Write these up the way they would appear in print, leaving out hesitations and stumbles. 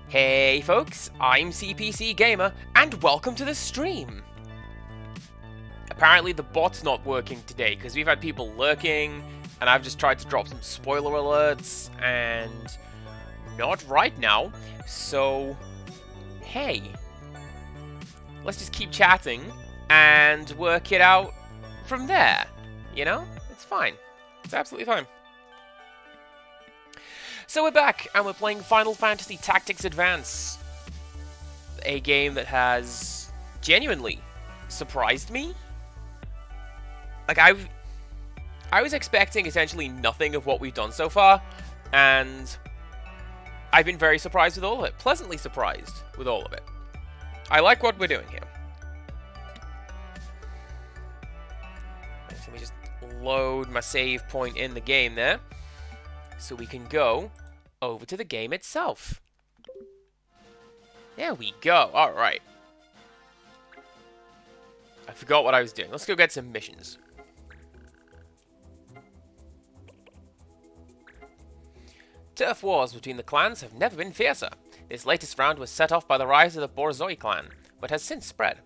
Hey folks, I'm CPC Gamer, and welcome to the stream! Apparently the bot's not working today, because we've had people lurking, and I've just tried to drop some spoiler alerts, and not right now, so hey, let's just keep chatting, and work it out from there, you know? It's fine. It's absolutely fine. So we're back, and we're playing Final Fantasy Tactics Advance. A game that has genuinely surprised me. Like, I was expecting essentially nothing of what we've done so far, and I've been very surprised with all of it. Pleasantly surprised with all of it. I like what we're doing here. Let me just load my save point in the game there, so we can go over to the game itself. There we go. Alright. I forgot what I was doing. Let's go get some missions. Turf wars between the clans have never been fiercer. This latest round was set off by the rise of the Borzoi clan, but has since spread.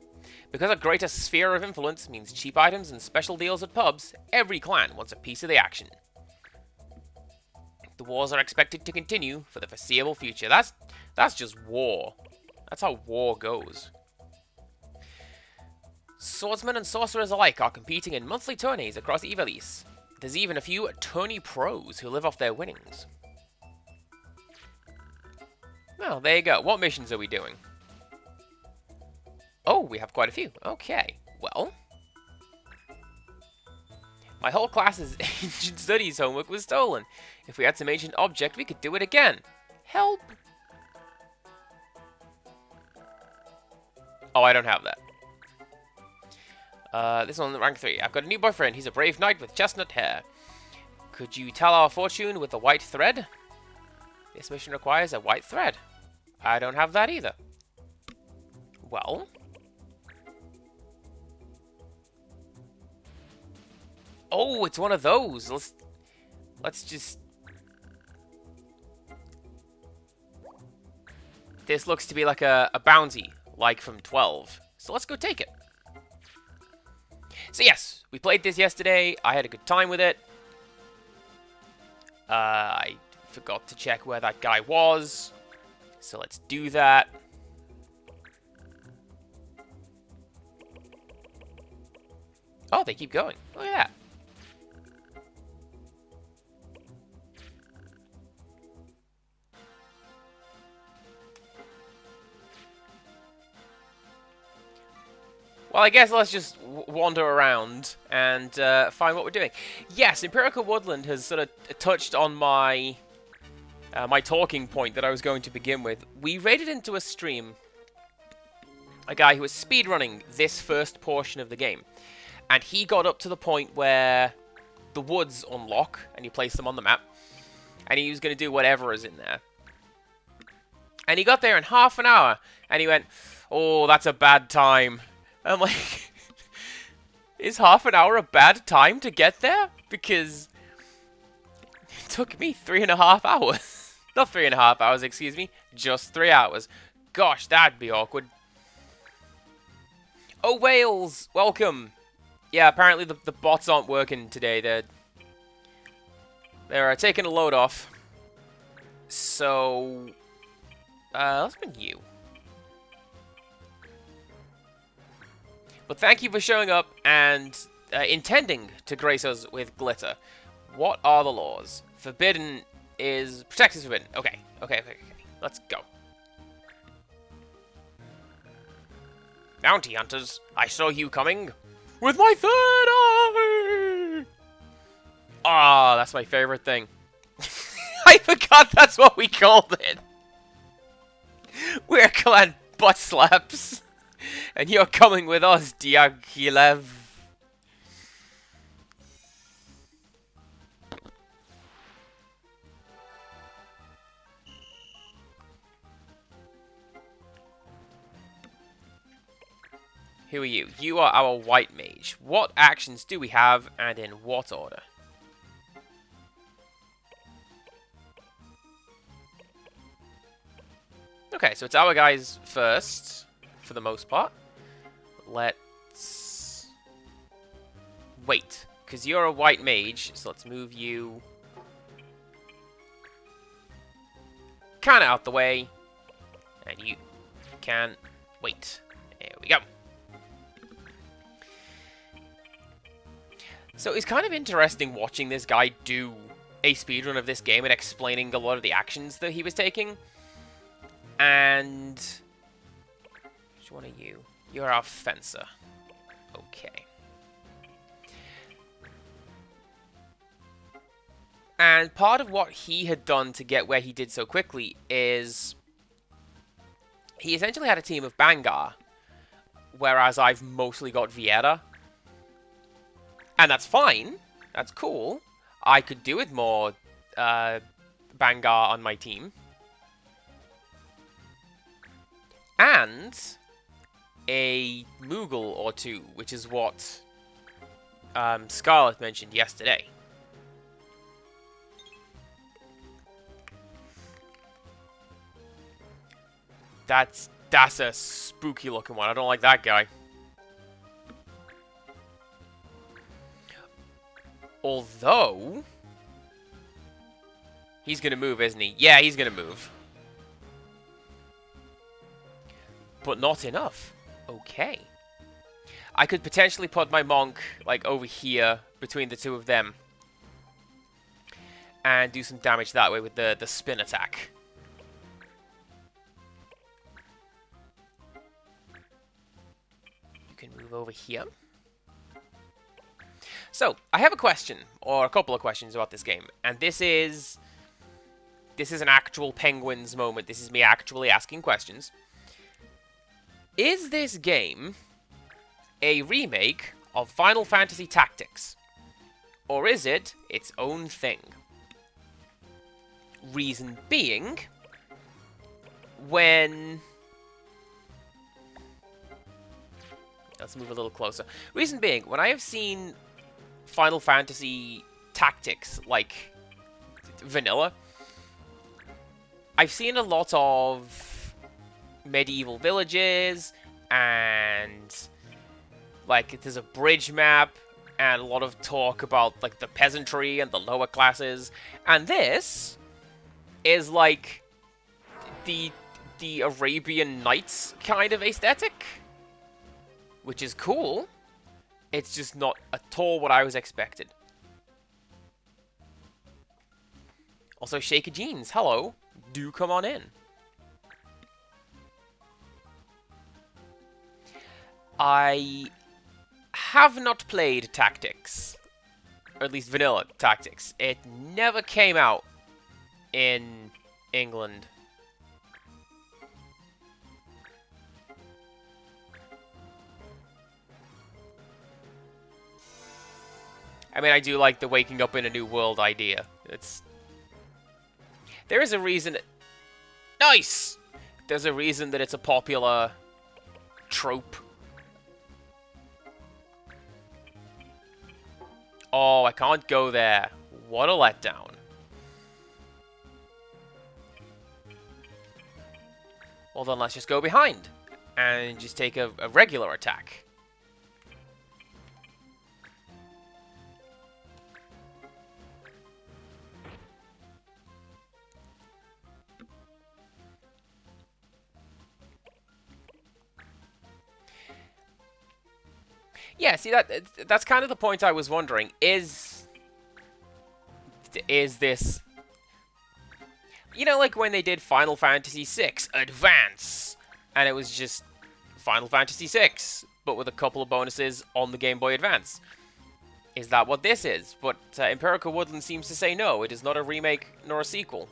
Because a greater sphere of influence means cheap items and special deals at pubs, every clan wants a piece of the action. The wars are expected to continue for the foreseeable future. That's just war. That's how war goes. Swordsmen and sorcerers alike are competing in monthly tourneys across Ivalice. There's even a few tourney pros who live off their winnings. Well, there you go. What missions are we doing? Oh, we have quite a few. Okay, well. My whole class's ancient studies homework was stolen. If we had some ancient object, we could do it again. Help! Oh, I don't have that. This one, rank 3. I've got a new boyfriend. He's a brave knight with chestnut hair. Could you tell our fortune with a white thread? This mission requires a white thread. I don't have that either. Well. Oh, it's one of those. Let's just... This looks to be like a bounty, like from 12. So let's go take it. So yes, we played this yesterday. I had a good time with it. I forgot to check where that guy was. So let's do that. Oh, they keep going. Look at that. Well, I guess let's just wander around and find what we're doing. Yes, Empirical Woodland has sort of touched on my my talking point that I was going to begin with. We raided into a stream a guy who was speedrunning this first portion of the game. And he got up to the point where the woods unlock, and you place them on the map. And he was going to do whatever is in there. And he got there in half an hour, and he went, oh, that's a bad time. I'm like, is half an hour a bad time to get there? Because it took me 3.5 hours. Not 3.5 hours, excuse me. Just 3 hours. Gosh, that'd be awkward. Oh, Wales! Welcome! Yeah, apparently the bots aren't working today. They're taking a load off. So, let's bring you. But thank you for showing up and intending to grace us with glitter. What are the laws? Forbidden is... Protect is forbidden. Okay. Let's go. Bounty hunters, I saw you coming. With my third eye! Ah, that's my favorite thing. I forgot that's what we called it. We're called butt slaps. And you're coming with us, Diaghilev. Who are you? You are our white mage. What actions do we have, and in what order? Okay, so it's our guys first, for the most part. Let's wait, because you're a white mage, so let's move you kind of out the way, and you can wait. There we go. So it's kind of interesting watching this guy do a speedrun of this game and explaining a lot of the actions that he was taking. And which one are you? You're our fencer. Okay. And part of what he had done to get where he did so quickly is he essentially had a team of Bangar, whereas I've mostly got Viera. And that's fine. That's cool. I could do with more Bangar on my team. And a Moogle or two, which is what Scarlet mentioned yesterday. That's a spooky looking one. I don't like that guy. Although he's gonna move, isn't he? Yeah, he's gonna move. But not enough. Okay. I could potentially put my monk, like, over here between the two of them. And do some damage that way with the spin attack. You can move over here. So, I have a question, or a couple of questions about this game. And this is an actual Penguins moment. This is me actually asking questions. Is this game a remake of Final Fantasy Tactics? Or is it its own thing? Reason being, when... Let's move a little closer. Reason being, when I have seen Final Fantasy Tactics, like vanilla, I've seen a lot of medieval villages, and like there's a bridge map, and a lot of talk about like the peasantry and the lower classes, and this is like the Arabian Nights kind of aesthetic, which is cool. It's just not at all what I was expected. Also, Shaker Jeans, hello. Do come on in. I have not played Tactics, or at least vanilla Tactics. It never came out in England. I mean, I do like the waking up in a new world idea. There is a reason... Nice! There's a reason that it's a popular trope. Oh, I can't go there. What a letdown. Well, then let's just go behind and just take a regular attack. Yeah, see, that's kind of the point I was wondering. Is this... You know, like when they did Final Fantasy VI Advance, and it was just Final Fantasy VI, but with a couple of bonuses on the Game Boy Advance. Is that what this is? But Empirical Woodland seems to say no, it is not a remake nor a sequel.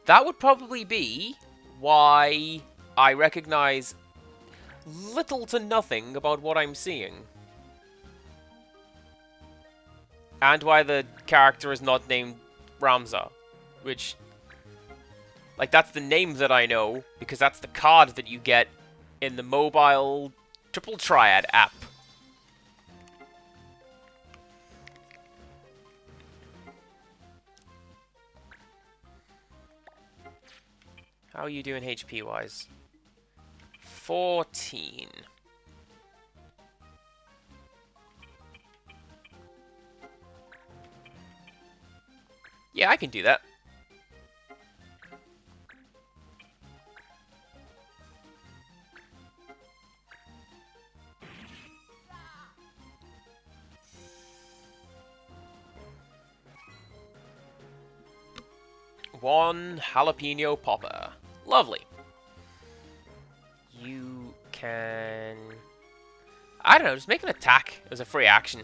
That would probably be why I recognize little to nothing about what I'm seeing. And why the character is not named Ramza, which, like, that's the name that I know, because that's the card that you get in the mobile Triple Triad app. How are you doing HP-wise? 14. Yeah, I can do that. One jalapeno popper. Lovely. You can... I don't know, just make an attack as a free action.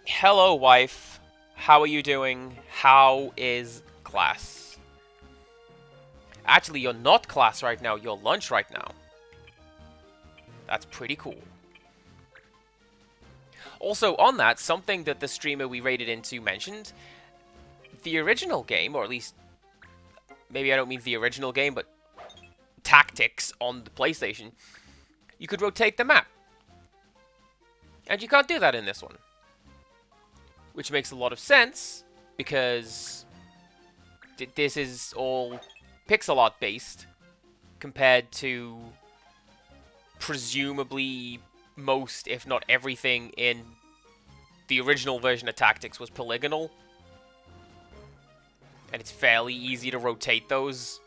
Hello, wife. How are you doing? How is class? Actually, you're not class right now. You're lunch right now. That's pretty cool. Also, on that, something that the streamer we raided into mentioned, the original game, or at least, maybe I don't mean the original game, but Tactics on the PlayStation, you could rotate the map. And you can't do that in this one. Which makes a lot of sense, because this is all pixel art based, compared to presumably most, if not everything, in the original version of Tactics was polygonal. And it's fairly easy to rotate those.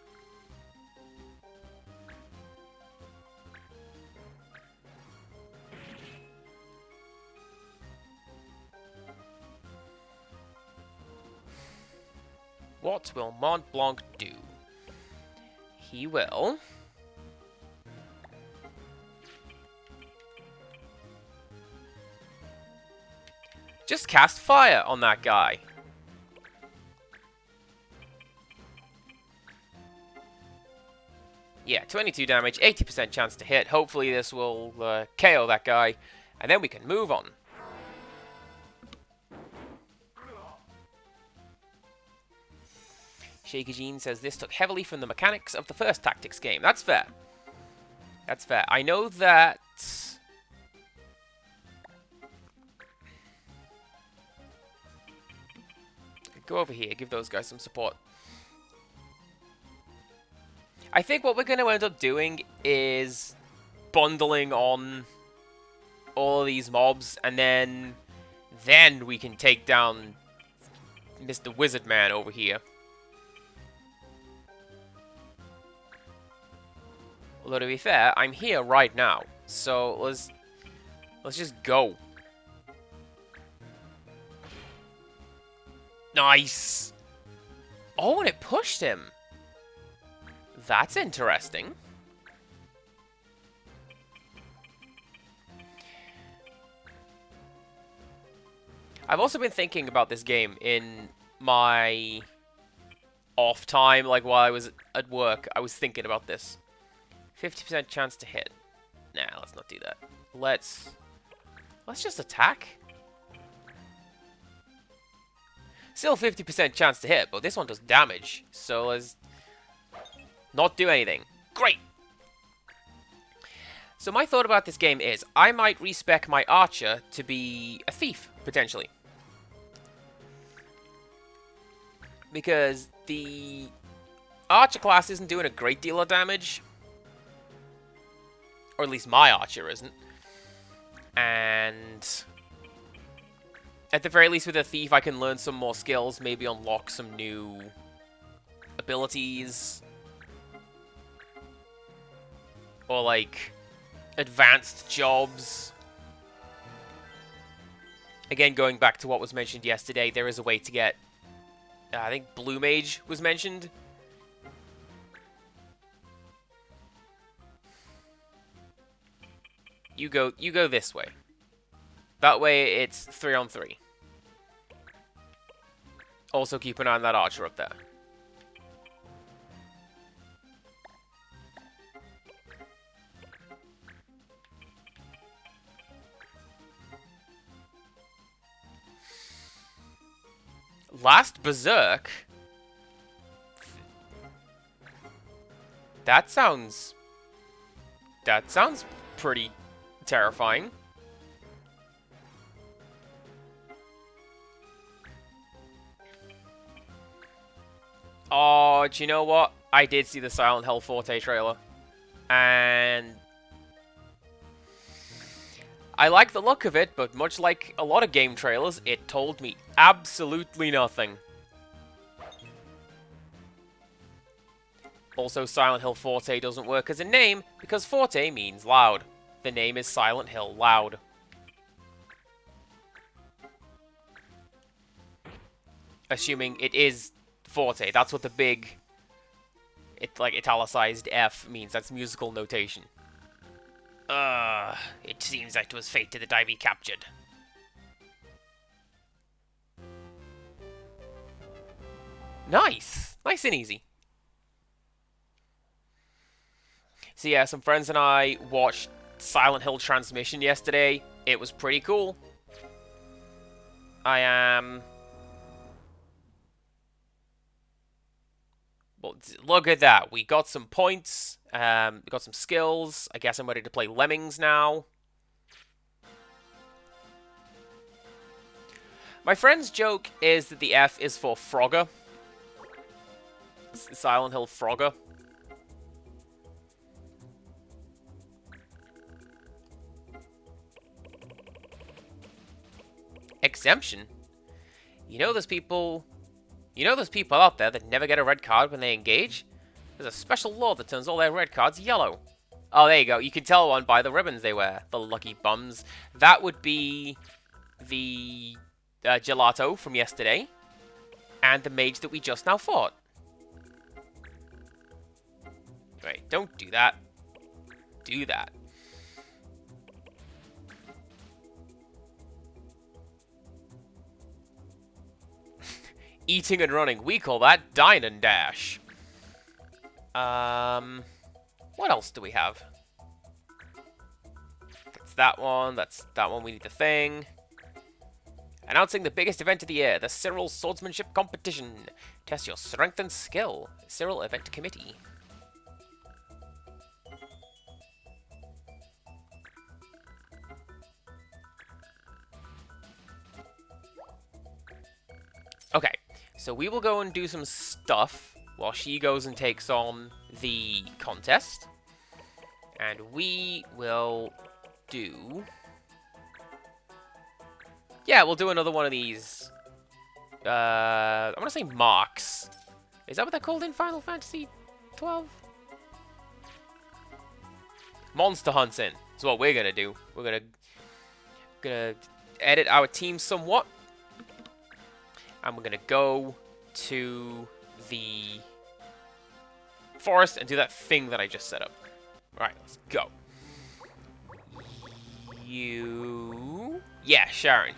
What will Mont Blanc do? He will... just cast fire on that guy. Yeah, 22 damage, 80% chance to hit. Hopefully this will KO that guy, and then we can move on. Shaky Jean says this took heavily from the mechanics of the first Tactics game. That's fair. That's fair. I know that... go over here, give those guys some support. I think what we're going to end up doing is bundling on all of these mobs, and then we can take down Mr. Wizard Man over here. Although, to be fair, I'm here right now, so let's just go. Nice! Oh, and it pushed him. That's interesting. I've also been thinking about this game in my off time, like while I was at work. I was thinking about this. 50% chance to hit. Nah, let's not do that. Let's just attack. Still 50% chance to hit, but this one does damage. So let's not do anything. Great! So my thought about this game is, I might respec my archer to be a thief, potentially. Because the archer class isn't doing a great deal of damage. Or at least my archer isn't. And at the very least with a thief, I can learn some more skills, maybe unlock some new abilities. Or like advanced jobs. Again, going back to what was mentioned yesterday, there is a way to get, I think Blue Mage was mentioned. You go this way. That way it's 3-on-3. Also keep an eye on that archer up there. Last Berserk? That sounds pretty terrifying. Oh, do you know what? I did see the Silent Hill Forte trailer. And I like the look of it, but much like a lot of game trailers, it told me absolutely nothing. Also, Silent Hill Forte doesn't work as a name because Forte means loud. The name is Silent Hill Loud. Assuming it is Forte. That's what the big, like italicized F means. That's musical notation. It seems that it was fated that I be captured. Nice! Nice and easy. So yeah, some friends and I watched Silent Hill Transmission yesterday. It was pretty cool. I am... Well, look at that. We got some points. We got some skills. I guess I'm ready to play Lemmings now. My friend's joke is that the F is for Frogger. Silent Hill Frogger. Exemption? You know there's people out there that never get a red card when they engage? There's a special law that turns all their red cards yellow. Oh, there you go. You can tell one by the ribbons they wear. The lucky bums. That would be the Gelato from yesterday. And the mage that we just now fought. Wait, don't do that. Do that. Eating and running. We call that Dine and Dash. What else do we have? That's that one. That's that one. We need the thing. Announcing the biggest event of the year, the Cyril Swordsmanship Competition. Test your strength and skill. Cyril Event Committee. Okay, so we will go and do some stuff while she goes and takes on the contest. And we will do... Yeah, we'll do another one of these. I want to say marks. Is that what they're called in Final Fantasy 12? Monster hunting is what we're gonna do. We're gonna edit our team somewhat, and we're gonna go to the forest and do that thing that I just set up. All right, let's go. Yeah, Sharon.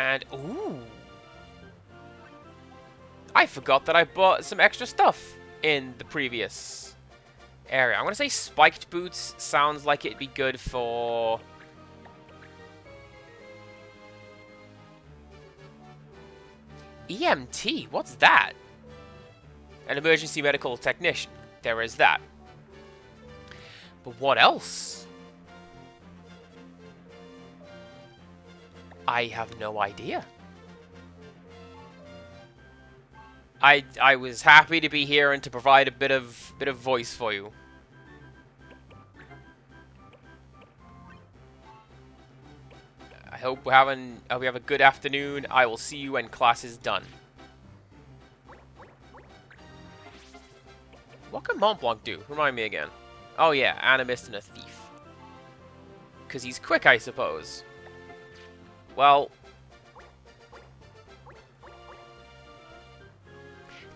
And, ooh. I forgot that I bought some extra stuff in the previous area. I'm going to say spiked boots sounds like it'd be good for... EMT? What's that? An emergency medical technician. There is that. But what else? I have no idea. I was happy to be here and to provide a bit of voice for you. I hope we have a good afternoon. I will see you when class is done. What can Mont Blanc do? Remind me again. Oh yeah, Animist and a thief. Because he's quick, I suppose. Well,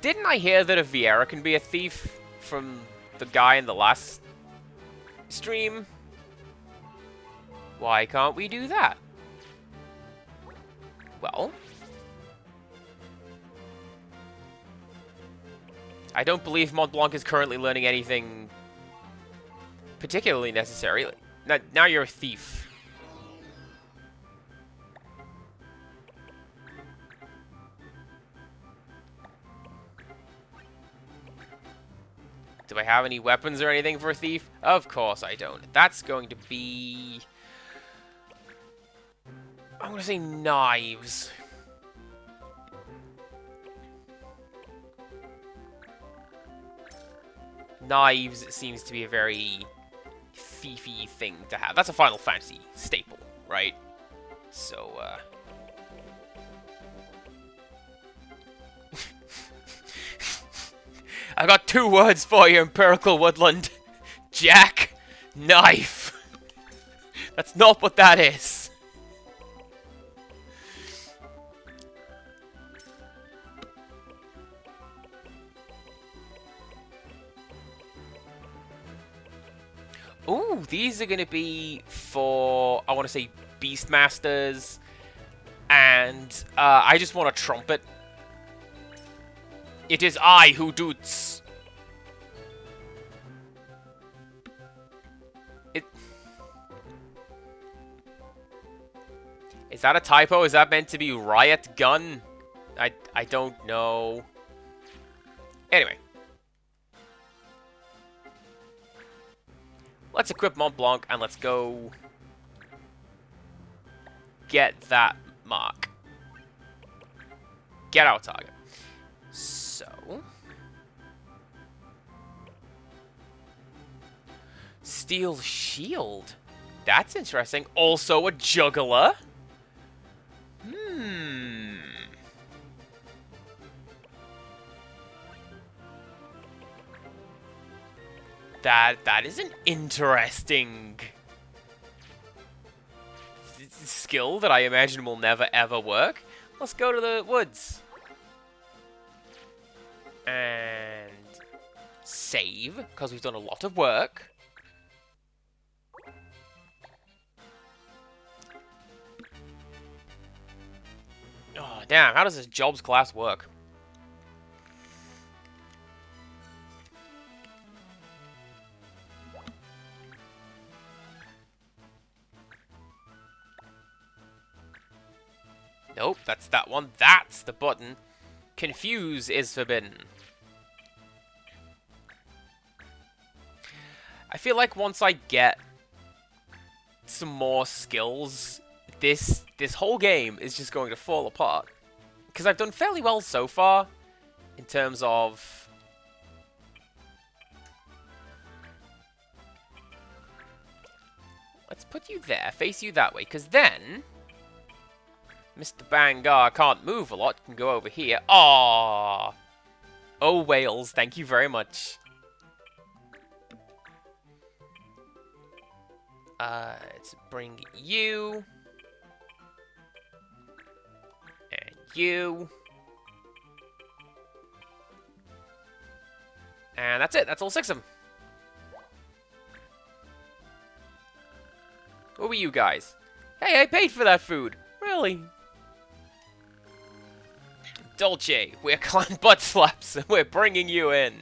didn't I hear that a Viera can be a thief from the guy in the last stream? Why can't we do that? Well, I don't believe Mont Blanc is currently learning anything particularly necessary. Now you're a thief. Do I have any weapons or anything for a thief? Of course I don't. That's going to be... I'm going to say knives. Knives seems to be a very thiefy thing to have. That's a Final Fantasy staple, right? So, I got 2 words for you, Empirical Woodland. Jack, knife. That's not what that is. Ooh, these are going to be for, I want to say, Beastmasters. And I just want a trumpet. It is I who doots. Is that a typo? Is that meant to be riot gun? I don't know. Anyway. Let's equip Mont Blanc and let's go get that mark. Get our target. So... Steel shield. That's interesting. Also a juggler. That is an interesting skill that I imagine will never ever work. Let's go to the woods. And save, because we've done a lot of work. Oh, damn, how does this jobs class work? Nope, that's that one. That's the button. Confuse is forbidden. I feel like once I get some more skills, this whole game is just going to fall apart. Because I've done fairly well so far in terms of... Let's put you there, face you that way, because then... Mr. Bangar can't move a lot, can go over here. Aww! Oh, Wales, thank you very much. Let's bring you. And you. And that's it, that's all 6 of them. What were you guys? Hey, I paid for that food. Really? Dolce, we're clan butt slaps and we're bringing you in.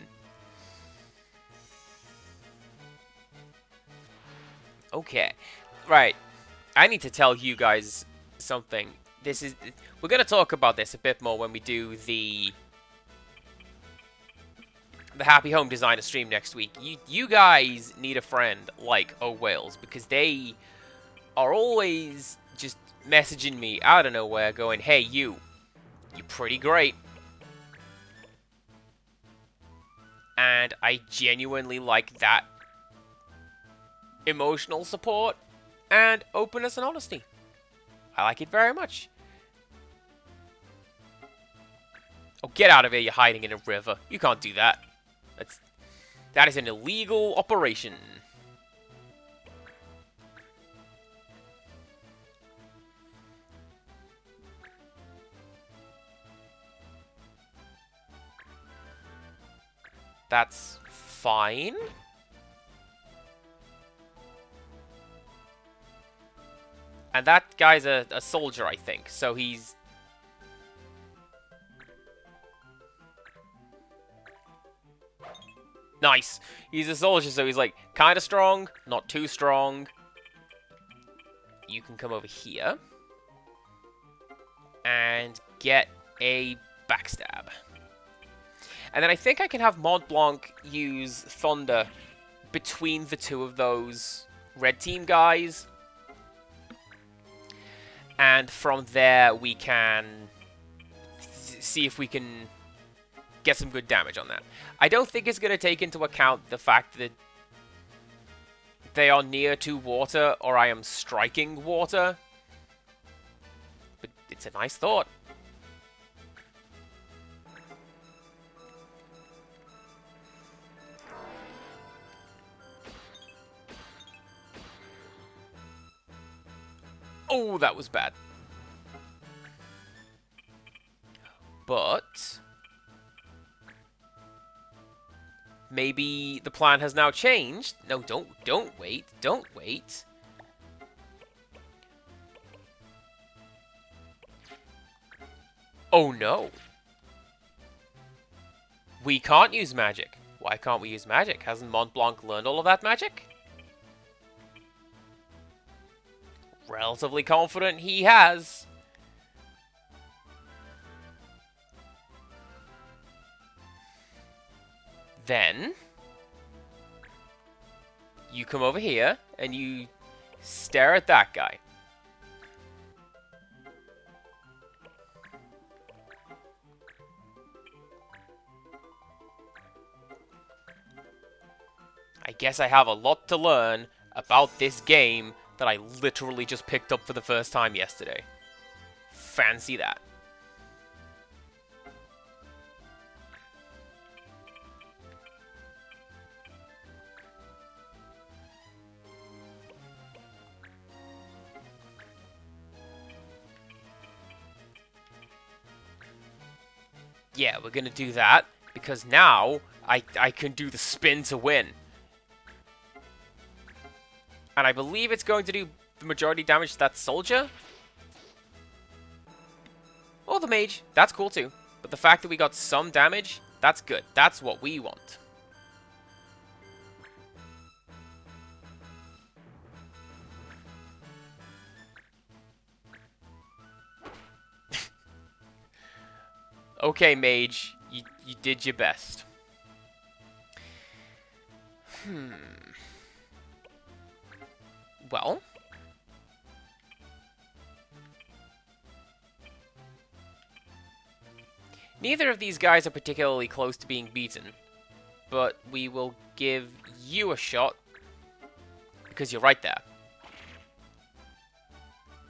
Okay, right. I need to tell you guys something. We're gonna talk about this a bit more when we do the Happy Home Designer stream next week. You guys need a friend like Oh Wales, because they are always just messaging me out of nowhere going, hey, you're pretty great. And I genuinely like that emotional support and openness and honesty. I like it very much. Oh, get out of here, you're hiding in a river. You can't do that. That is an illegal operation. That's fine. And that guy's a soldier, I think. So he's... Nice. He's a soldier, so he's like kind of strong, not too strong. You can come over here. And get a backstab. And then I think I can have Mont Blanc use Thunder between the two of those red team guys. And from there, we can see if we can get some good damage on that. I don't think it's going to take into account the fact that they are near to water, or I am striking water. But it's a nice thought. Oh, that was bad. But maybe the plan has now changed. No, don't wait. Don't wait. Oh no. We can't use magic. Why can't we use magic? Hasn't Mont Blanc learned all of that magic? Relatively confident he has. Then you come over here and you stare at that guy. I guess I have a lot to learn about this game that I literally just picked up for the first time yesterday. Fancy that. Yeah, we're gonna do that, because now I can do the spin to win. And I believe it's going to do the majority damage to that soldier. Or the mage. That's cool too. But the fact that we got some damage, that's good. That's what we want. Okay, mage. You did your best. Well, neither of these guys are particularly close to being beaten, but we will give you a shot because you're right there.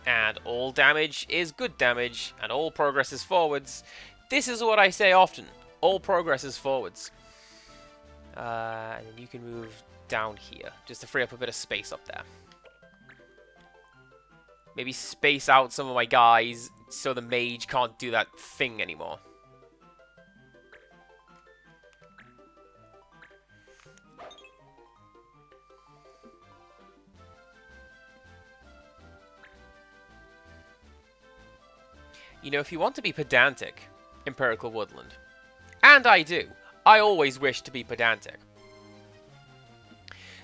And all damage is good damage, and all progress is forwards. This is what I say often. All progress is forwards. And then you can move down here, just to free up a bit of space up there. Maybe space out some of my guys so the mage can't do that thing anymore. You know, if you want to be pedantic, Empirical Woodland, and I do, I always wish to be pedantic.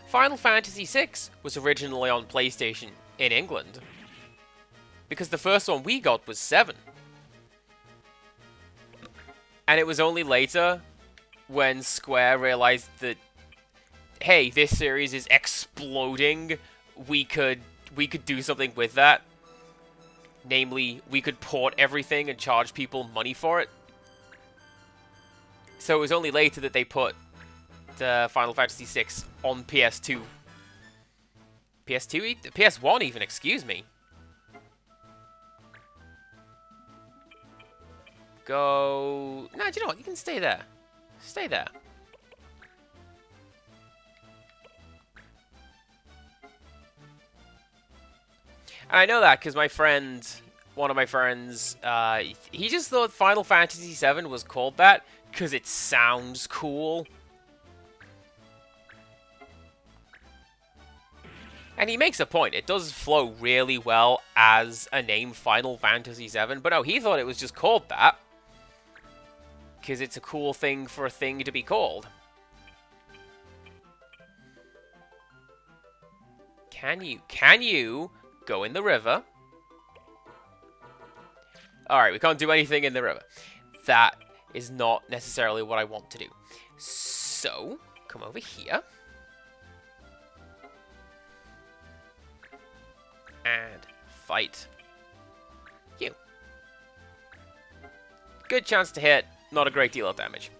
Final Fantasy VI was originally on PlayStation in England, because the first one we got was 7. And it was only later, when Square realized that, hey, this series is exploding, we could do something with that. Namely, we could port everything and charge people money for it. So it was only later that they put the Final Fantasy VI on PS2. PS2? PS1 even, excuse me. Go... No, do you know what? You can stay there. Stay there. And I know that because my friend, one of my friends, he just thought Final Fantasy VII was called that because it sounds cool. And he makes a point. It does flow really well as a name, Final Fantasy VII. But no, he thought it was just called that because it's a cool thing for a thing to be called. Can you go in the river? Alright, we can't do anything in the river. That is not necessarily what I want to do. So, come over here. And fight you. Good chance to hit, not a great deal of damage.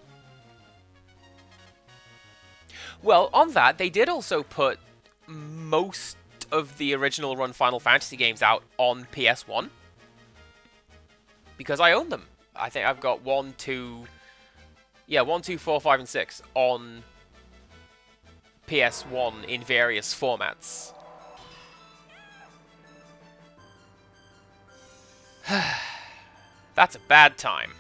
Well, on that, they did also put most of the original run Final Fantasy games out on PS1. Because I own them. I think I've got 1, 2, 4, 5, and 6 on PS1 in various formats. That's a bad time.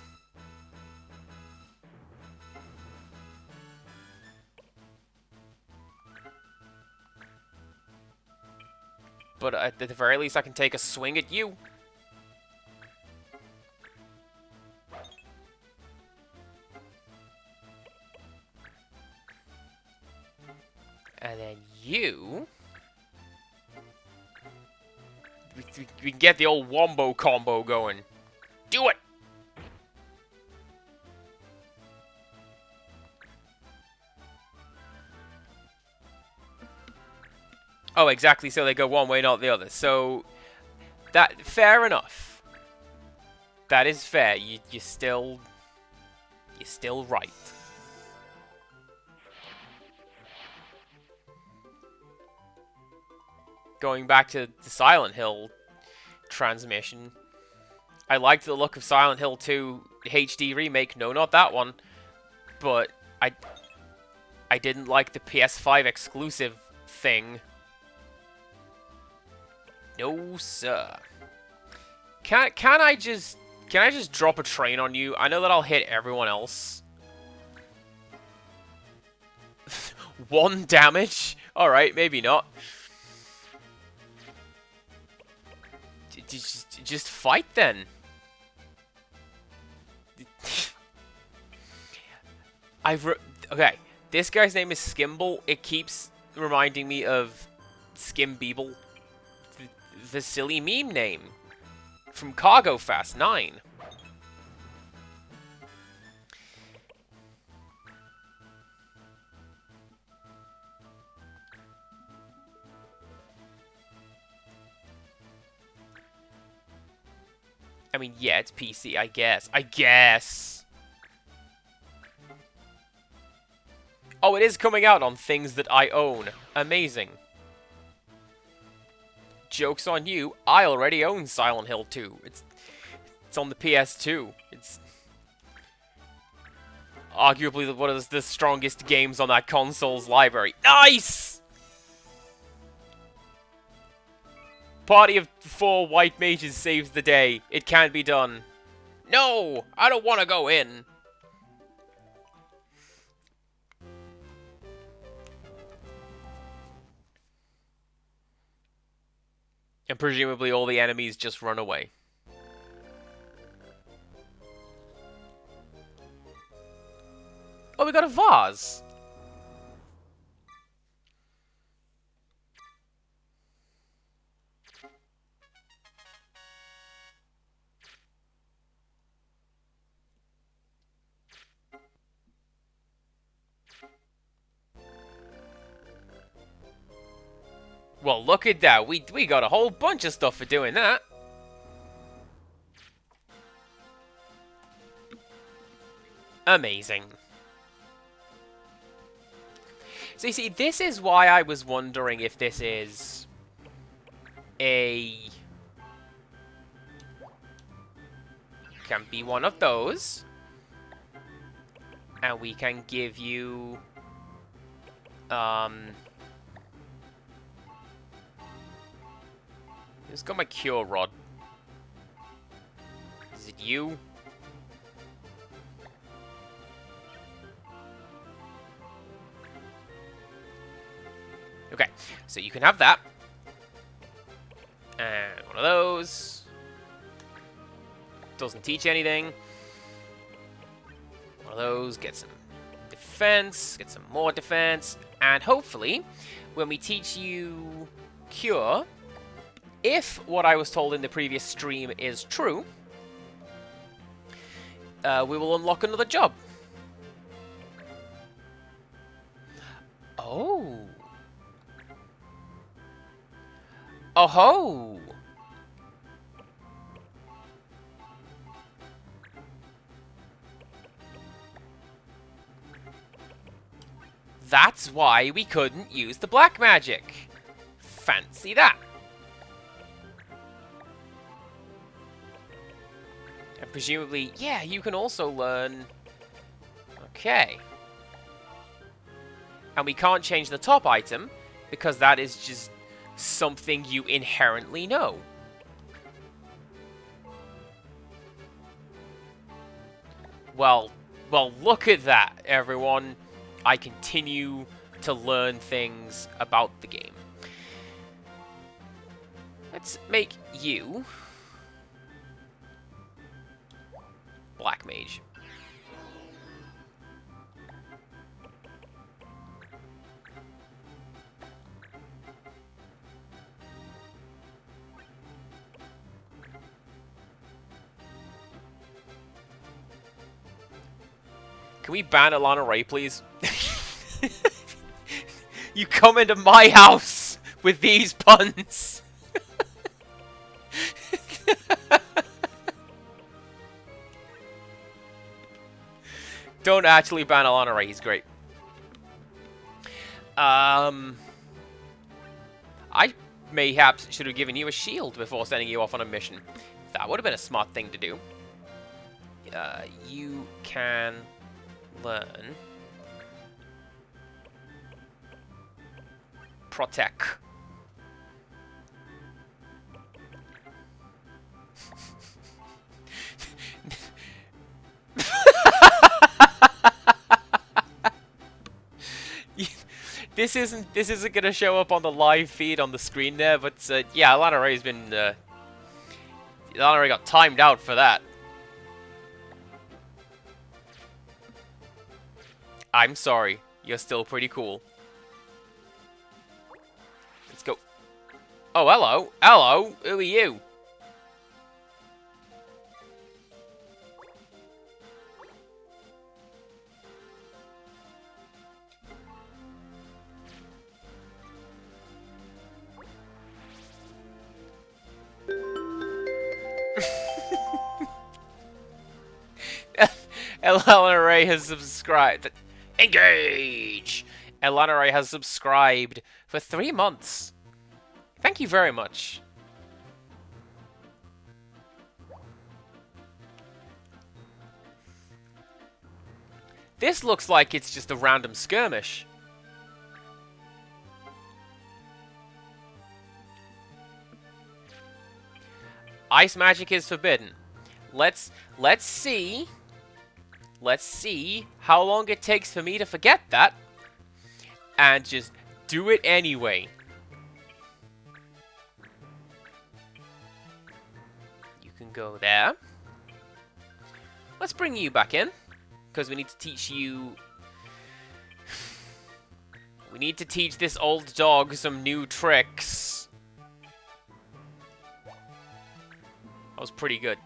But at the very least, I can take a swing at you. And then you... We can get the old wombo combo going. Do it! Oh, exactly, so they go one way, not the other. So, that... Fair enough. That is fair. You're still right. Going back to the Silent Hill transmission, I liked the look of Silent Hill 2 HD remake. No, not that one. But I didn't like the PS5 exclusive thing. No, sir. Can I just drop a train on you? I know that I'll hit everyone else. 1 damage? Alright, maybe not. Just fight then. Okay, this guy's name is Skimble. It keeps reminding me of Skimbeeble, the silly meme name from Cargo Fast 9. I mean, yeah, it's PC, I guess. Oh, it is coming out on things that I own. Amazing. Joke's on you. I already own Silent Hill 2. It's on the PS2. It's arguably one of the strongest games on that console's library. Nice! Party of 4 white mages saves the day. It can be done. No! I don't want to go in. And presumably all the enemies just run away. Oh, we got a vase! Well, look at that. We got a whole bunch of stuff for doing that. Amazing. So you see, this is why I was wondering if this is a... Can be one of those. And we can give you... Who's got my cure rod? Is it you? Okay, so you can have that. And one of those. Doesn't teach anything. One of those, get some defense, get some more defense. And hopefully, when we teach you cure, if what I was told in the previous stream is true, we will unlock another job. Oh. Oh ho. That's why we couldn't use the black magic. Fancy that. And presumably, yeah, you can also learn... Okay. And we can't change the top item, because that is just something you inherently know. Well, look at that, everyone. I continue to learn things about the game. Let's make you Black Mage. Can we ban Alana Ray, please? You come into my house with these puns. Don't actually ban Alana Ray, he's great. I mayhaps should have given you a shield before sending you off on a mission. That would have been a smart thing to do. You can learn Protect. This isn't gonna show up on the live feed on the screen there, but yeah, Alana Ray's been Alana Ray got timed out for that. I'm sorry, you're still pretty cool. Let's go. Oh, hello, hello. Who are you? Alana Ray has subscribed. Engage! Alana Ray has subscribed for 3 months. Thank you very much. This looks like it's just a random skirmish. Ice magic is forbidden. Let's see. Let's see how long it takes for me to forget that. And just do it anyway. You can go there. Let's bring you back in. Because we need to teach you... We need to teach this old dog some new tricks. That was pretty good.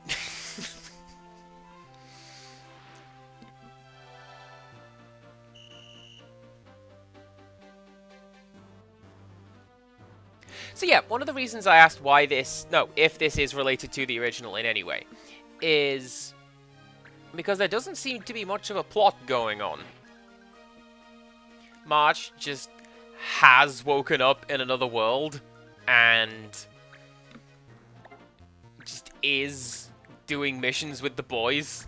So yeah, one of the reasons I asked why this... No, if this is related to the original in any way, is because there doesn't seem to be much of a plot going on. March just has woken up in another world and just is doing missions with the boys.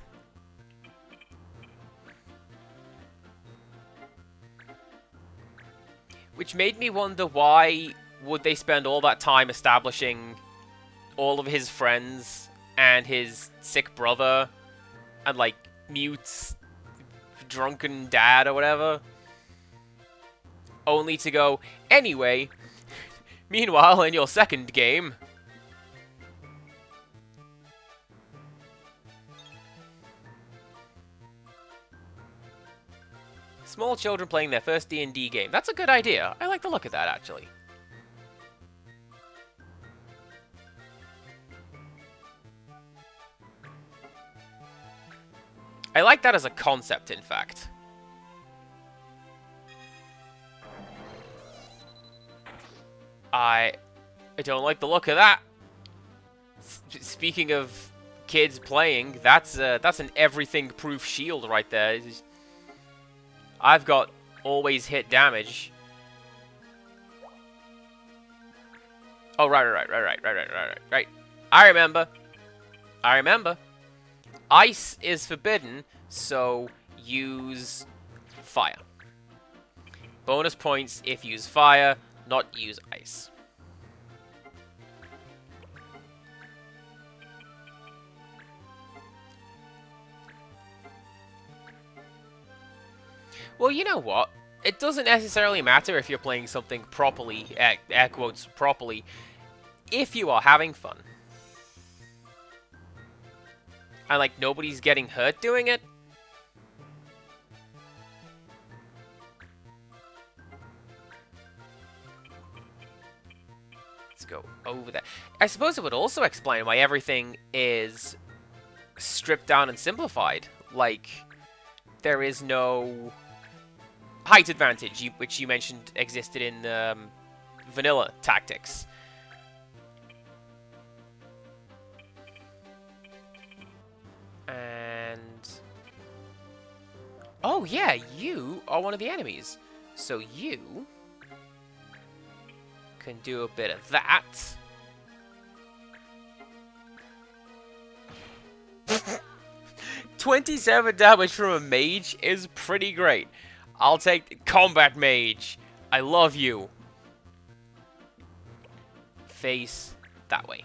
Which made me wonder why would they spend all that time establishing all of his friends and his sick brother and, like, Mute's drunken dad or whatever? Only to go, anyway, meanwhile, in your second game... Small children playing their first D&D game. That's a good idea. I like the look of that, actually. I like that as a concept, in fact. I don't like the look of that. Speaking of kids playing, that's an everything-proof shield right there. I've got always hit damage. Oh, right. I remember. Ice is forbidden, so use fire. Bonus points if use fire, not use ice. Well, you know what? It doesn't necessarily matter if you're playing something properly, air quotes, properly, if you are having fun. And, like, nobody's getting hurt doing it. Let's go over that. I suppose it would also explain why everything is stripped down and simplified. Like, there is no height advantage, which you mentioned existed in vanilla tactics. And... oh, yeah, you are one of the enemies. So you can do a bit of that. $27 damage from a mage is pretty great. I'll take combat mage. I love you. Face that way.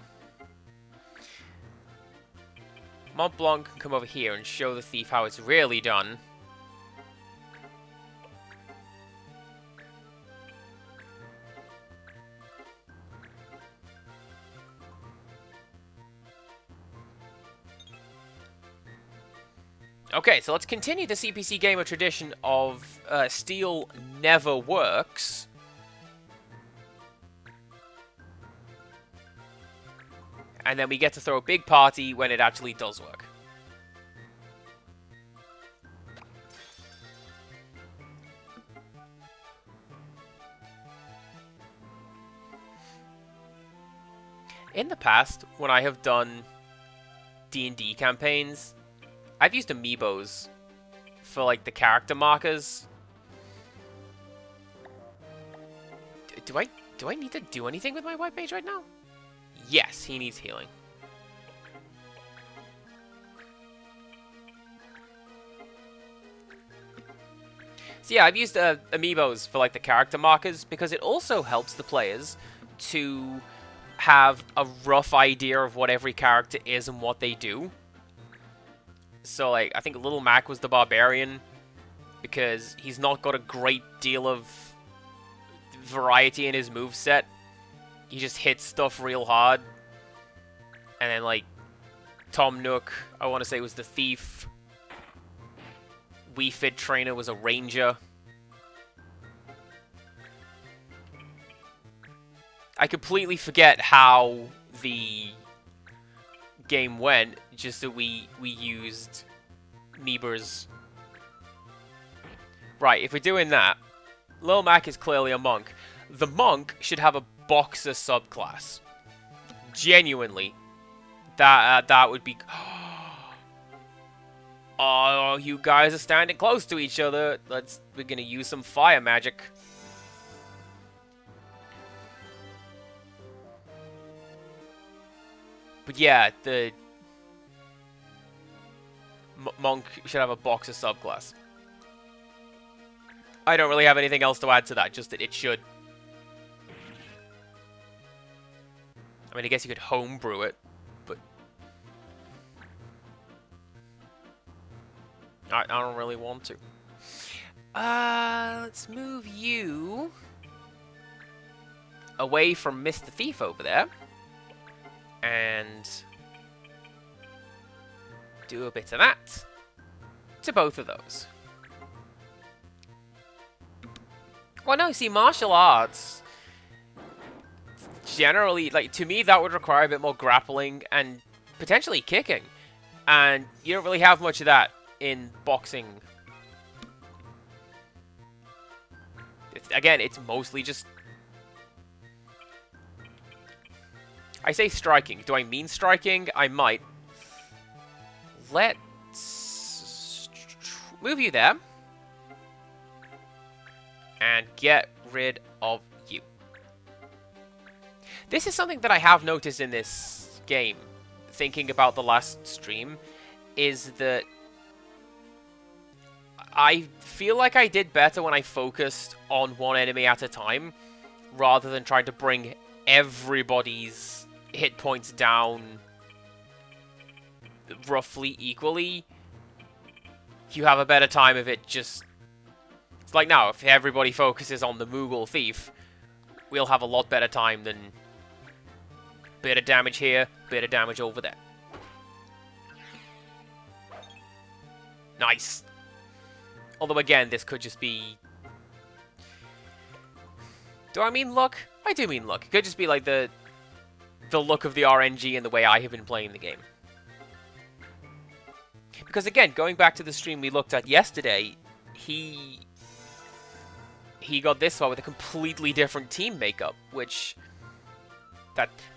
Mont Blanc can come over here and show the thief how it's really done. Okay, so let's continue the CPC gamer tradition of steal never works. And then we get to throw a big party when it actually does work. In the past, when I have done D&D campaigns, I've used amiibos for, like, the character markers. Do I need to do anything with my white mage right now? Yes, he needs healing. So yeah, I've used amiibos for, like, the character markers because it also helps the players to have a rough idea of what every character is and what they do. So, like, I think Little Mac was the Barbarian because he's not got a great deal of variety in his moveset. He just hits stuff real hard. And then, like, Tom Nook, I want to say, was the Thief. Wii Fit Trainer was a Ranger. I completely forget how the game went, just that we used Niebuhr's. Right, if we're doing that, Lil Mac is clearly a monk. The monk should have a boxer subclass. Genuinely. That would be... oh, you guys are standing close to each other. We're gonna use some fire magic. But yeah, the monk should have a boxer subclass. I don't really have anything else to add to that, just that it should. I mean, I guess you could homebrew it, but I don't really want to. Let's move you away from Mr. Thief over there. And do a bit of that to both of those. Well, no, see, martial arts, generally, like, to me, that would require a bit more grappling and potentially kicking. And you don't really have much of that in boxing. Again, it's mostly just... I say striking. Do I mean striking? I might. Let's move you there. And get rid of you. This is something that I have noticed in this game, thinking about the last stream, is that I feel like I did better when I focused on one enemy at a time, rather than trying to bring everybody's hit points down roughly equally. You have a better time of it just... It's like now, if everybody focuses on the Moogle Thief, we'll have a lot better time than bit of damage here, bit of damage over there. Nice. Although again, this could just be... Do I mean luck? I do mean luck. It could just be like the look of the RNG and the way I have been playing the game. Because again, going back to the stream we looked at yesterday, he got this far with a completely different team makeup, which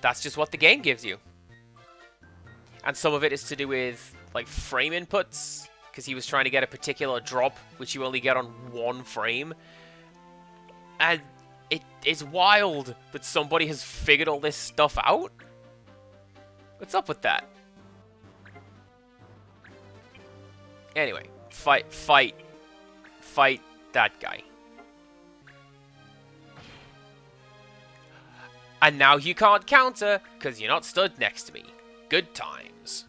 that's just what the game gives you. And some of it is to do with like frame inputs, because he was trying to get a particular drop, which you only get on one frame. And it's wild that somebody has figured all this stuff out. What's up with that? Anyway, fight that guy. And now you can't counter, because you're not stood next to me. Good times.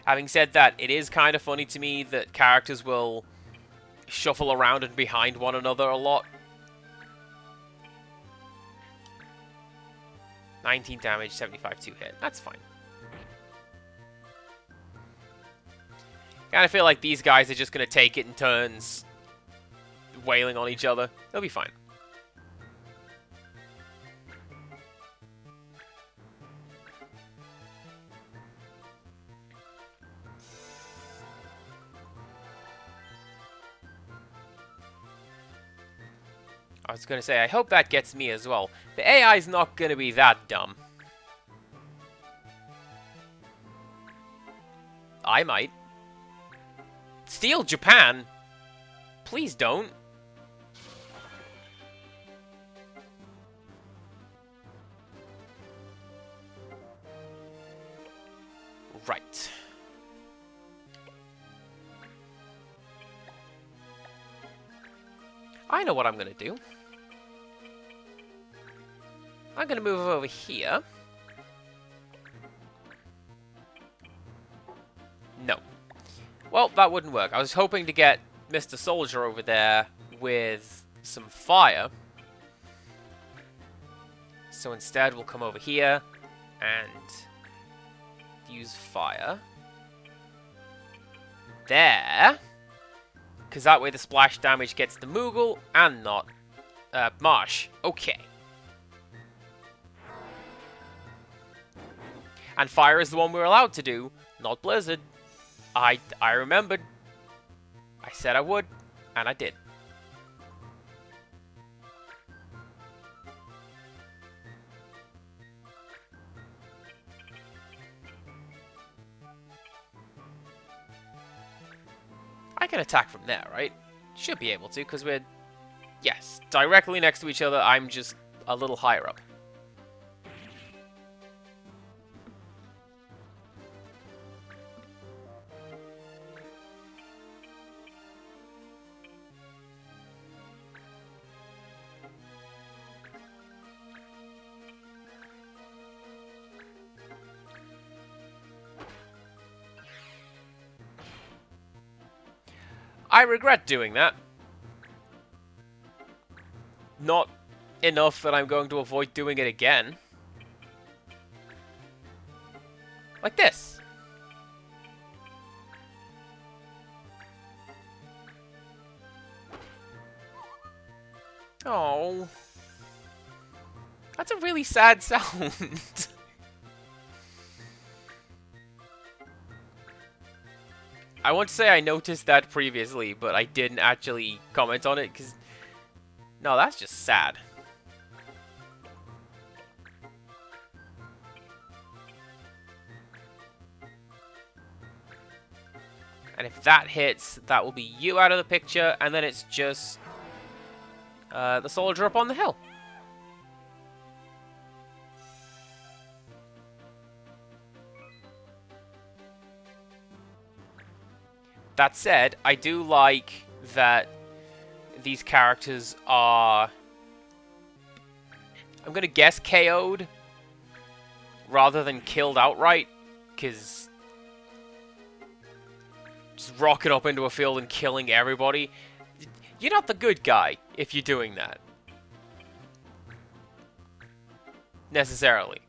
Having said that, it is kind of funny to me that characters will shuffle around and behind one another a lot. 19 damage, 75 2 hit. That's fine. Kind of feel like these guys are just going to take it in turns, wailing on each other. They'll be fine. I was going to say, I hope that gets me as well. The AI's not going to be that dumb. I might. Steal Japan? Please don't. Right. I know what I'm going to do. I'm going to move over here. No. Well, that wouldn't work. I was hoping to get Mr. Soldier over there with some fire. So instead, we'll come over here and use fire. There. Because that way the splash damage gets the Moogle and not Marsh. Okay. And fire is the one we're allowed to do, not Blizzard. I remembered. I said I would, and I did. I can attack from there, right? Should be able to, because we're... Yes, directly next to each other. I'm just a little higher up. I regret doing that. Not enough that I'm going to avoid doing it again. Like this. Oh. That's a really sad sound. I want to say I noticed that previously, but I didn't actually comment on it, because... No, that's just sad. And if that hits, that will be you out of the picture, and then it's just... the soldier up on the hill. That said, I do like that these characters are... I'm gonna guess KO'd rather than killed outright, because just rocking up into a field and killing everybody, you're not the good guy if you're doing that. Necessarily.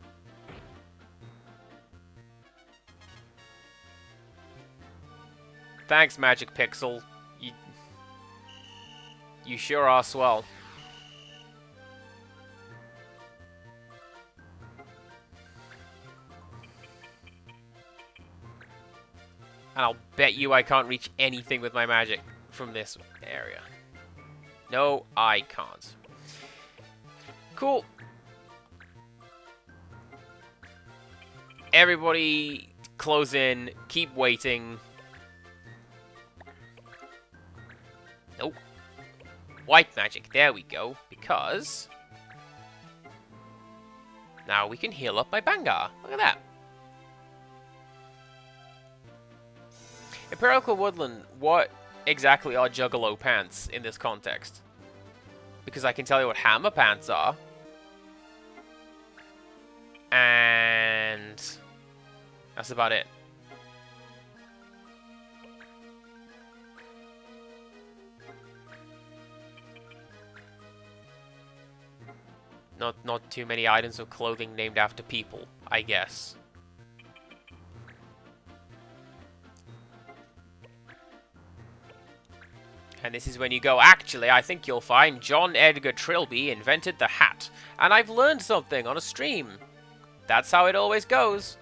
Thanks, Magic Pixel. You sure are swell. And I'll bet you I can't reach anything with my magic from this area. No, I can't. Cool. Everybody close in, keep waiting. Nope. White magic, there we go, because now we can heal up my Bangar. Look at that. Empirical Woodland, what exactly are Juggalo pants in this context? Because I can tell you what Hammer pants are. And that's about it. Not too many items of clothing named after people, I guess. And this is when you go, actually, I think you'll find John Edgar Trilby invented the hat. And I've learned something on a stream. That's how it always goes.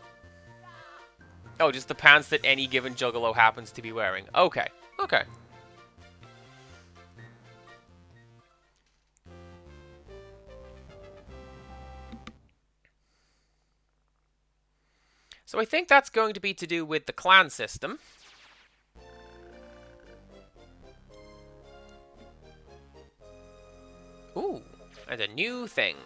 Oh, just the pants that any given Juggalo happens to be wearing. Okay, okay. So I think that's going to be to do with the clan system. Ooh, and a new thing.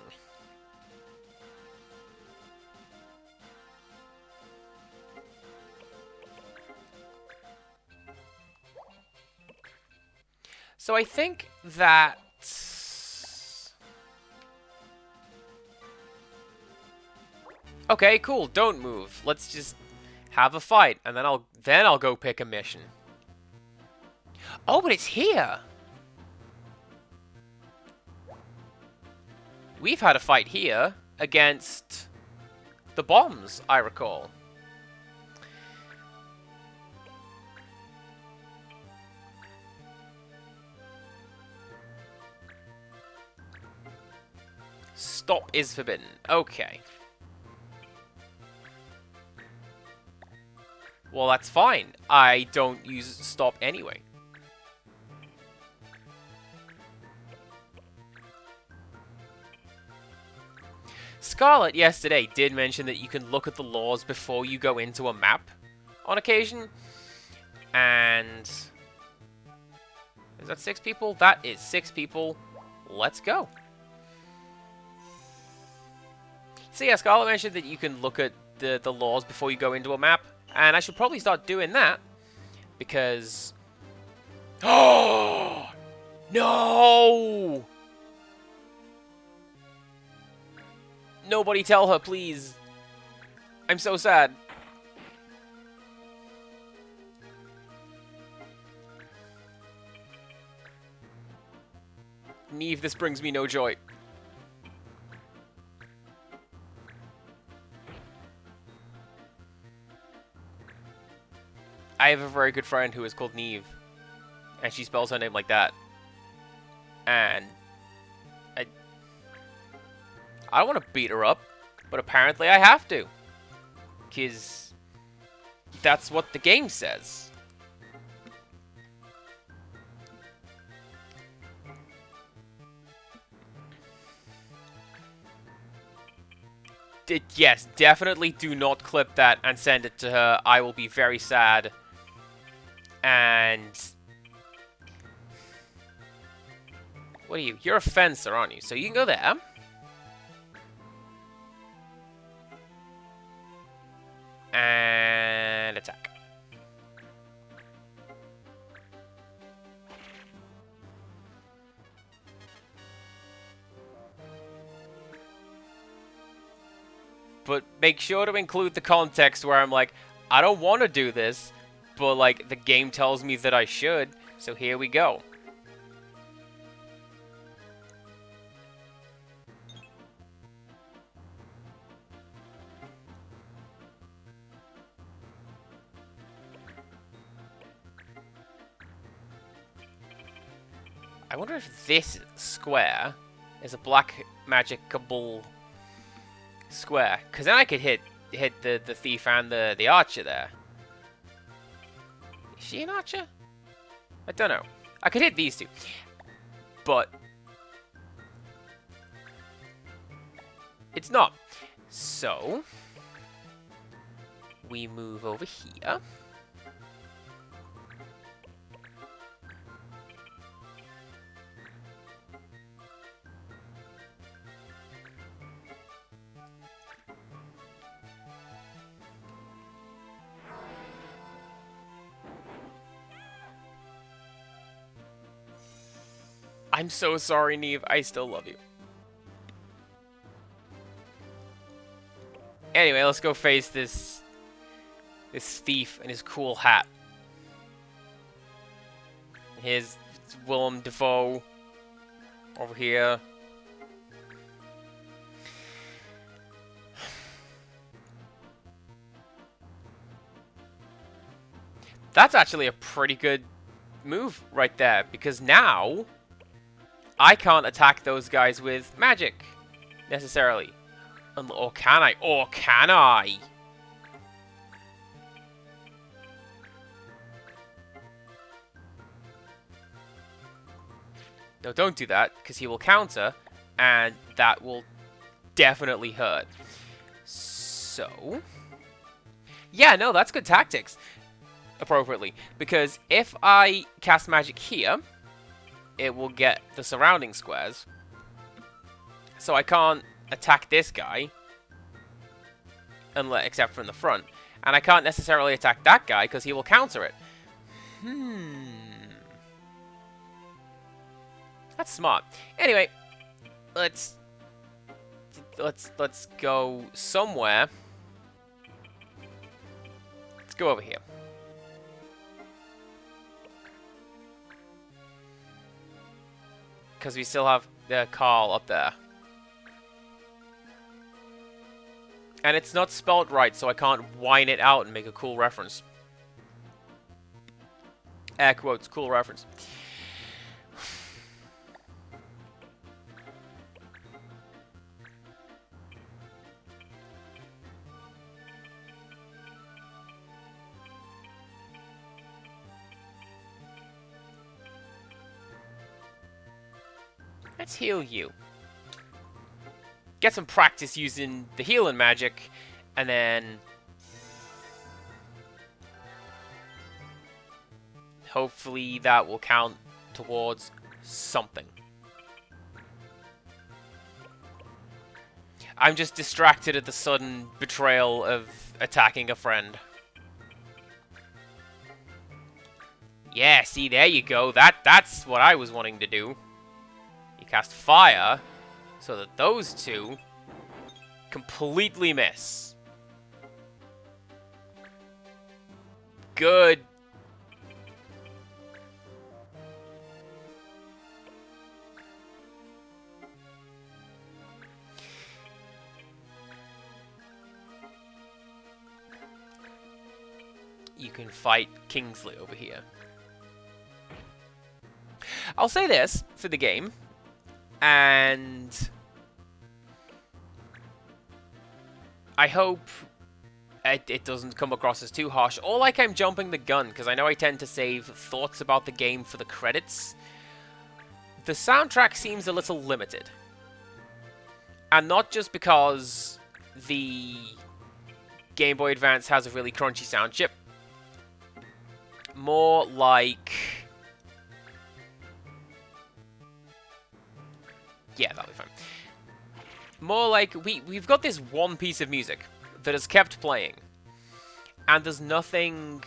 So I think that... Okay, cool, don't move. Let's just have a fight, and then I'll go pick a mission. Oh, but it's here! We've had a fight here against the bombs, I recall. Stop is forbidden. Okay. Well, that's fine. I don't use stop anyway. Scarlet yesterday did mention that you can look at the laws before you go into a map on occasion. And... is that 6 people? That is 6 people. Let's go. So yeah, Scarlet mentioned that you can look at the laws before you go into a map. And I should probably start doing that. Because... oh! No! Nobody tell her, please. I'm so sad. Neve, this brings me no joy. I have a very good friend who is called Neve. And she spells her name like that. And... I don't want to beat her up, but apparently I have to. Because that's what the game says. Yes, definitely do not clip that and send it to her. I will be very sad. And... what are you? You're a fencer, aren't you? So you can go there. And attack. But make sure to include the context where I'm like, I don't want to do this, but like the game tells me that I should, so here we go. I wonder if this square is a black magicable square, because then I could hit the thief and the archer there. Is she an archer? I don't know. I could hit these two, but it's not. So we move over here. I'm so sorry, Neve. I still love you. Anyway, let's go face this thief and his cool hat. Here's Willem Dafoe over here. That's actually a pretty good move right there, because now I can't attack those guys with magic, necessarily. Or can I? Or can I? No, don't do that, because he will counter, and that will definitely hurt. So... yeah, no, that's good tactics. Appropriately. Because if I cast magic here, it will get the surrounding squares. So I can't attack this guy, except from the front. And I can't necessarily attack that guy, because he will counter it. That's smart. Anyway, let's go somewhere. Let's go over here. Because we still have the Carl up there. And it's not spelled right, so I can't whine it out and make a cool reference. Air quotes, cool reference. Let's heal you. Get some practice using the healing magic, and then hopefully that will count towards something. I'm just distracted at the sudden betrayal of attacking a friend. Yeah, see, there you go. That's what I was wanting to do. You cast fire, so that those two completely miss. Good. You can fight Kingsley over here. I'll say this for the game, and I hope it doesn't come across as too harsh, or like I'm jumping the gun, because I know I tend to save thoughts about the game for the credits. The soundtrack seems a little limited. And not just because the Game Boy Advance has a really crunchy sound chip. More like... yeah, that'll be fine. More like we've got this one piece of music that has kept playing. And there's nothing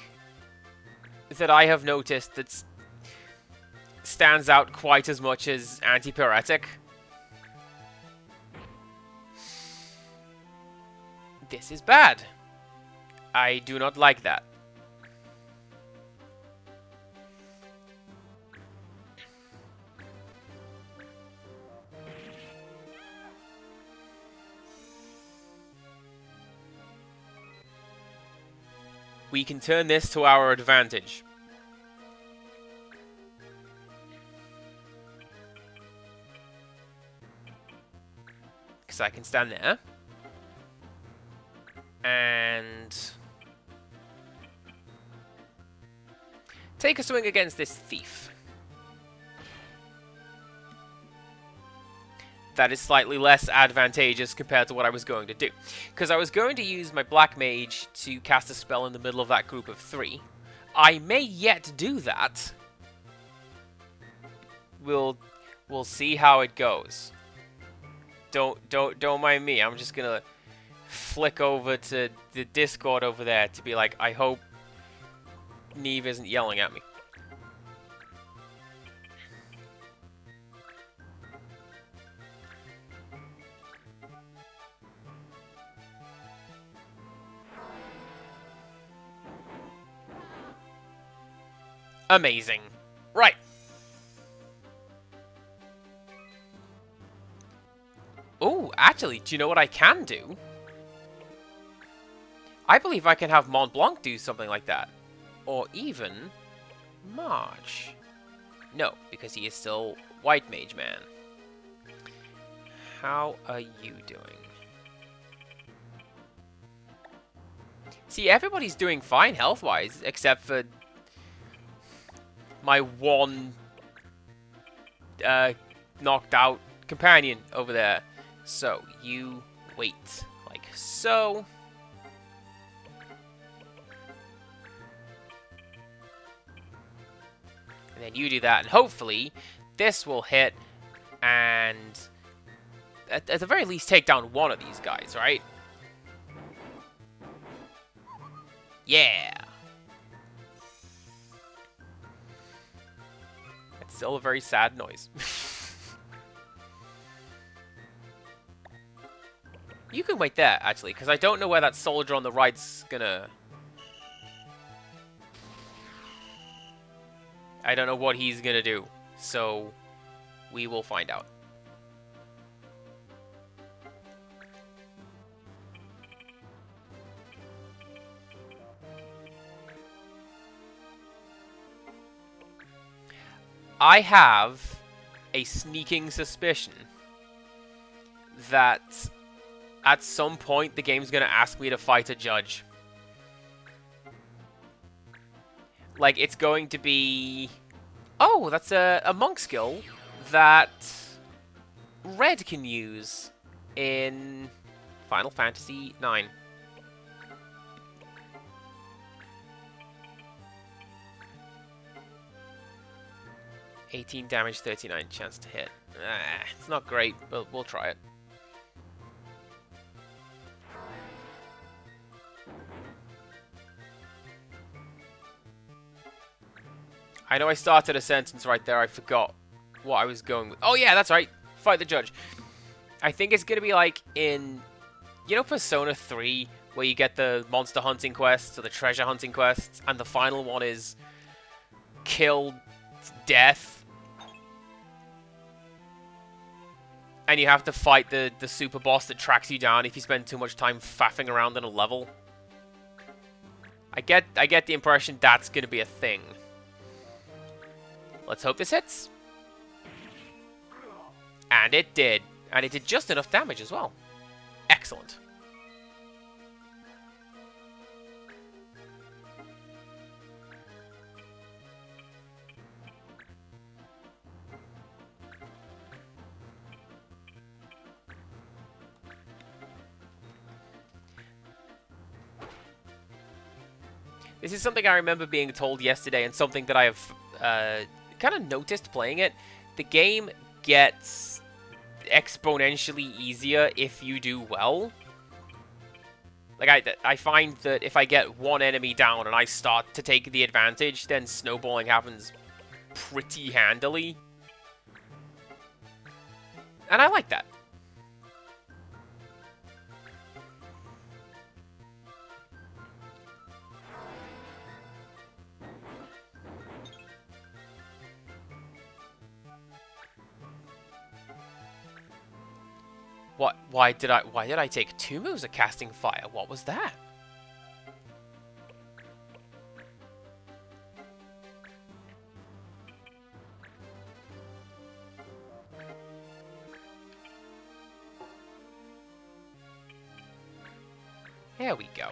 that I have noticed that stands out quite as much as Antipyretic. This is bad. I do not like that. We can turn this to our advantage. Because I can stand there. And take a swing against this thief. That is slightly less advantageous compared to what I was going to do. Because I was going to use my Black Mage to cast a spell in the middle of that group of 3. I may yet do that. We'll see how it goes. Don't mind me. I'm just gonna flick over to the Discord over there to be like, I hope Neve isn't yelling at me. Amazing. Right. Oh, actually, do you know what I can do? I believe I can have Mont Blanc do something like that. Or even March. No, because he is still White Mage Man. How are you doing? See, everybody's doing fine health-wise, except for my one knocked out companion over there. So, you wait, like so. And then you do that, and hopefully this will hit, and at the very least take down one of these guys, right? Yeah! It's still a very sad noise. You can wait there, actually, because I don't know where that soldier on the right's gonna... I don't know what he's gonna do, so we will find out. I have a sneaking suspicion that at some point the game's gonna ask me to fight a judge. Like, it's going to be... oh, that's a monk skill that Red can use in Final Fantasy IX. $18 damage, 39 chance to hit. It's not great, but we'll try it. I know I started a sentence right there. I forgot what I was going with. Oh, yeah, that's right. Fight the judge. I think it's going to be like in, you know, Persona 3, where you get the monster hunting quests or the treasure hunting quests, and the final one is kill death. And you have to fight the super boss that tracks you down if you spend too much time faffing around in a level. I get the impression that's going to be a thing. Let's hope this hits. And it did. And it did just enough damage as well. Excellent. This is something I remember being told yesterday, and something that I have kind of noticed playing it. The game gets exponentially easier if you do well. Like, I find that if I get one enemy down and I start to take the advantage, then snowballing happens pretty handily. And I like that. What? Why did I take 2 moves of casting fire? What was that? There we go.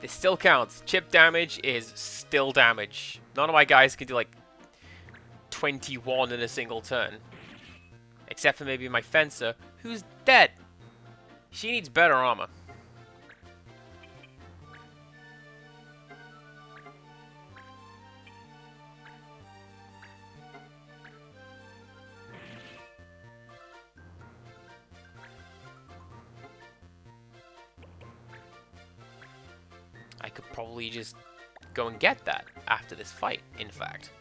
This still counts. Chip damage is still damage. None of my guys can do like 21 in a single turn. Except for maybe my fencer, who's dead. She needs better armor. I could probably just go and get that after this fight, in fact.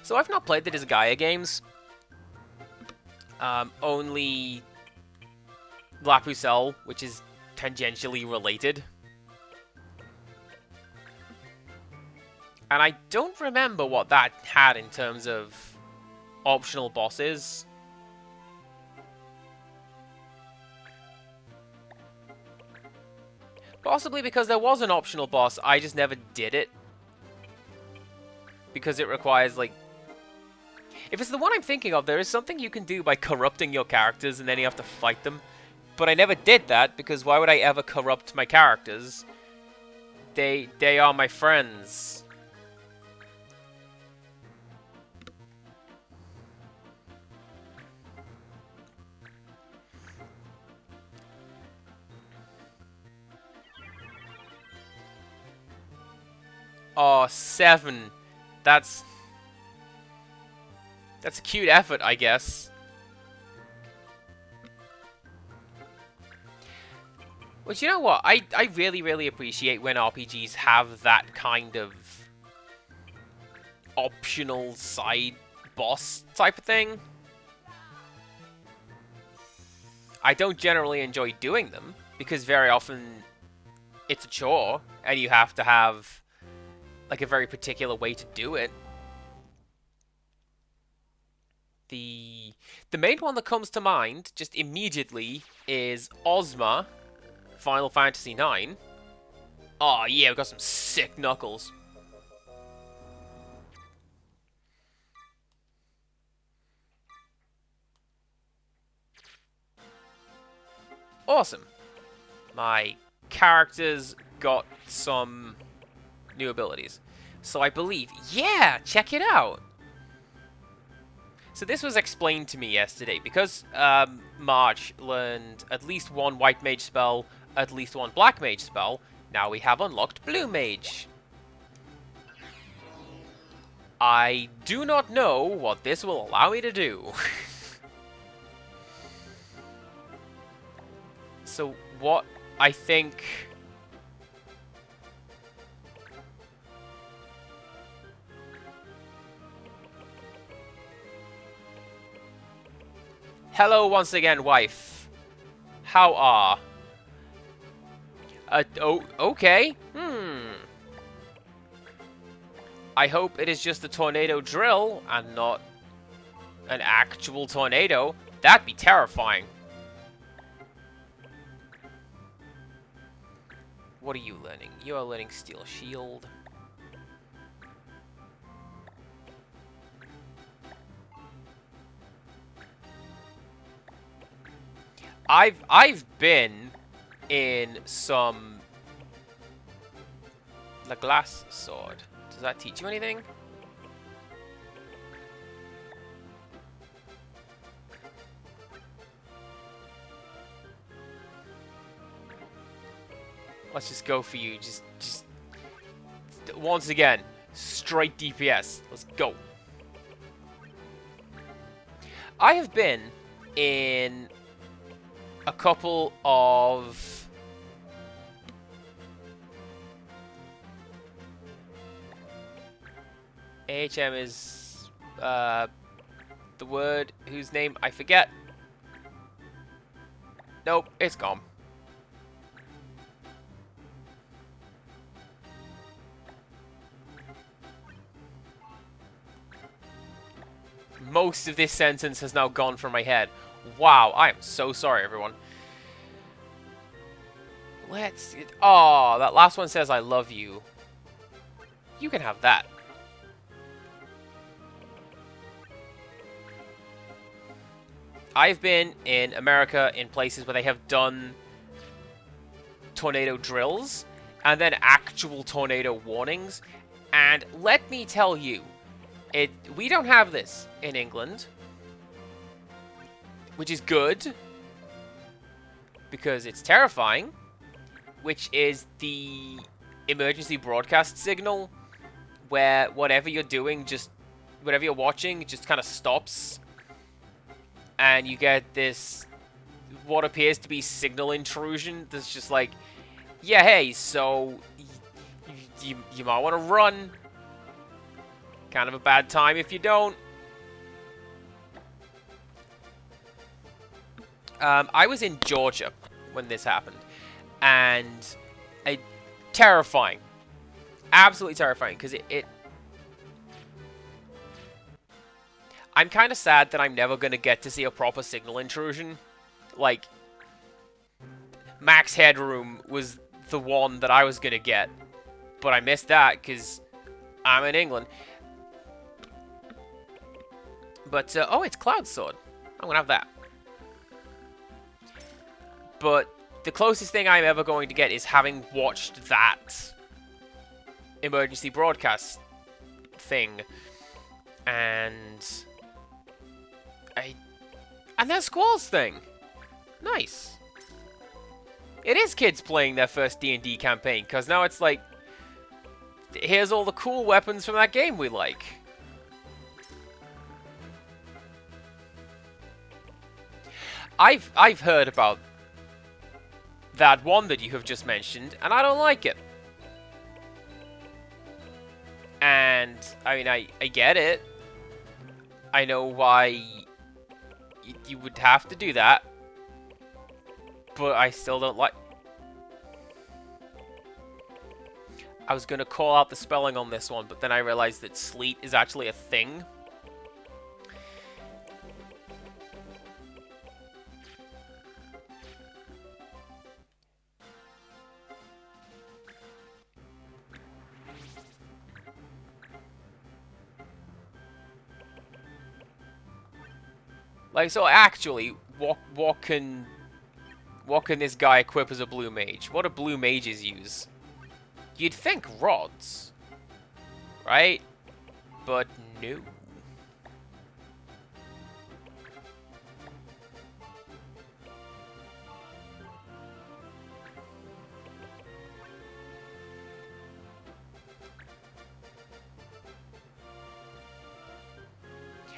So I've not played the Disgaea games. Only Lapucelle, which is tangentially related. And I don't remember what that had in terms of optional bosses. Possibly because there was an optional boss, I just never did it. Because it requires, like... If it's the one I'm thinking of, there is something you can do by corrupting your characters and then you have to fight them. But I never did that, because why would I ever corrupt my characters? They are my friends. Oh, 7. That's a cute effort, I guess. But you know what? I really, really appreciate when RPGs have that kind of optional side boss type of thing. I don't generally enjoy doing them, because very often it's a chore, and you have to have like a very particular way to do it. The main one that comes to mind, just immediately, is Ozma, Final Fantasy IX. Oh yeah, we've got some sick Knuckles. Awesome. My character's got some new abilities. So I believe, yeah, check it out. So this was explained to me yesterday, because March learned at least one White Mage spell, at least one Black Mage spell. Now we have unlocked Blue Mage. I do not know what this will allow me to do. So what I think... Hello once again, wife. How are? Oh, okay. I hope it is just a tornado drill and not an actual tornado. That'd be terrifying. What are you learning? You are learning Steel Shield. I've been in some the glass sword. Does that teach you anything? Let's just go for you. Just once again, straight DPS. Let's go. I have been in a couple of AHM is the word whose name I forget. Nope, it's gone. Most of this sentence has now gone from my head. Wow, I am so sorry, everyone. Let's... Oh, that last one says I love you. You can have that. I've been in America in places where they have done tornado drills and then actual tornado warnings. And let me tell you, we don't have this in England, which is good because it's terrifying, which is the emergency broadcast signal where whatever you're doing, whatever you're watching, just kind of stops. And you get this, what appears to be signal intrusion that's just like, yeah, hey, so you might want to run. Kind of a bad time if you don't. I was in Georgia when this happened. And terrifying. Absolutely terrifying. Because I'm kind of sad that I'm never going to get to see a proper signal intrusion. Like, Max Headroom was the one that I was going to get. But I missed that because I'm in England. But, oh, it's Cloud Sword. I'm going to have that. But the closest thing I'm ever going to get is having watched that emergency broadcast thing. And that Squall's thing. Nice. It is kids playing their first D&D campaign, because now it's like, here's all the cool weapons from that game we like. I've heard about that one that you have just mentioned, and I don't like it. And, I mean, I get it. I know why you would have to do that. But I still don't like... I was going to call out the spelling on this one, but then I realized that sleet is actually a thing. Like, so actually, what can this guy equip as a blue mage? What do blue mages use? You'd think rods, right? But no.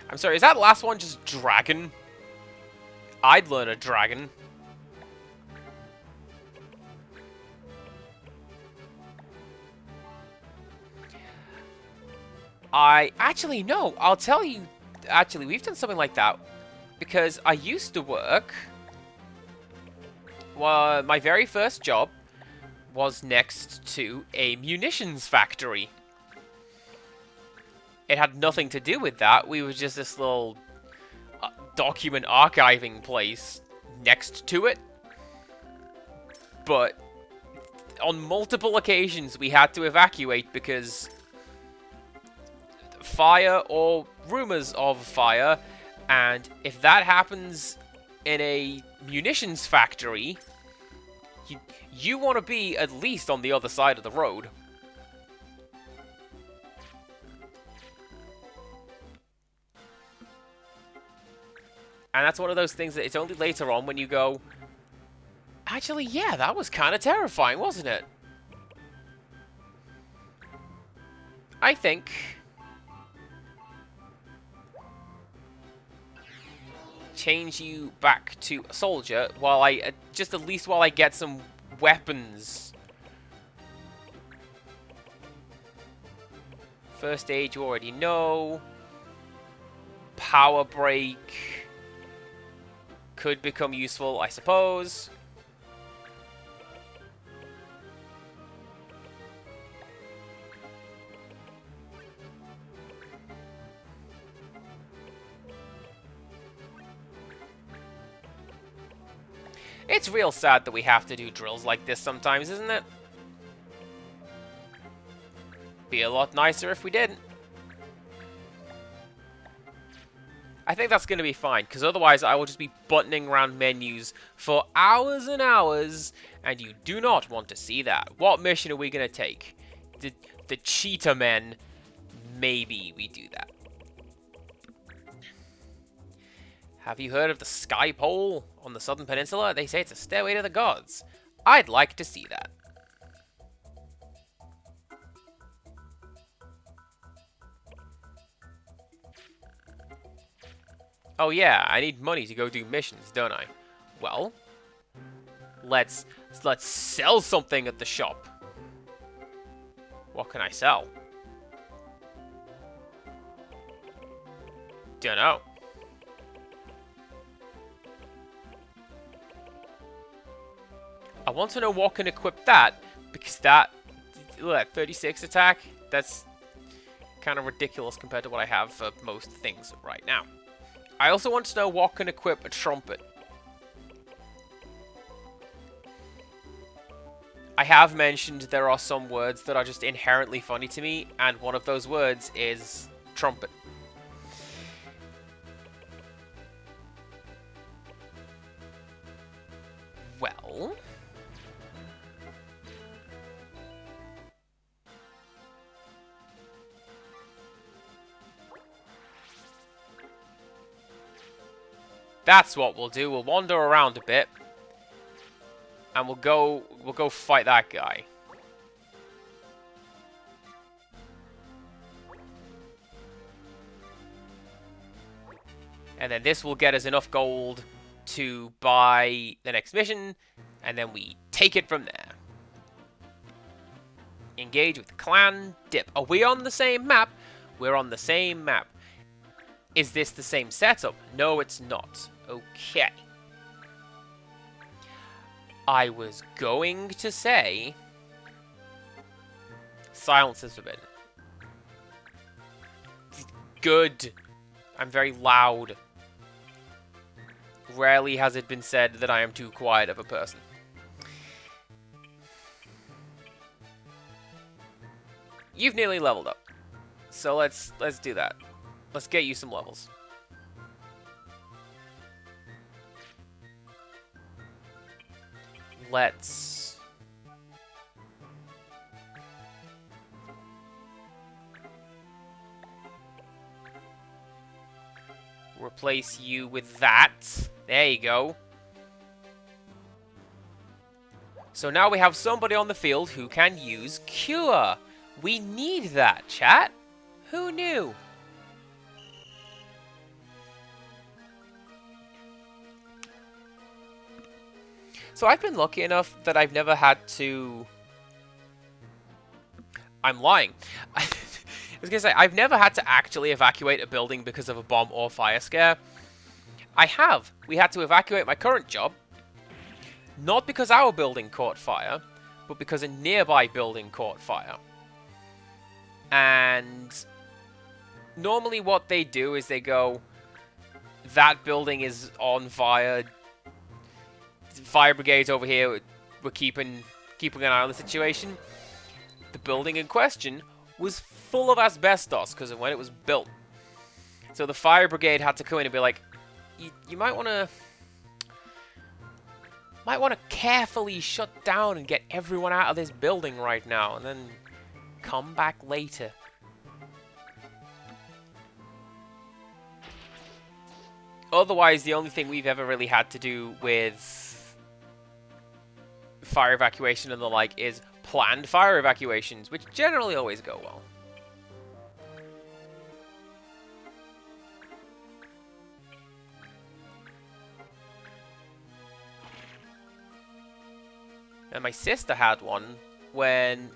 I'm sorry, is that last one just dragon? I'd learn a dragon. Actually, no, I'll tell you. Actually, we've done something like that. Because I used to work... Well, my very first job was next to a munitions factory. It had nothing to do with that. We were just this little document archiving place next to it. But on multiple occasions, we had to evacuate because fire or rumors of fire. And if that happens in a munitions factory, you want to be at least on the other side of the road. And that's one of those things that it's only later on when you go, Actually, yeah, that was kind of terrifying, wasn't it? I think... change you back to a soldier while I... just at least while I get some weapons. First aid you already know. Power break could become useful, I suppose. It's real sad that we have to do drills like this sometimes, isn't it? Be a lot nicer if we didn't. I think that's going to be fine, because otherwise I will just be buttoning around menus for hours and hours, and you do not want to see that. What mission are we going to take? The Cheetah Men. Maybe we do that. Have you heard of the Sky Pole on the Southern Peninsula? They say it's a stairway to the gods. I'd like to see that. Oh yeah, I need money to go do missions, don't I? Well, let's sell something at the shop. What can I sell? Dunno. I want to know what can equip that, because that 36 attack, that's kind of ridiculous compared to what I have for most things right now. I also want to know what can equip a trumpet. I have mentioned there are some words that are just inherently funny to me, and one of those words is trumpet. Well... that's what we'll do. We'll wander around a bit. And we'll go fight that guy. And then this will get us enough gold to buy the next mission, and then we take it from there. Engage with clan, dip. Are we on the same map? We're on the same map. Is this the same setup? No, it's not. Okay. I was going to say... silence is forbidden. Good. I'm very loud. Rarely has it been said that I am too quiet of a person. You've nearly leveled up. So let's do that. Let's get you some levels. Let's... replace you with that. There you go. So now we have somebody on the field who can use Cure. We need that, chat. Who knew? So I've been lucky enough that I've never had to... I'm lying. I was going to say, I've never had to actually evacuate a building because of a bomb or fire scare. I have. We had to evacuate my current job. Not because our building caught fire, but because a nearby building caught fire. And normally what they do is they go, that building is on fire. Fire brigades over here were keeping an eye on the situation. The building in question was full of asbestos because of when it was built. So the fire brigade had to come in and be like, you might want to carefully shut down and get everyone out of this building right now, and then come back later. Otherwise, the only thing we've ever really had to do with fire evacuation and the like is planned fire evacuations, which generally always go well. And my sister had one when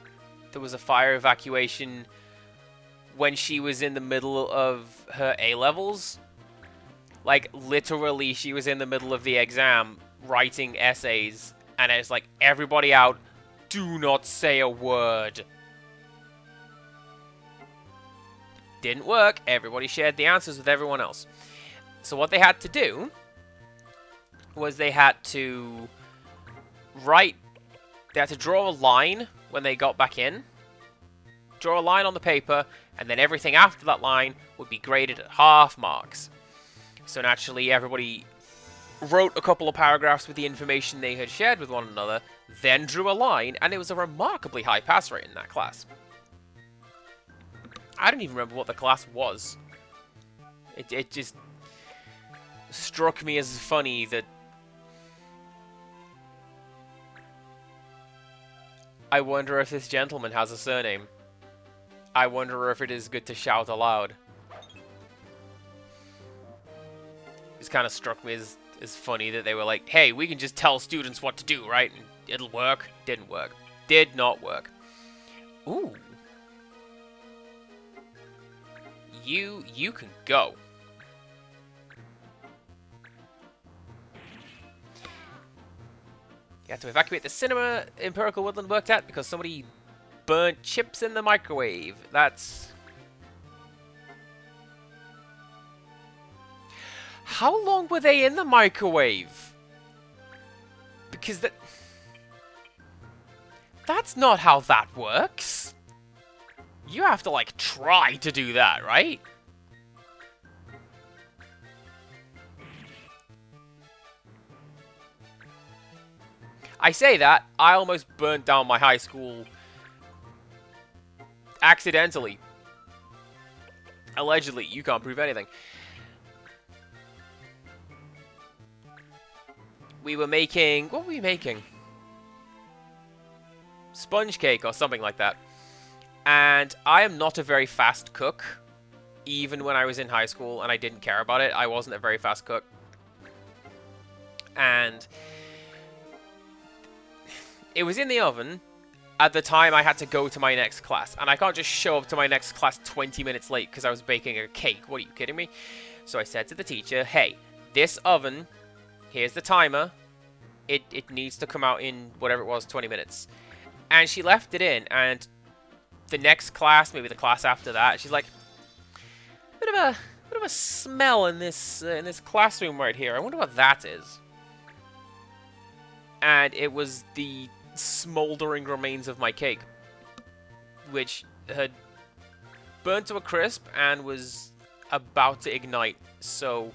there was a fire evacuation when she was in the middle of her A-levels. Like, literally, she was in the middle of the exam writing essays, and it's like, everybody out, do not say a word. Didn't work. Everybody shared the answers with everyone else. So what they had to do was they had to draw a line when they got back in, draw a line on the paper, and then everything after that line would be graded at half marks. So naturally, everybody wrote a couple of paragraphs with the information they had shared with one another, then drew a line, and it was a remarkably high pass rate in that class. I don't even remember what the class was. It just struck me as funny that I wonder if this gentleman has a surname. I wonder if it is good to shout aloud. It's kind of struck me as funny that they were like, hey, we can just tell students what to do, right? And it'll work. Didn't work. Did not work. Ooh. You can go. You have to evacuate the cinema Empirical Woodland worked at because somebody burnt chips in the microwave. That's... How long were they in the microwave? Because that's not how that works. You have to, like, try to do that, right? I say that, I almost burnt down my high school accidentally. Allegedly, you can't prove anything. We were making... What were we making? Sponge cake or something like that. And I am not a very fast cook. Even when I was in high school and I didn't care about it, I wasn't a very fast cook. And it was in the oven at the time I had to go to my next class. And I can't just show up to my next class 20 minutes late because I was baking a cake. What, are you kidding me? So I said to the teacher, hey, this oven, here's the timer. It needs to come out in whatever it was, 20 minutes. And she left it in, and the next class, maybe the class after that, she's like, bit of a smell in this classroom right here. I wonder what that is. And it was the smoldering remains of my cake, which had burnt to a crisp and was about to ignite. So,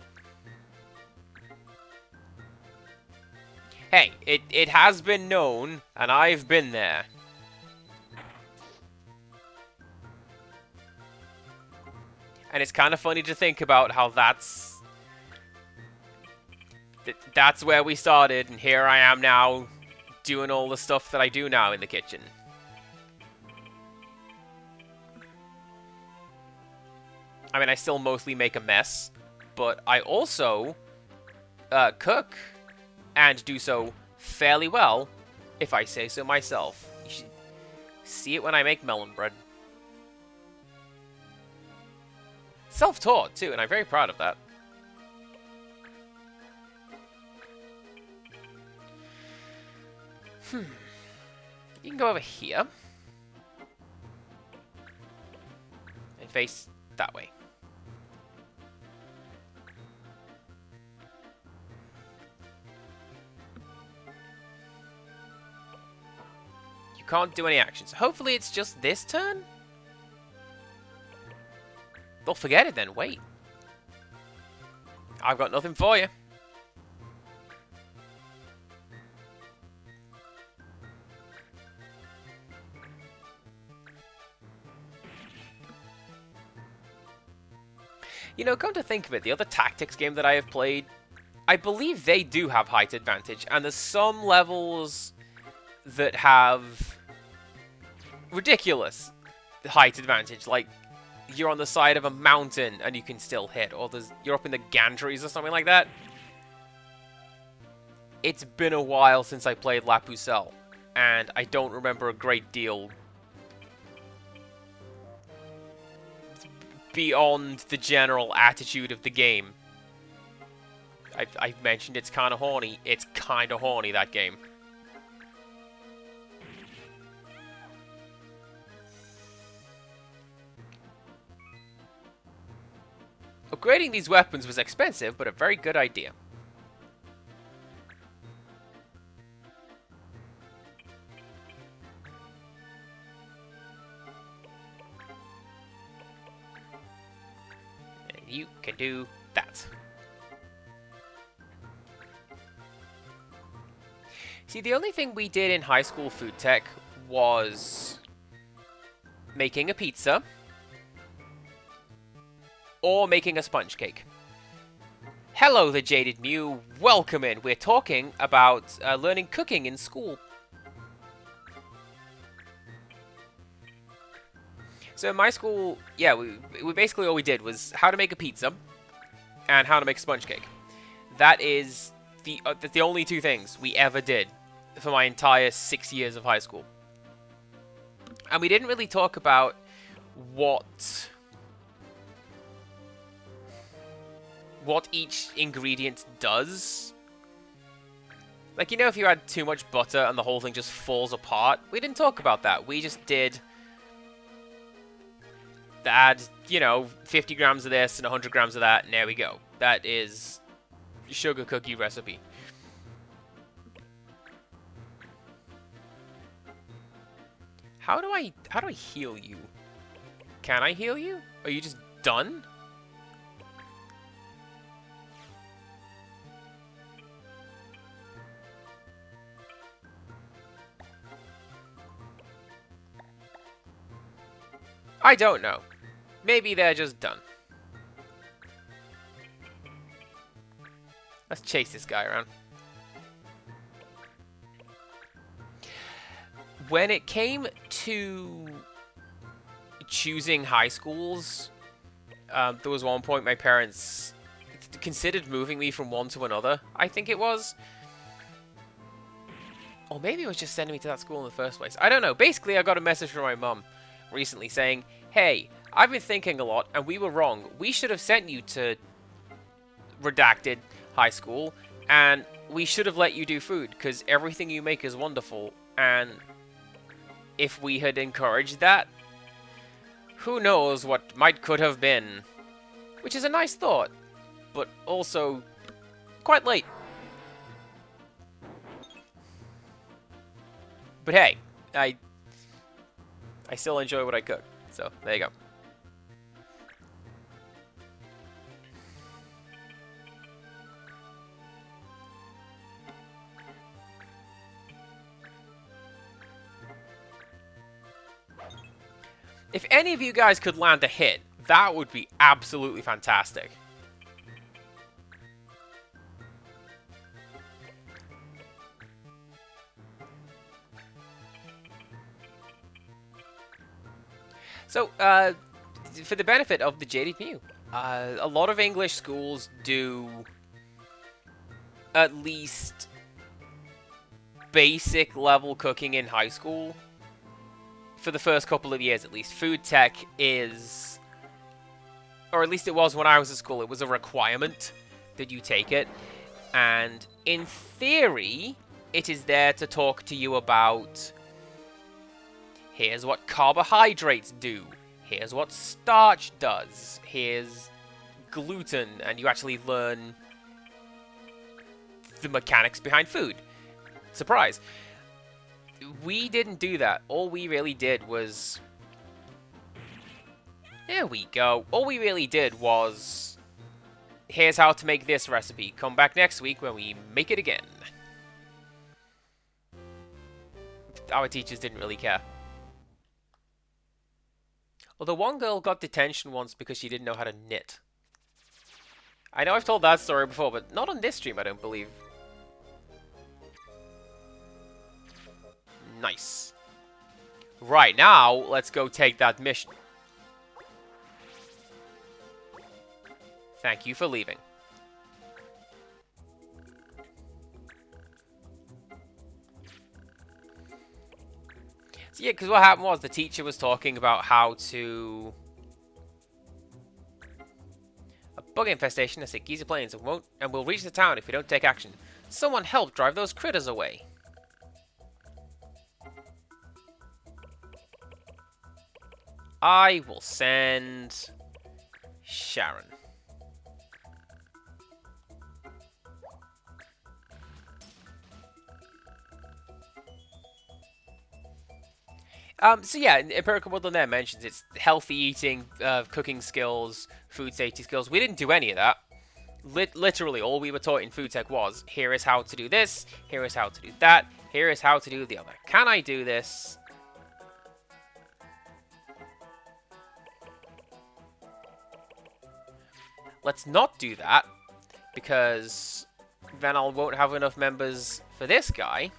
hey, it has been known, and I've been there. And it's kind of funny to think about how that's where we started, and here I am now doing all the stuff that I do now in the kitchen. I mean, I still mostly make a mess, but I also cook, and do so fairly well, if I say so myself. You should see it when I make melon bread. Self-taught, too, and I'm very proud of that. You can go over here. And face that way. You can't do any actions. Hopefully it's just this turn? Well, forget it then. Wait. I've got nothing for you. You know, come to think of it, the other tactics game that I have played, I believe they do have height advantage, and there's some levels that have ridiculous height advantage. Like, you're on the side of a mountain and you can still hit, or you're up in the gantries or something like that. It's been a while since I played La Pucelle, and I don't remember a great deal beyond the general attitude of the game. I've mentioned it's kind of horny. It's kind of horny, that game. Upgrading these weapons was expensive, but a very good idea. And you can do that. See, the only thing we did in high school food tech was making a pizza or making a sponge cake. Hello, the Jaded Mew. Welcome in. We're talking about learning cooking in school. So in my school, yeah, we basically all we did was how to make a pizza and how to make a sponge cake. That is the only two things we ever did for my entire 6 years of high school. And we didn't really talk about what each ingredient does. Like, you know, if you add too much butter and the whole thing just falls apart, we didn't talk about that. We just did add, you know, 50 grams of this and 100 grams of that, and there we go. That is sugar cookie recipe. How do I heal you? Can I heal you? Are you just done? I don't know. Maybe they're just done. Let's chase this guy around. When it came to choosing high schools, there was one point my parents considered moving me from one to another, I think it was. Or maybe it was just sending me to that school in the first place. I don't know. Basically, I got a message from my mum recently saying, hey, I've been thinking a lot, and we were wrong. We should have sent you to redacted high school, and we should have let you do food, because everything you make is wonderful, and if we had encouraged that, who knows what could have been. Which is a nice thought, but also quite late. But hey, I still enjoy what I cook, so there you go. If any of you guys could land a hit, that would be absolutely fantastic. So, for the benefit of the Jaded Mew, a lot of English schools do at least basic level cooking in high school. For the first couple of years, at least. Food tech is, or at least it was when I was at school, it was a requirement that you take it. And in theory, it is there to talk to you about, here's what carbohydrates do, here's what starch does, here's gluten, and you actually learn the mechanics behind food. Surprise. We didn't do that. All we really did was... There we go. All we really did was... Here's how to make this recipe. Come back next week when we make it again. Our teachers didn't really care. Although one girl got detention once because she didn't know how to knit. I know I've told that story before, but not on this stream, I don't believe. Nice. Right, now, let's go take that mission. Thank you for leaving. So, yeah, because what happened was the teacher was talking about how to... A bug infestation has hit Giza Plains and will reach the town if we don't take action. Someone help drive those critters away. I will send Sharon. So yeah, Empirical Woodland there mentions it's healthy eating, cooking skills, food safety skills. We didn't do any of that. Literally, all we were taught in food tech was, here is how to do this, here is how to do that, here is how to do the other. Can I do this? Let's not do that, because then I won't have enough members for this guy.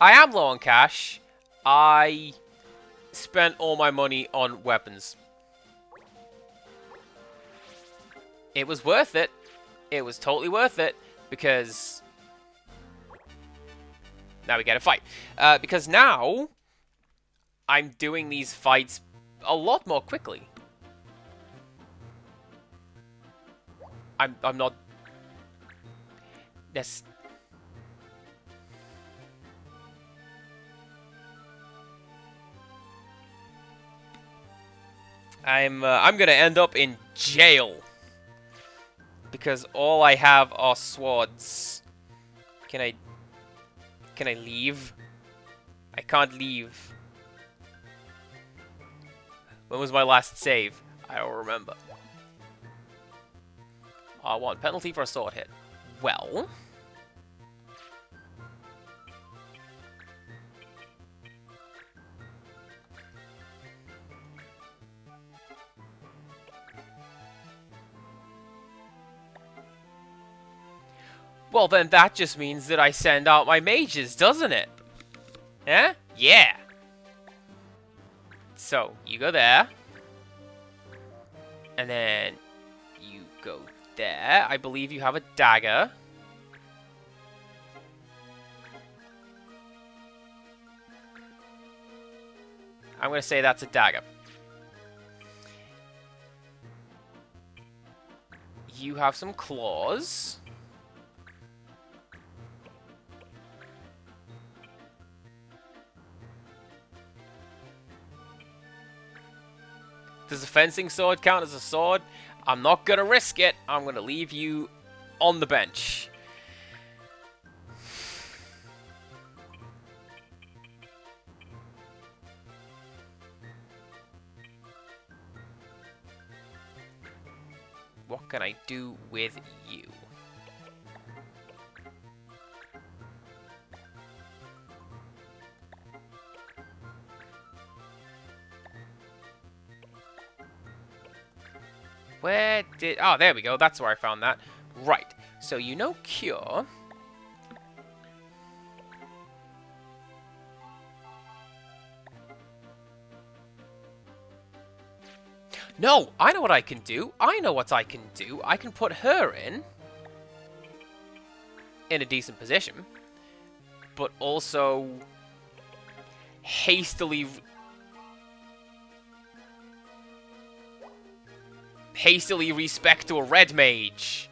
I am low on cash. I spent all my money on weapons. It was worth it. It was totally worth it, because now we get a fight. Because now I'm doing these fights a lot more quickly. I'm not... Yes. I'm gonna end up in jail because all I have are swords. Can I leave? I can't leave. When was my last save? I don't remember. R1 penalty for a sword hit. Well. Well, then that just means that I send out my mages, doesn't it? Eh? Yeah. So, you go there. And then you go there. I believe you have a dagger. I'm going to say that's a dagger. You have some claws. Does a fencing sword count as a sword? I'm not going to risk it. I'm going to leave you on the bench. What can I do with you? Where did... Oh, there we go. That's where I found that. Right. So, you know Cure. No! I know what I can do. I know what I can do. I can put her in a decent position. But also... hastily respec to a red mage.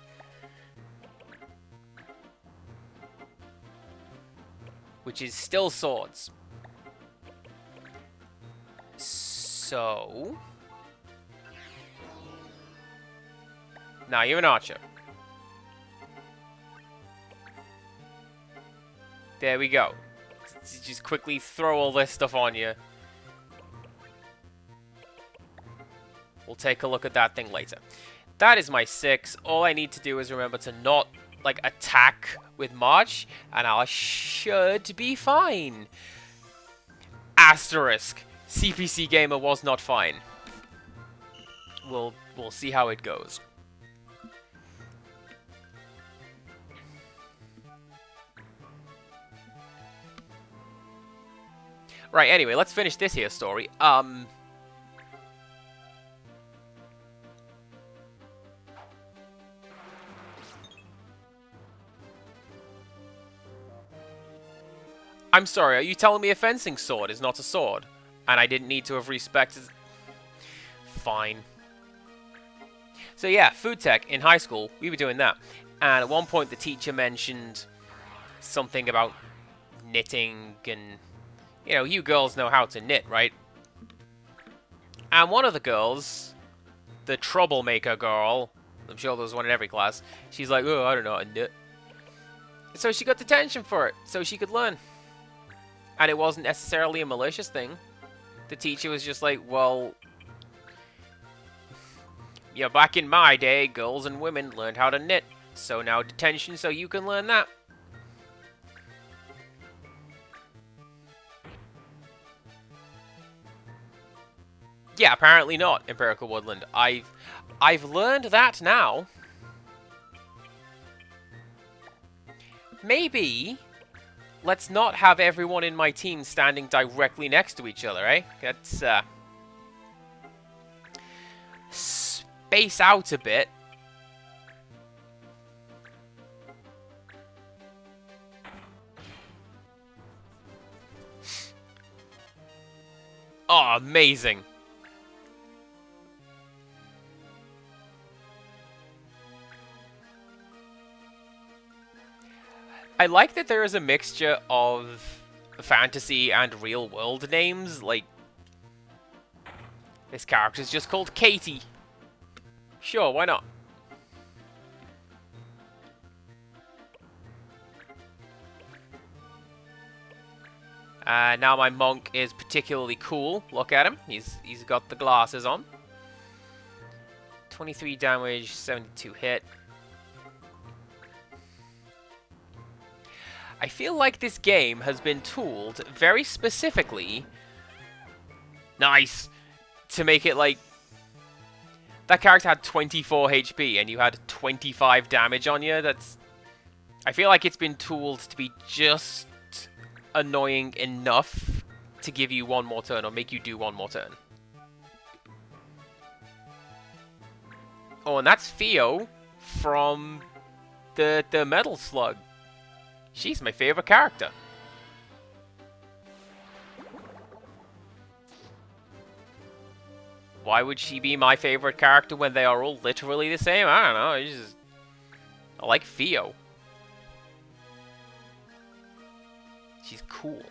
Which is still swords. So... now you're an archer. There we go. Just quickly throw all this stuff on you. We'll take a look at that thing later. That is my 6. All I need to do is remember to not, like, attack with March, and I should be fine. Asterisk. CPC Gamer was not fine. We'll see how it goes. Right, anyway, let's finish this here story. I'm sorry, are you telling me a fencing sword is not a sword? And I didn't need to have respected... Fine. So yeah, food tech in high school, we were doing that. And at one point the teacher mentioned something about knitting and... You know, you girls know how to knit, right? And one of the girls, the troublemaker girl, I'm sure there was one in every class, she's like, oh, I don't know how to knit. So she got detention for it, so she could learn. And it wasn't necessarily a malicious thing. The teacher was just like, well... Yeah, back in my day, girls and women learned how to knit. So now detention so you can learn that. Yeah, apparently not, Empirical Woodland. I've learned that now. Maybe let's not have everyone in my team standing directly next to each other, eh? Let's space out a bit. Oh, amazing. I like that there is a mixture of fantasy and real-world names, like... This character's just called Katie. Sure, why not? Now my monk is particularly cool. Look at him. He's got the glasses on. 23 damage, 72 hit. I feel like this game has been tooled very specifically... Nice! To make it like... That character had 24 HP and you had 25 damage on you. That's... I feel like it's been tooled to be just annoying enough to give you one more turn or make you do one more turn. Oh, and that's Theo from the Metal Slug. She's my favorite character. Why would she be my favorite character when they are all literally the same? I don't know. I like Theo. She's cool.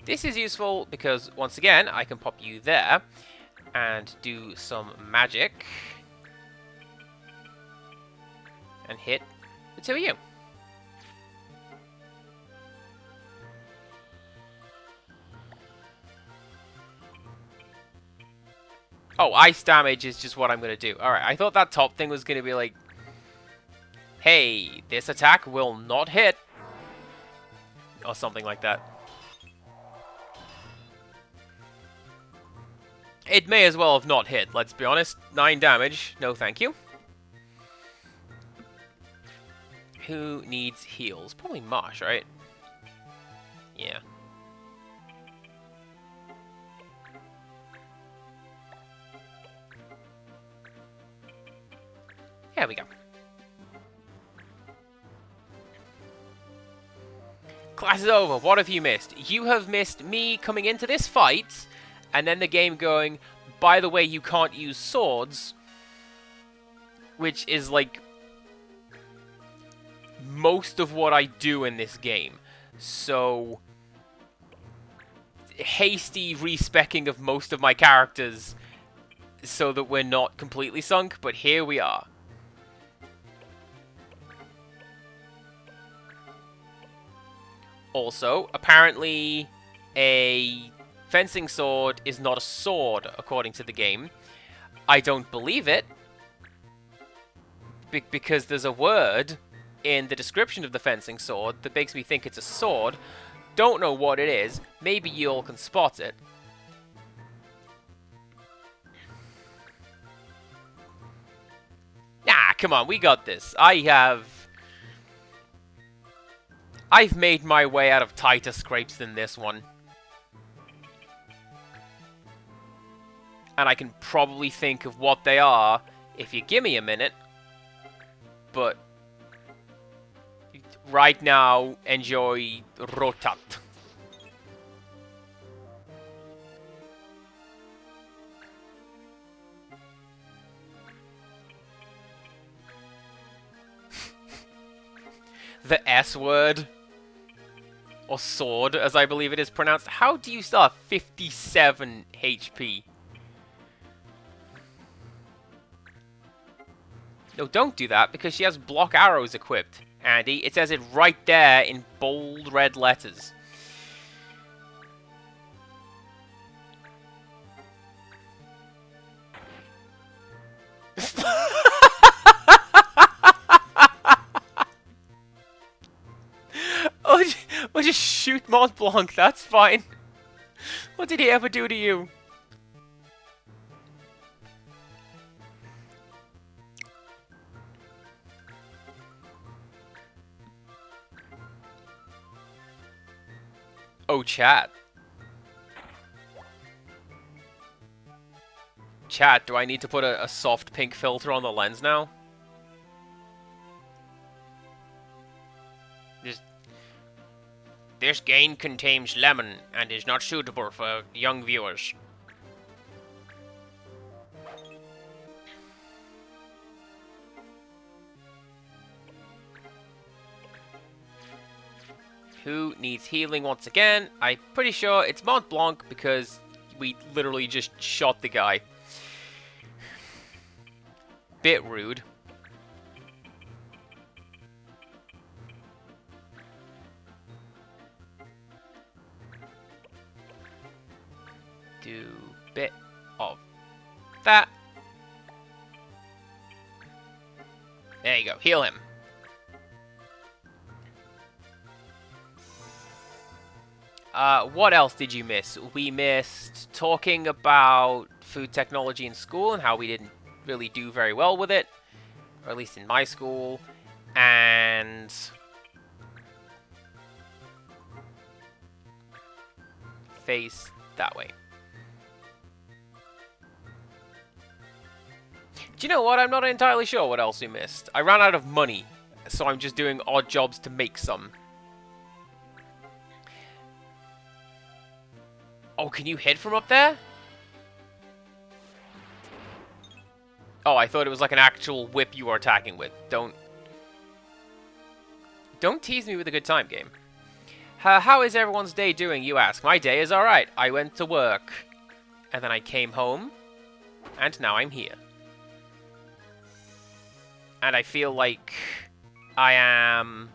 This is useful because, once again, I can pop you there and do some magic and hit the two of you. Oh, ice damage is just what I'm going to do. Alright, I thought that top thing was going to be like, hey, this attack will not hit. Or something like that. It may as well have not hit, let's be honest. 9 damage, no thank you. Who needs heals? Probably Marsh, right? Yeah. There we go. Class is over. What have you missed? You have missed me coming into this fight, and then the game going, by the way, you can't use swords, which is like most of what I do in this game. So, hasty respecking of most of my characters so that we're not completely sunk, but here we are. Also, apparently a fencing sword is not a sword, according to the game. I don't believe it, because there's a word in the description of the fencing sword that makes me think it's a sword. Don't know what it is. Maybe you all can spot it. Nah, come on, we got this. I've made my way out of tighter scrapes than this one. And I can probably think of what they are if you give me a minute. But right now, enjoy Rotat. The S word. Or sword, as I believe it is pronounced. How do you still have 57 HP? No, don't do that, because she has block arrows equipped, Andy. It says it right there in bold red letters. Or just shoot Mont Blanc, that's fine. What did he ever do to you? Oh, chat. Chat, do I need to put a soft pink filter on the lens now? This game contains lemon and is not suitable for young viewers. Who needs healing once again? I'm pretty sure it's Mont Blanc because we literally just shot the guy. Bit rude. Do bit of that. There you go. Heal him. What else did you miss? We missed talking about food technology in school and how we didn't really do very well with it. Or at least in my school. And face that way. Do you know what? I'm not entirely sure what else we missed. I ran out of money, so I'm just doing odd jobs to make some. Oh, can you hit from up there? Oh, I thought it was like an actual whip you were attacking with. Don't tease me with a good time, game. How is everyone's day doing, you ask? My day is alright. I went to work, and then I came home, and now I'm here. And I feel like I am...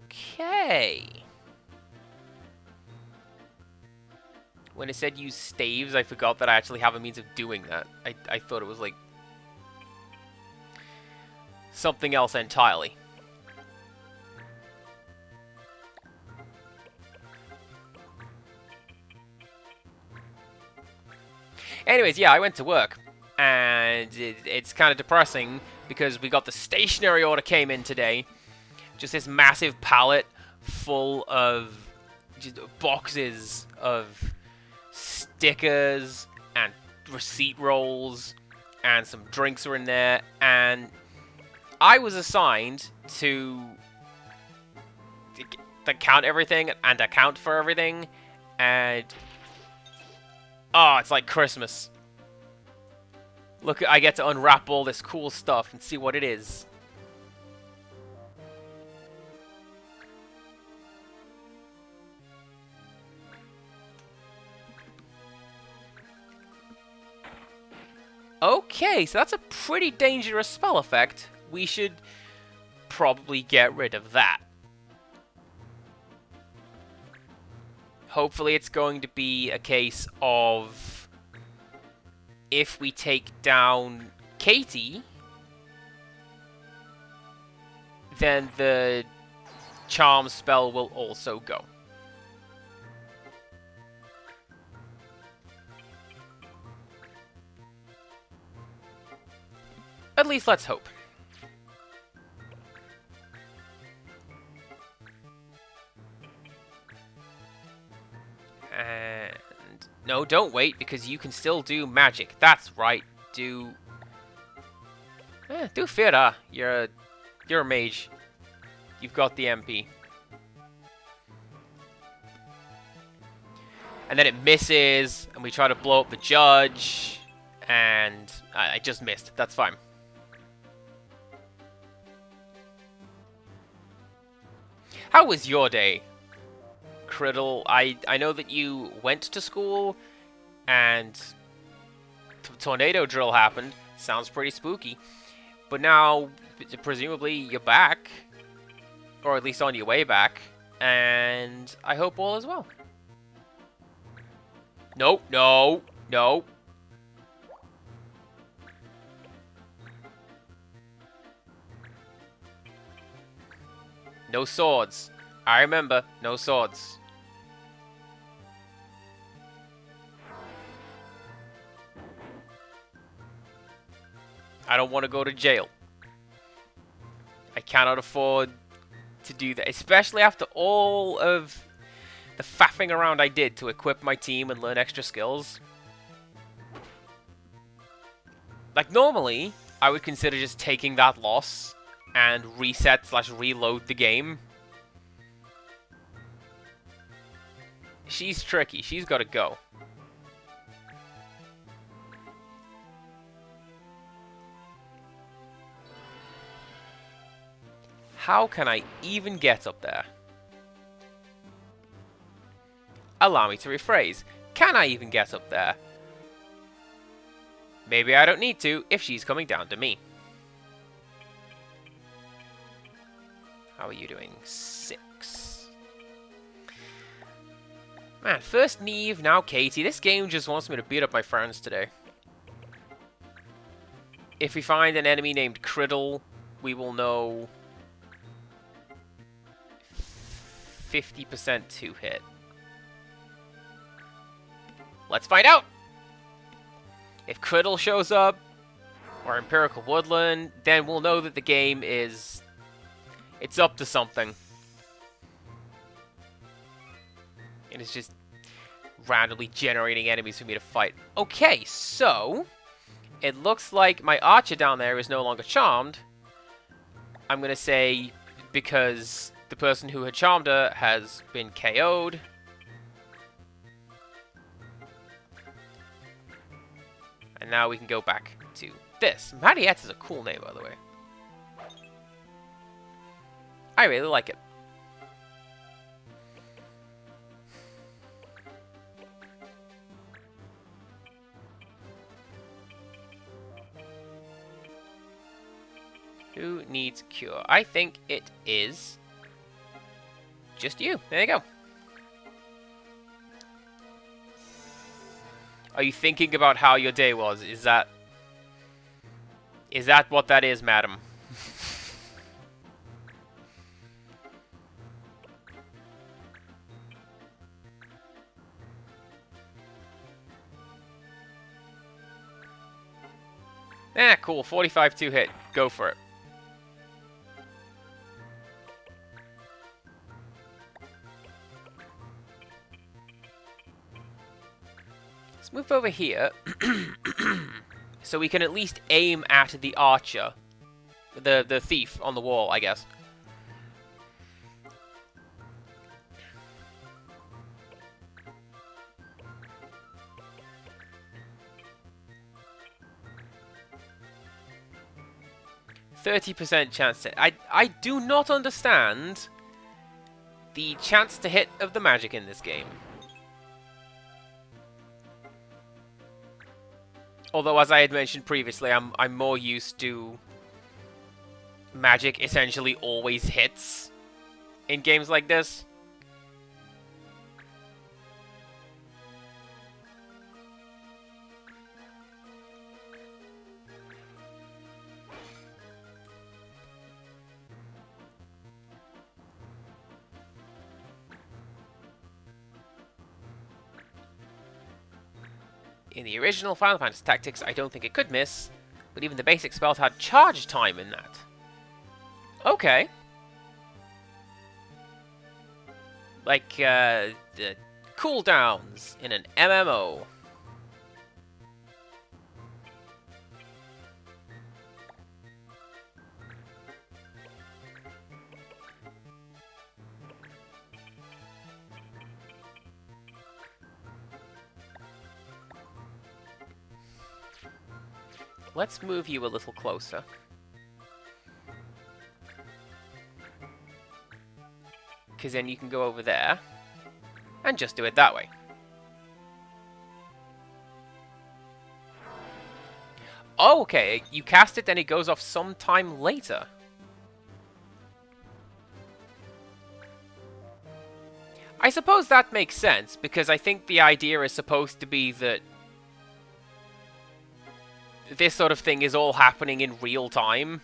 Okay. When it said use staves, I forgot that I actually have a means of doing that. I thought it was like something else entirely. Anyways, yeah, I went to work. And it's kind of depressing because we got the stationery order came in today. Just this massive pallet full of just boxes of stickers and receipt rolls, and some drinks were in there. And I was assigned to count everything and account for everything. And oh, it's like Christmas. Look, I get to unwrap all this cool stuff and see what it is. Okay, so that's a pretty dangerous spell effect. We should probably get rid of that. Hopefully it's going to be a case of if we take down Katie, then the charm spell will also go. At least let's hope. And no, don't wait, because you can still do magic. That's right. Do Fira. You're a mage. You've got the MP. And then it misses, and we try to blow up the judge, and I just missed. That's fine. How was your day, Criddle? I know that you went to school, and tornado drill happened. Sounds pretty spooky. But now, presumably, you're back. Or at least on your way back. And I hope all is well. Nope, no, no. No swords. I remember, no swords. I don't want to go to jail. I cannot afford to do that, especially after all of the faffing around I did to equip my team and learn extra skills. Like, normally, I would consider just taking that loss and reset/reload the game. She's tricky. She's got to go. How can I even get up there? Allow me to rephrase. Can I even get up there? Maybe I don't need to if she's coming down to me. How are you doing? 6. Man, first Neve, now Katie. This game just wants me to beat up my friends today. If we find an enemy named Criddle, we will know 50% to hit. Let's find out! If Criddle shows up, or Empirical Woodland, then we'll know that the game is... it's up to something. It is just randomly generating enemies for me to fight. Okay, so... it looks like my archer down there is no longer charmed. I'm gonna say because the person who had charmed her has been KO'd. And now we can go back to this. Mariette is a cool name, by the way. I really like it. Who needs cure? I think it is just you. There you go. Are you thinking about how your day was? Is that what that is, madam? Cool. 45 to hit. Go for it. Let's move over here. So we can at least aim at the archer. The thief on the wall, I guess. %30 chance to... I do not understand the chance to hit of the magic in this game. Although, as I had mentioned previously, I'm more used to magic essentially always hits in games like this. In the original Final Fantasy Tactics, I don't think it could miss, but even the basic spells had charge time in that. Okay. Like, the cooldowns in an MMO. Let's move you a little closer. Because then you can go over there and just do it that way. Oh, okay. You cast it, then it goes off sometime later. I suppose that makes sense, because I think the idea is supposed to be that this sort of thing is all happening in real time.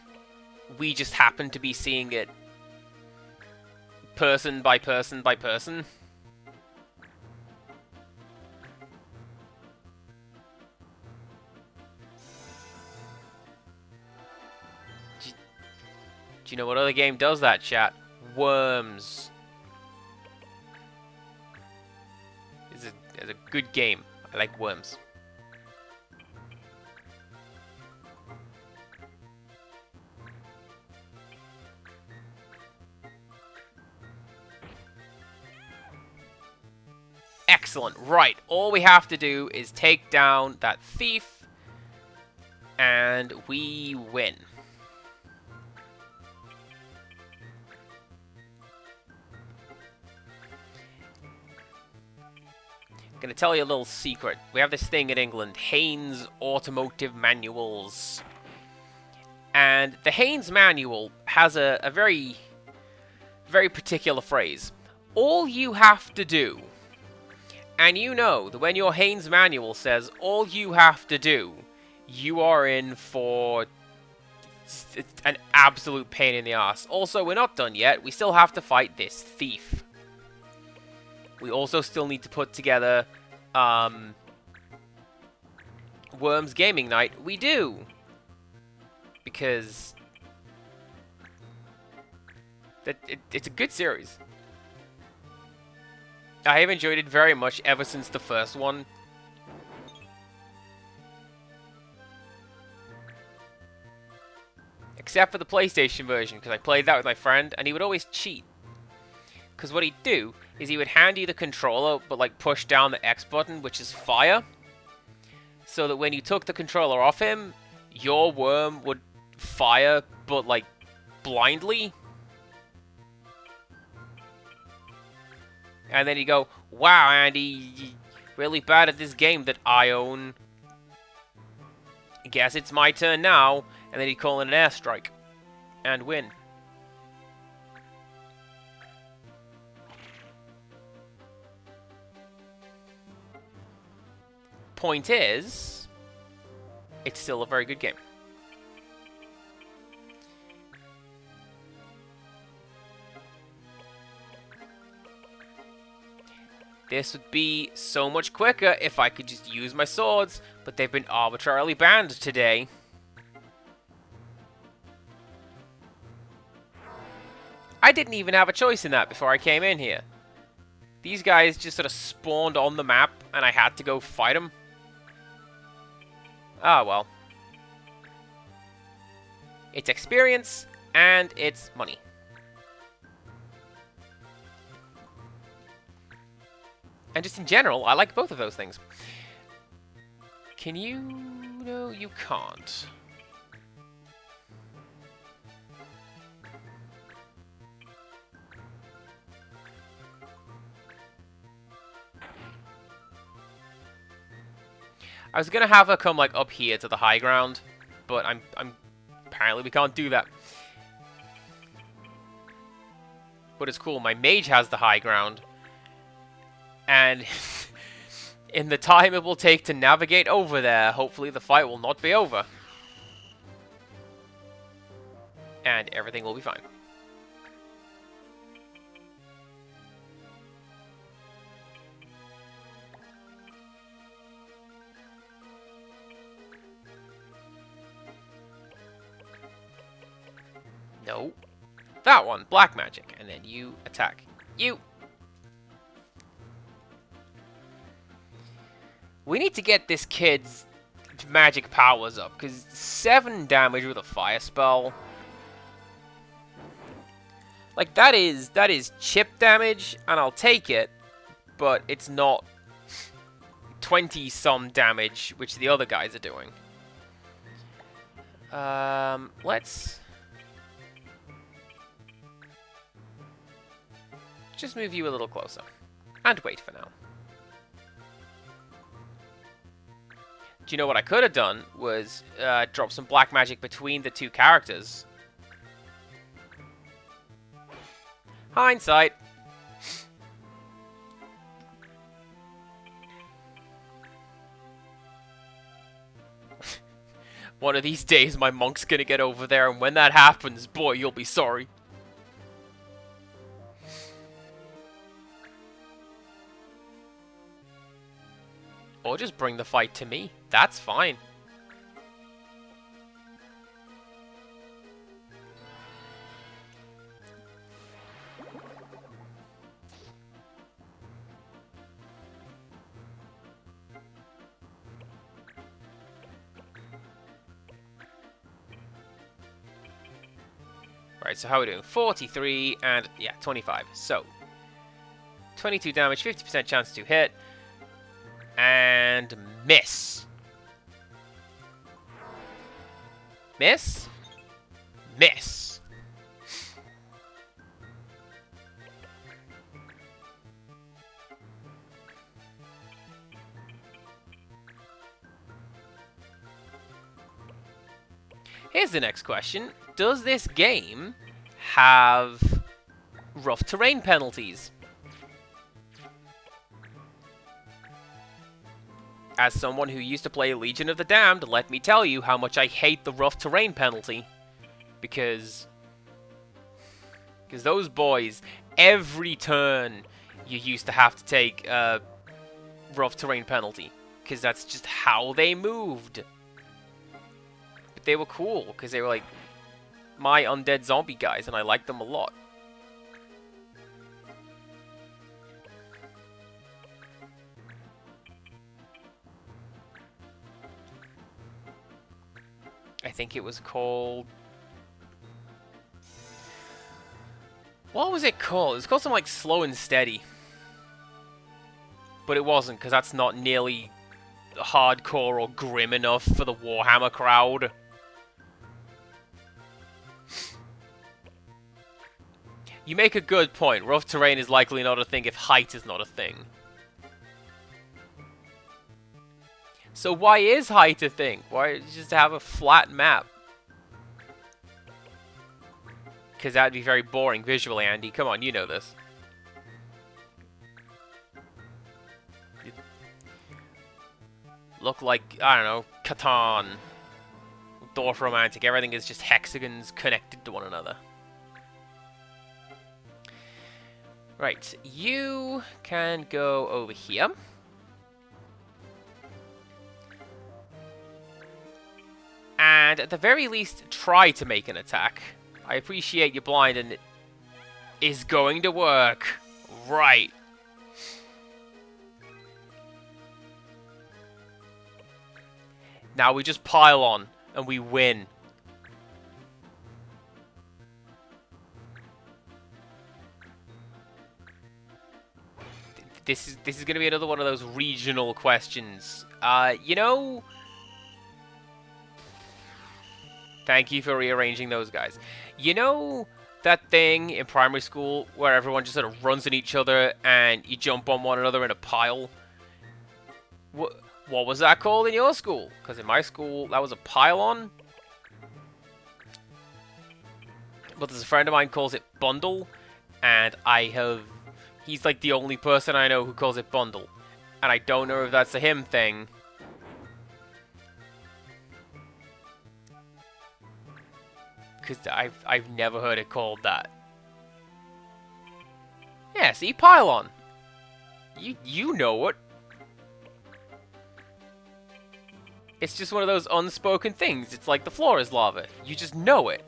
We just happen to be seeing it person by person by person. Do you know what other game does that, chat? Worms. It's a good game. I like Worms. Excellent. Right. All we have to do is take down that thief, and we win. I'm going to tell you a little secret. We have this thing in England, Haynes Automotive Manuals. And the Haynes Manual has a very, very particular phrase. All you have to do, and you know that when your Haynes Manual says all you have to do, you are in for an absolute pain in the ass. Also, we're not done yet. We still have to fight this thief. We also still need to put together Worms Gaming Night. We do. Because it's a good series. I have enjoyed it very much ever since the first one. Except for the PlayStation version, because I played that with my friend, and he would always cheat. Because what he'd do is he would hand you the controller, but like push down the X button, which is fire. So that when you took the controller off him, your worm would fire, but like blindly. And then you go, wow, Andy, you're really bad at this game that I own. Guess it's my turn now. And then he'd call in an airstrike. And win. Point is, it's still a very good game. This would be so much quicker if I could just use my swords, but they've been arbitrarily banned today. I didn't even have a choice in that before I came in here. These guys just sort of spawned on the map, and I had to go fight them. Ah, well. It's experience, and it's money. And just in general, I like both of those things. Can you... No, you can't. I was gonna have her come like up here to the high ground, but I'm apparently we can't do that. But it's cool. My mage has the high ground, and in the time it will take to navigate over there, hopefully the fight will not be over, and everything will be fine. No. That one, black magic. And then you attack. You! We need to get this kid's magic powers up, because 7 damage with a fire spell. Like, that is chip damage, and I'll take it, but it's not 20-some damage, which the other guys are doing. Let's just move you a little closer, and wait for now. Do you know what I could have done was drop some black magic between the 2 characters. Hindsight. One of these days my monk's gonna get over there, and when that happens, boy, you'll be sorry. Or just bring the fight to me. That's fine. Right, so how are we doing? 43 and, yeah, 25. So, 22 damage, 50% chance to hit. And miss. Miss? Miss. Here's the next question. Does this game have rough terrain penalties? As someone who used to play Legion of the Damned, let me tell you how much I hate the rough terrain penalty. Because those boys, every turn, you used to have to take a rough terrain penalty. Because that's just how they moved. But they were cool, because they were like my undead zombie guys, and I liked them a lot. I think it was called... What was it called? It was called something like Slow and Steady. But it wasn't, because that's not nearly hardcore or grim enough for the Warhammer crowd. You make a good point. Rough terrain is likely not a thing if height is not a thing. So why is height a thing? Why just have a flat map? Because that'd be very boring visually, Andy. Come on, you know this. You'd look like, I don't know, Catan. Dwarf Romantic. Everything is just hexagons connected to one another. Right, you can go over here. And at the very least, try to make an attack. I appreciate you're blind and it is going to work. Right. Now we just pile on and we win. This is going to be another one of those regional questions. You know... Thank you for rearranging those guys. You know that thing in primary school where everyone just sort of runs at each other and you jump on one another in a pile? What was that called in your school? Because in my school, that was a pile-on. But there's a friend of mine who calls it bundle. And he's like the only person I know who calls it bundle. And I don't know if that's a him thing. Because I've never heard it called that. Yeah, see? Pylon. You know it. It's just one of those unspoken things. It's like the floor is lava. You just know it.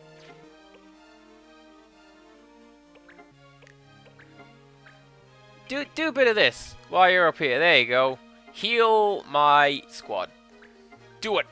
do a bit of this while you're up here. There you go. Heal my squad. Do it.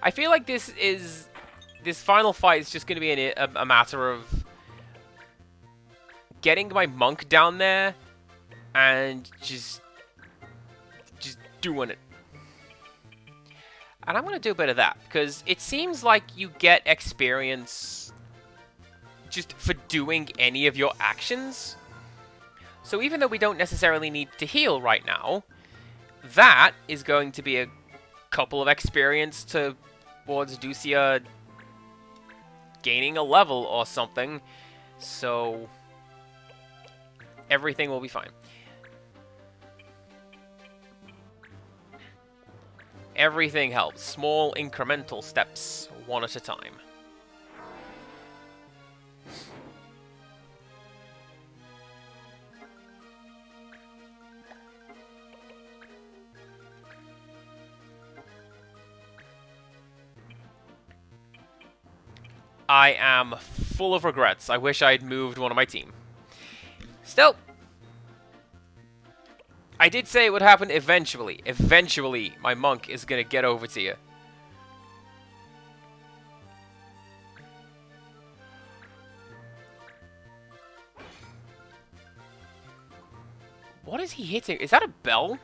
I feel like this final fight is just going to be a matter of getting my monk down there and just doing it. And I'm going to do a bit of that because it seems like you get experience just for doing any of your actions. So even though we don't necessarily need to heal right now, that is going to be a couple of experience towards Ducia gaining a level or something, so everything will be fine. Everything helps. Small incremental steps, one at a time. I am full of regrets. I wish I had moved one of my team. Still, I did say it would happen eventually. Eventually, my monk is going to get over to you. What is he hitting? Is that a bell?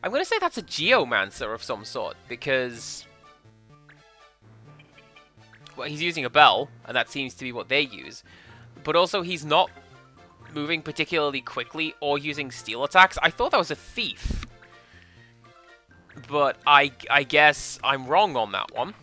I'm going to say that's a Geomancer of some sort, because well, he's using a bell, and that seems to be what they use. But also, he's not moving particularly quickly or using steel attacks. I thought that was a thief. But I guess I'm wrong on that one.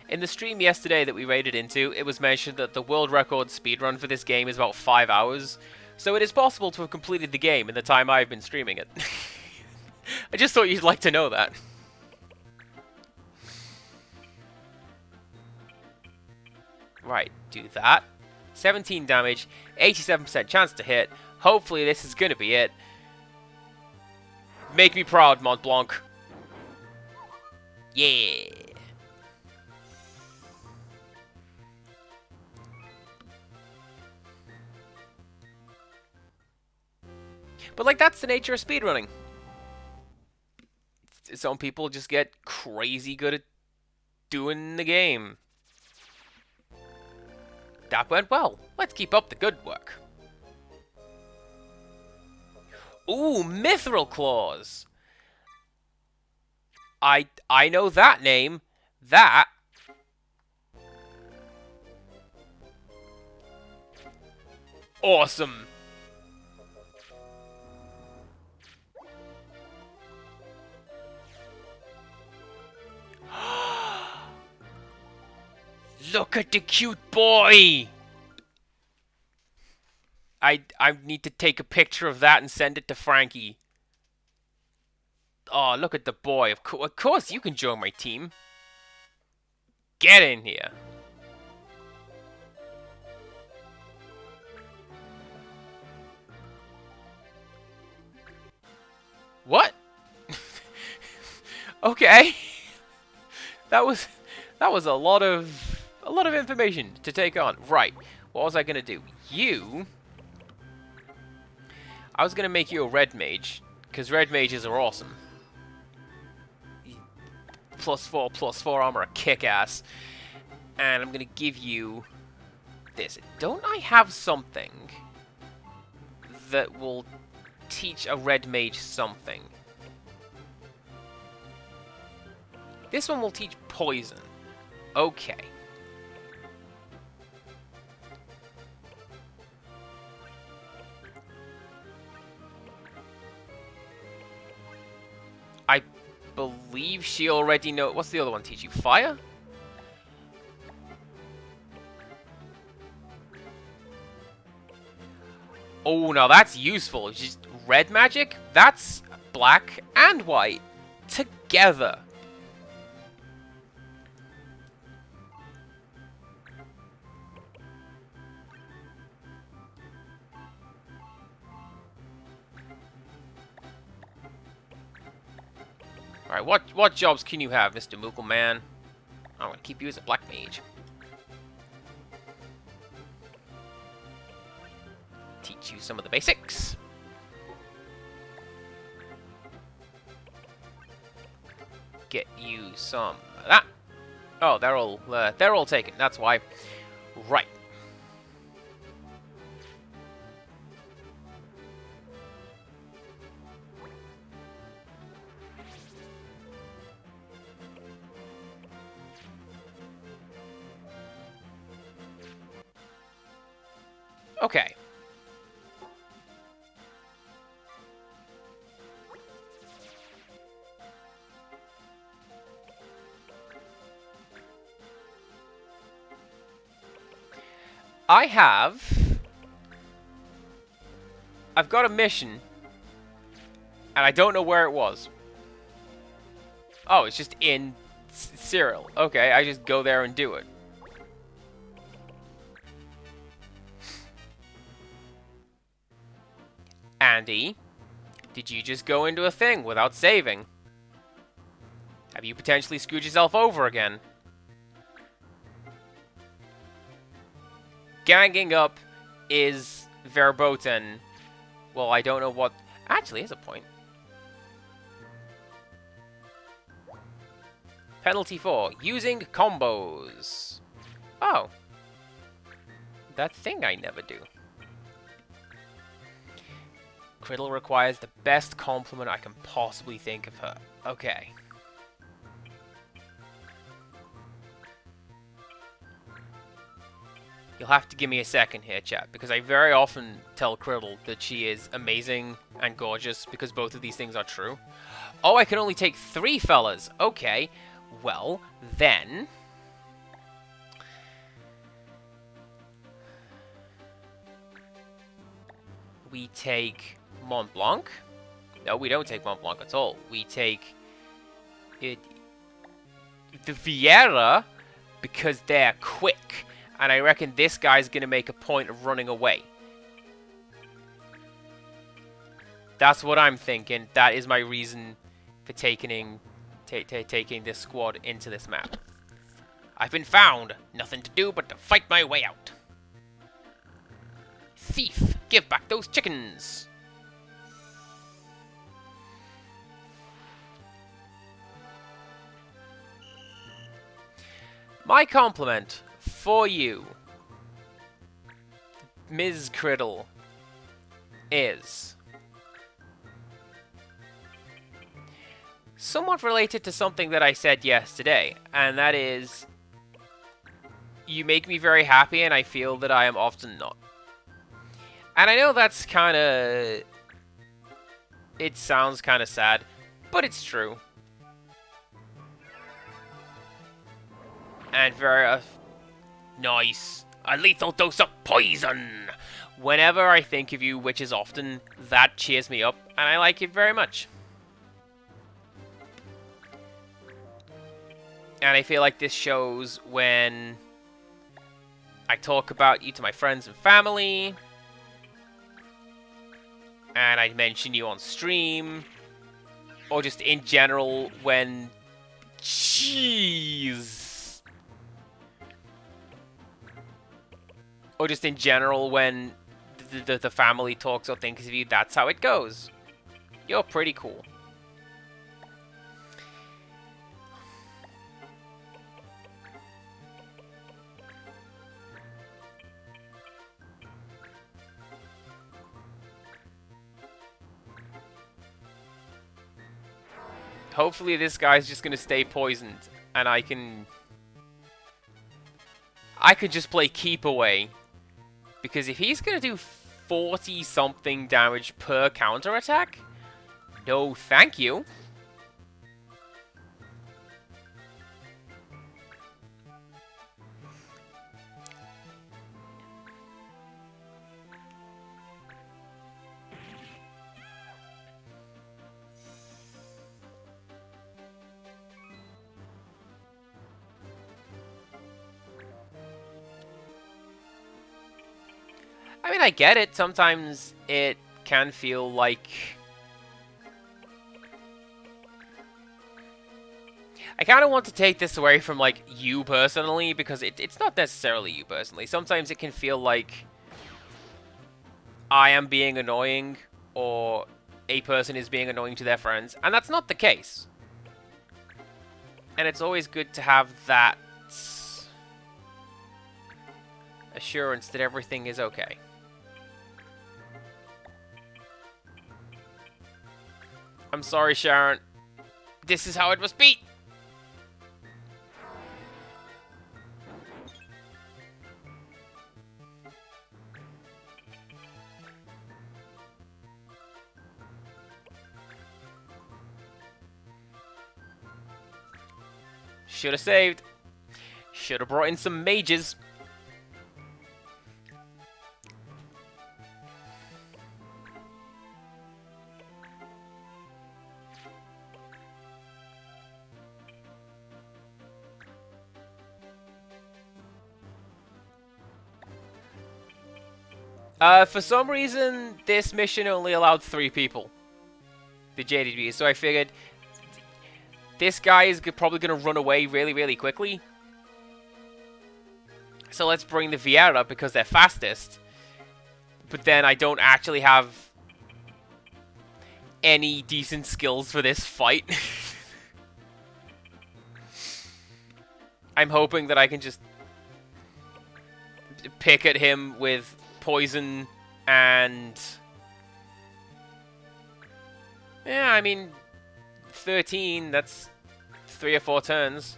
In the stream yesterday that we raided into, it was mentioned that the world record speedrun for this game is about 5 hours, so it is possible to have completed the game in the time I've been streaming it. I just thought you'd like to know that. Right, do that. 17 damage, 87% chance to hit. Hopefully this is gonna be it. Make me proud, Mont Blanc. Yeah. But, like, that's the nature of speedrunning. Some people just get crazy good at doing the game. That went well. Let's keep up the good work. Ooh, Mithril Claws. I know that name. That. Awesome. Look at the cute boy! I need to take a picture of that and send it to Frankie. Oh, look at the boy. Of course you can join my team. Get in here. What? Okay. That was a lot of information to take on. Right. What was I going to do? I was going to make you a red mage, because red mages are awesome. +4/+4 armor are kick-ass. And I'm going to give you this. Don't I have something that will teach a red mage something? This one will teach poison. Okay. I believe she already knows. What's the other one teach you? Fire? Oh, now that's useful. Just red magic? That's black and white together. Alright, what jobs can you have, Mr. Moogle Man? I'm gonna keep you as a black mage. Teach you some of the basics. Get you some of that. Oh, they're all taken. That's why. Right. Okay. I've got a mission, and I don't know where it was. Oh, it's just in Cyril. Okay, I just go there and do it. Andy, did you just go into a thing without saving? Have you potentially screwed yourself over again? Ganging up is verboten. Well, I don't know what... Actually, here's a point. Penalty 4. Using combos. Oh. That thing I never do. Criddle requires the best compliment I can possibly think of her. Okay. You'll have to give me a second here, chat, because I very often tell Criddle that she is amazing and gorgeous, because both of these things are true. Oh, I can only take 3 fellas. Okay. Well, then... we take Mont Blanc. No, we don't take Mont Blanc at all. We take... the Vieira, because they're quick. And I reckon this guy's going to make a point of running away. That's what I'm thinking. That is my reason for taking this squad into this map. I've been found. Nothing to do but to fight my way out. Thief, give back those chickens. My compliment for you, Ms. Criddle, is somewhat related to something that I said yesterday, and that is, you make me very happy and I feel that I am often not. And I know that's kind of... it sounds kind of sad, but it's true. And very... nice. A lethal dose of poison! Whenever I think of you, which is often, that cheers me up, and I like it very much. And I feel like this shows when I talk about you to my friends and family, and I mention you on stream, or just in general when... jeez! Or just in general when the family talks or thinks of you, that's how it goes. You're pretty cool. Hopefully this guy's just gonna stay poisoned, and I could just play keep away. Because if he's gonna do 40-something damage per counterattack, no thank you. mean, I get it. Sometimes it can feel like... I kind of want to take this away from, like, you personally, because it's not necessarily you personally. Sometimes it can feel like I am being annoying, or a person is being annoying to their friends, and that's not the case. And it's always good to have that assurance that everything is okay. I'm sorry, Sharon. This is how it must be! Should have saved. Should have brought in some mages. For some reason, this mission only allowed 3 people. The JDB, so I figured this guy is probably going to run away really, really quickly. So let's bring the Viera up because they're fastest. But then I don't actually have any decent skills for this fight. I'm hoping that I can just pick at him with poison and... Yeah, I mean... 13, that's 3 or 4 turns.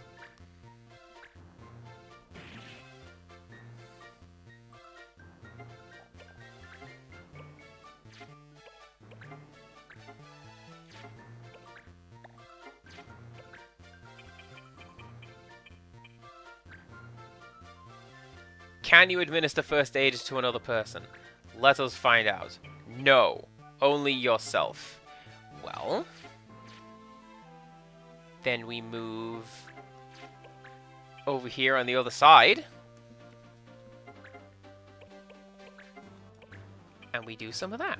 Can you administer first aid to another person? Let us find out. No, only yourself. Well... Then we move over here on the other side. And we do some of that.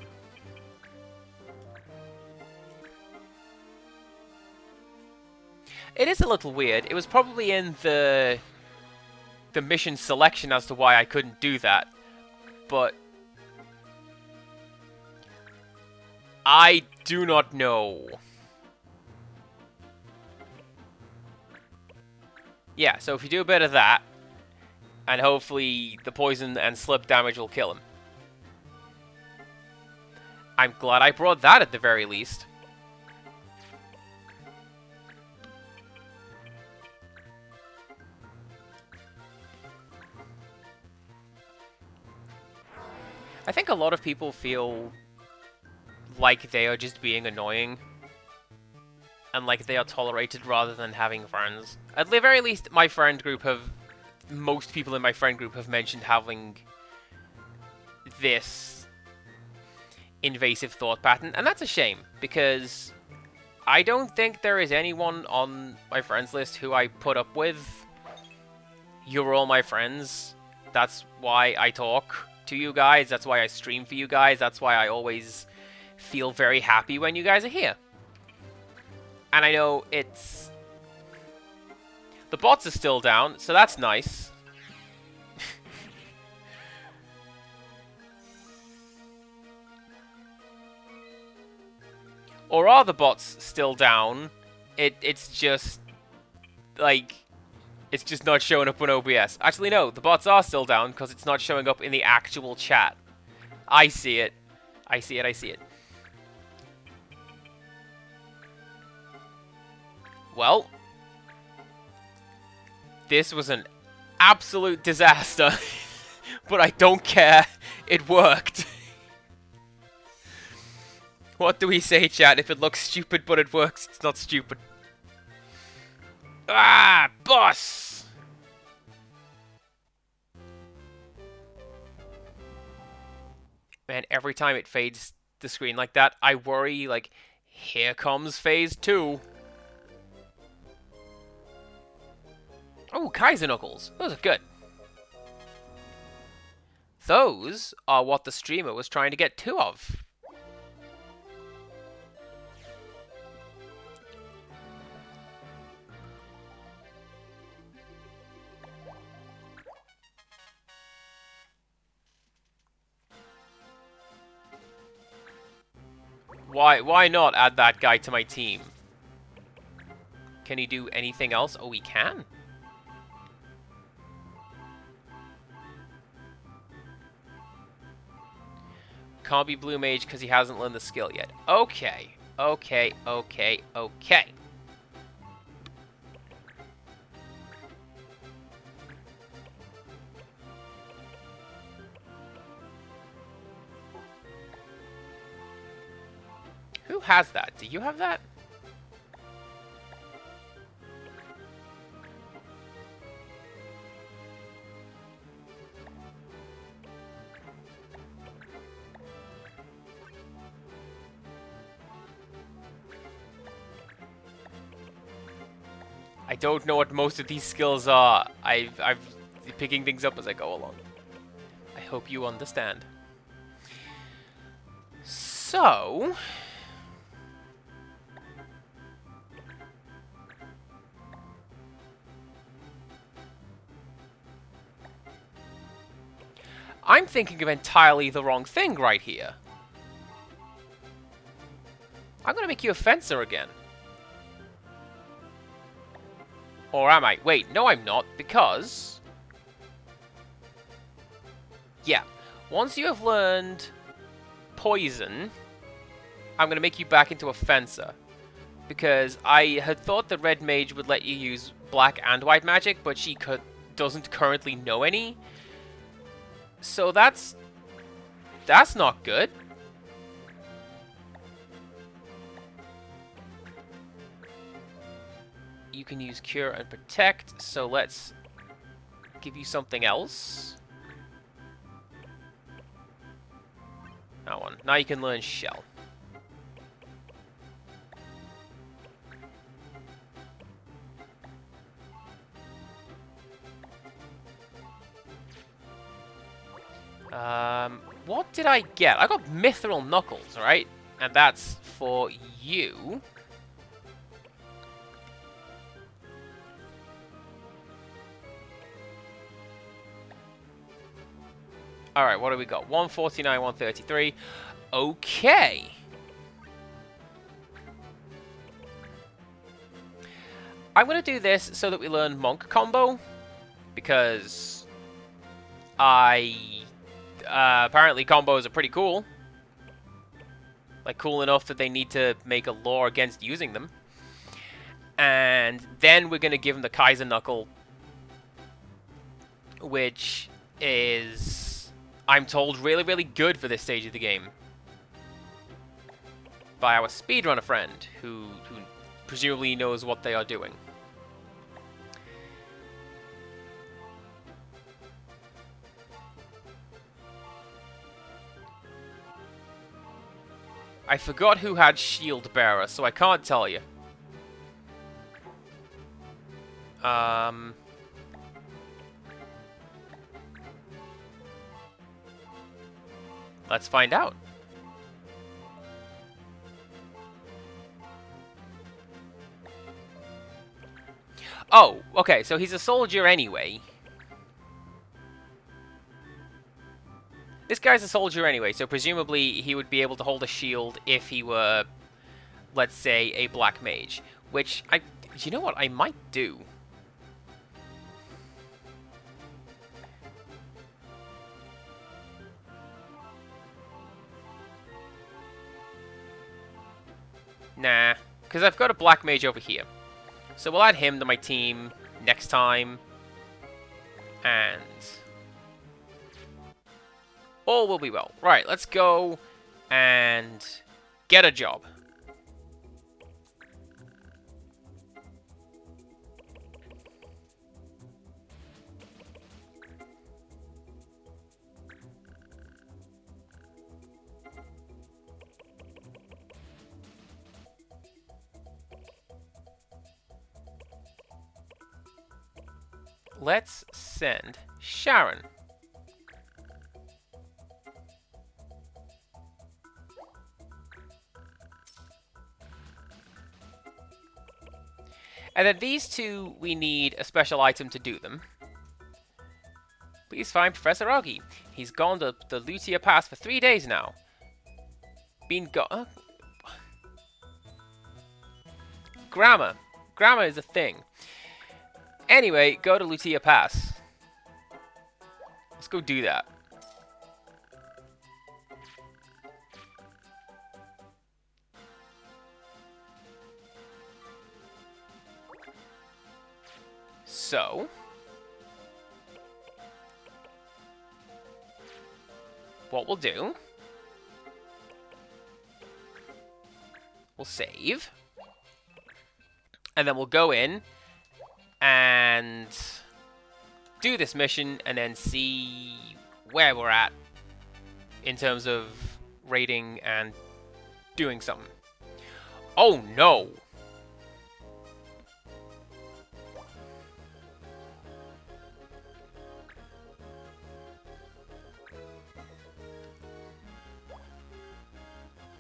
It is a little weird. It was probably in the mission selection as to why I couldn't do that. But I do not know. Yeah, so if you do a bit of that, and hopefully the poison and slip damage will kill him. I'm glad I brought that at the very least. I think a lot of people feel like they are just being annoying. And like they are tolerated rather than having friends. At the very least, my friend group most people in my friend group have mentioned having this invasive thought pattern. And that's a shame, because I don't think there is anyone on my friends list who I put up with. You're all my friends. That's why I talk to you guys. That's why I stream for you guys. That's why I always feel very happy when you guys are here. And I know it's... The bots are still down, so that's nice. Or are the bots still down? It's just... Like... It's just not showing up on OBS. Actually, no, the bots are still down because it's not showing up in the actual chat. I see it. I see it, I see it. Well, this was an absolute disaster, but I don't care. It worked. What do we say, chat? If it looks stupid but it works, it's not stupid. Ah, boss! Man, every time it fades the screen like that, I worry, like, here comes phase 2. Oh, Kaiser Knuckles. Those are good. those are what the streamer was trying to get two of. Why not add that guy to my team? Can he do anything else? Oh, he can. Can't be Blue Mage because he hasn't learned the skill yet. Okay. Okay. Who has that? Do you have that? I don't know what most of these skills are. I've picking things up as I go along. I hope you understand. So, I'm thinking of entirely the wrong thing right here. I'm gonna make you a fencer again. Or am I? Wait, no I'm not, because... yeah. Once you have learned poison, I'm going to make you back into a fencer. Because I had thought the red mage would let you use black and white magic, but she doesn't currently know any. So that's not good. You can use Cure and Protect, so let's give you something else. That one. Now you can learn Shell. What did I get? I got Mithril Knuckles, right? And that's for you. Alright, what do we got? 149, 133. Okay. I'm going to do this so that we learn Monk combo. Because apparently combos are pretty cool. Like, cool enough that they need to make a law against using them. And then we're going to give him the Kaiser Knuckle. Which is, I'm told, really, really good for this stage of the game. By our speedrunner friend, who presumably knows what they are doing. I forgot who had Shield Bearer, so I can't tell you. Let's find out. Oh, okay, so he's a soldier anyway. This guy's a soldier anyway, so presumably he would be able to hold a shield if he were, let's say, a black mage. Which, you know what, I might do. Nah, because I've got a black mage over here. So we'll add him to my team next time. And all will be well. Right, let's go and get a job. Let's send Sharon. And then these two, we need a special item to do them. Please find Professor Augie. He's gone to the Lutia Pass for 3 days now. Been gone. Grammar. Grammar is a thing. Anyway, go to Lutia Pass. Let's go do that. So, what we'll do, we'll save, and then we'll go in and do this mission and then see where we're at in terms of rating and doing something. Oh no!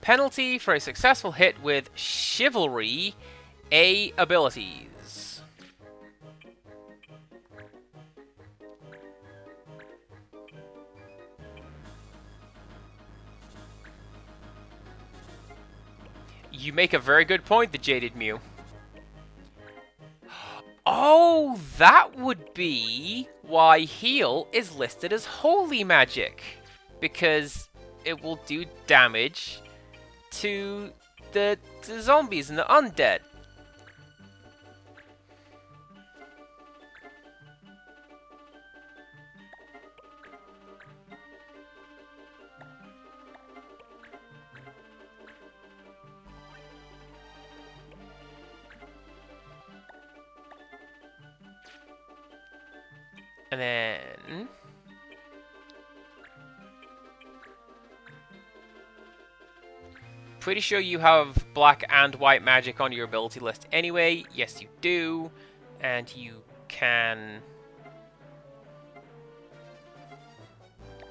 Penalty for a successful hit with Chivalry A abilities. You make a very good point, the Jaded Mew. Oh, that would be why heal is listed as holy magic. Because it will do damage to the zombies and the undead. And then pretty sure you have black and white magic on your ability list anyway. Yes, you do. And you can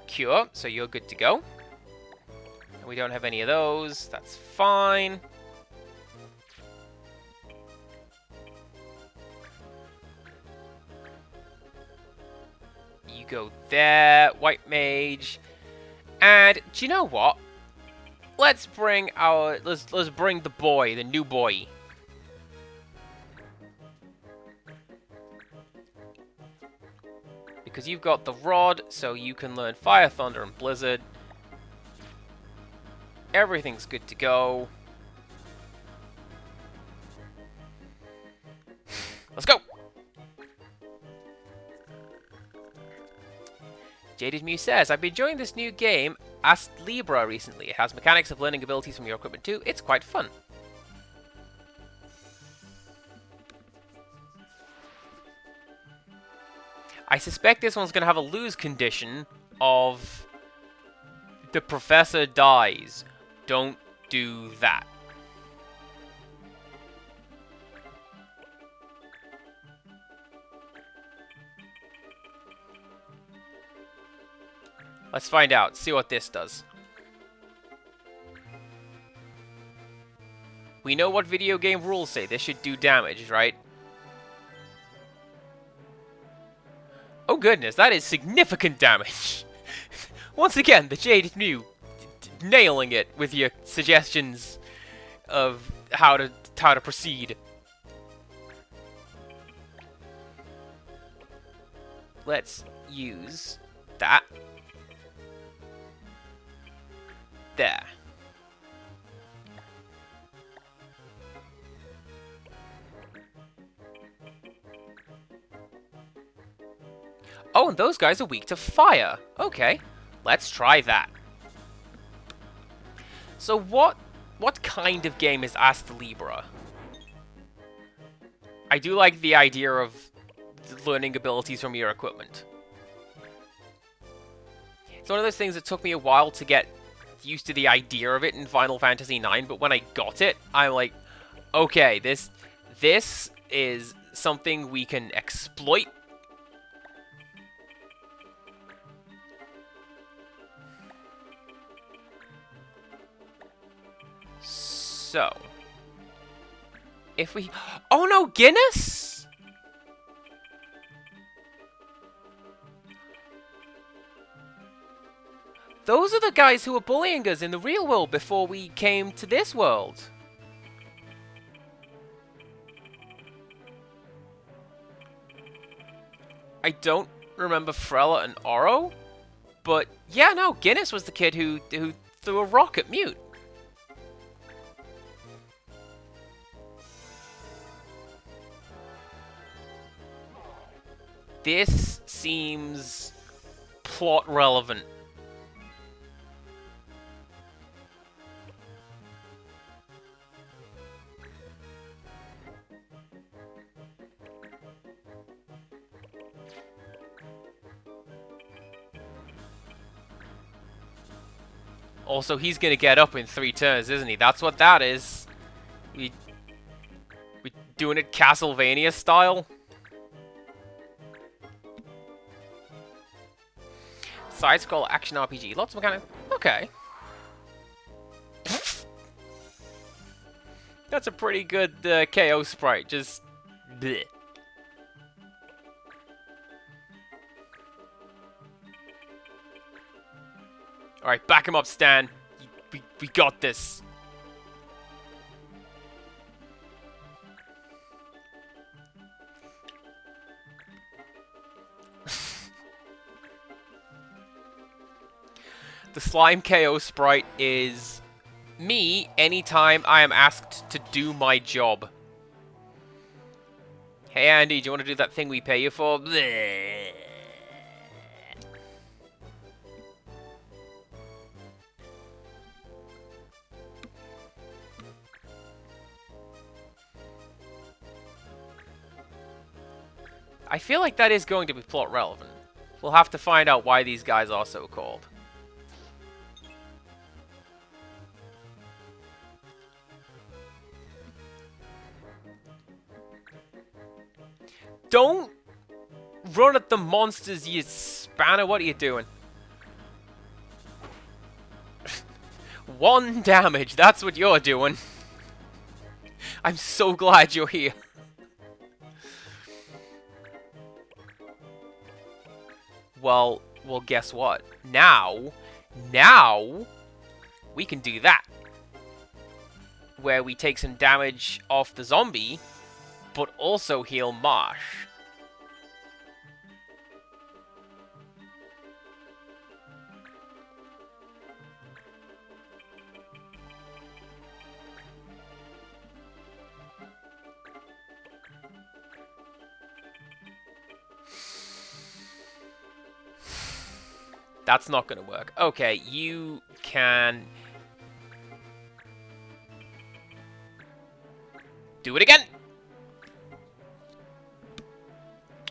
cure, so you're good to go. And we don't have any of those. That's fine. You go there, white mage. And do you know what? Let's bring let's bring the boy, the new boy. Because you've got the rod, so you can learn Fire, Thunder, and Blizzard. Everything's good to go. Let's go! Jaded Mew says, I've been enjoying this new game, Ast Libra, recently. It has mechanics of learning abilities from your equipment too. It's quite fun. I suspect this one's going to have a lose condition of the professor dies. Don't do that. Let's find out. See what this does. We know what video game rules say. This should do damage, right? Oh goodness, that is significant damage. Once again, the Jaded Mew nailing it with your suggestions of how to proceed. Let's use that. There. Oh, and those guys are weak to fire. Okay, let's try that. So what kind of game is Ast Libra? I do like the idea of learning abilities from your equipment. It's one of those things that took me a while to get used to the idea of it in Final Fantasy IX, but when I got it, I'm like, okay, this is something we can exploit. So, If we... Oh no, Guinness? Those are the guys who were bullying us in the real world before we came to this world. I don't remember Frella and Oro, but yeah, no, Guinness was the kid who threw a rock at Mute. This seems plot relevant. Also, he's gonna get up in 3 turns, isn't he? That's what that is. We doing it Castlevania style. Side-scroll action RPG. Lots of mechanics. Okay. That's a pretty good KO sprite. Just... bleh. Alright, back him up, Stan. We got this. The slime KO sprite is me anytime I am asked to do my job. Hey Andy, do you want to do that thing we pay you for? Bleh. I feel like that is going to be plot relevant. We'll have to find out why these guys are so called. Don't run at the monsters, you spanner. What are you doing? 1 damage. That's what you're doing. I'm so glad you're here. Well, guess what? Now, we can do that. Where we take some damage off the zombie, but also heal Marsh. That's not going to work. Okay, you can... do it again!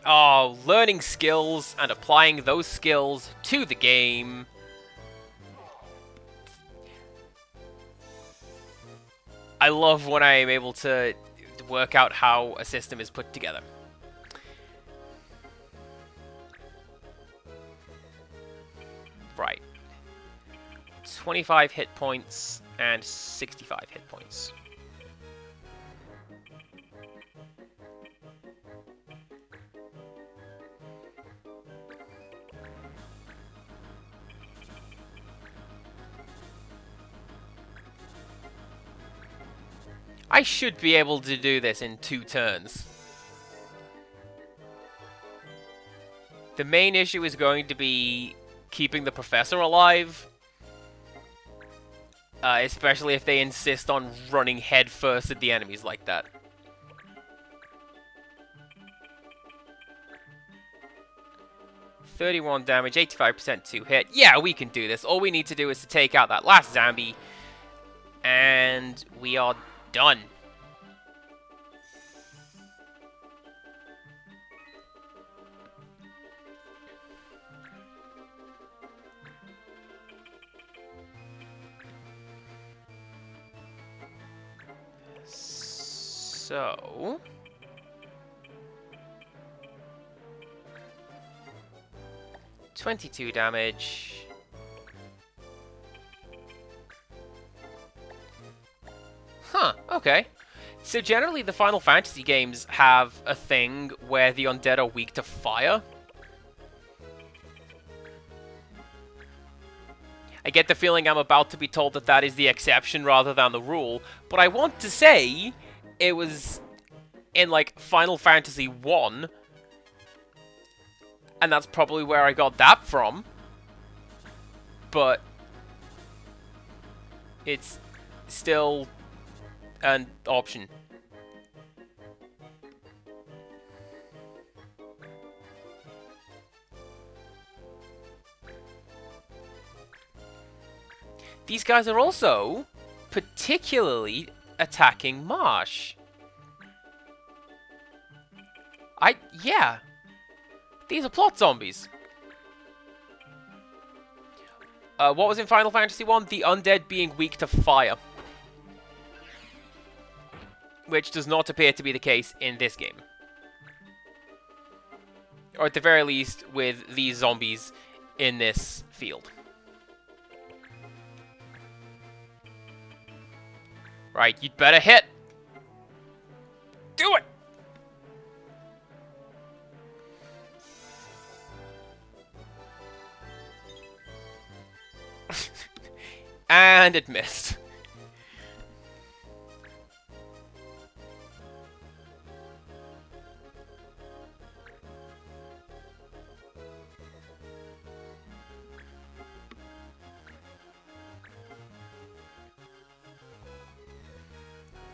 Oh, learning skills and applying those skills to the game. I love when I am able to work out how a system is put together. Right. 25 hit points and 65 hit points. I should be able to do this in 2 turns. The main issue is going to be keeping the professor alive. Especially if they insist on running headfirst at the enemies like that. $31 damage, 85% to hit. Yeah, we can do this. All we need to do is to take out that last zombie. And we are done. So... 22 damage. Huh, okay. So generally, the Final Fantasy games have a thing where the undead are weak to fire. I get the feeling I'm about to be told that that is the exception rather than the rule, but I want to say it was in, like, Final Fantasy 1, and that's probably where I got that from, but it's still an option. These guys are also particularly attacking Marsh. Yeah. These are plot zombies. What was in Final Fantasy 1? The undead being weak to fire. Which does not appear to be the case in this game. Or at the very least, with these zombies in this field. Right, you'd better hit. Do it! And it missed.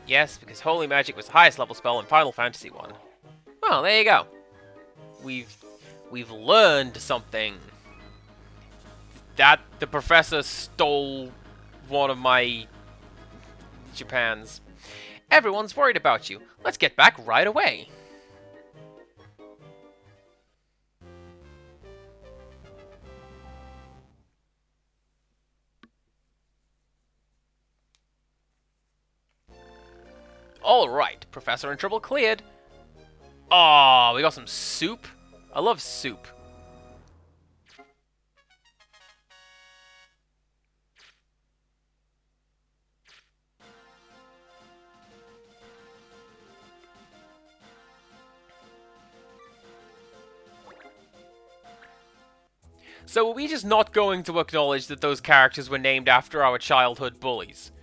Yes, because Holy Magic was the highest level spell in Final Fantasy 1. Well, there you go. We've learned something. That the professor stole one of my Japans. Everyone's worried about you. Let's get back right away. Alright, Professor in trouble cleared. Oh, we got some soup. I love soup. So are we just not going to acknowledge that those characters were named after our childhood bullies?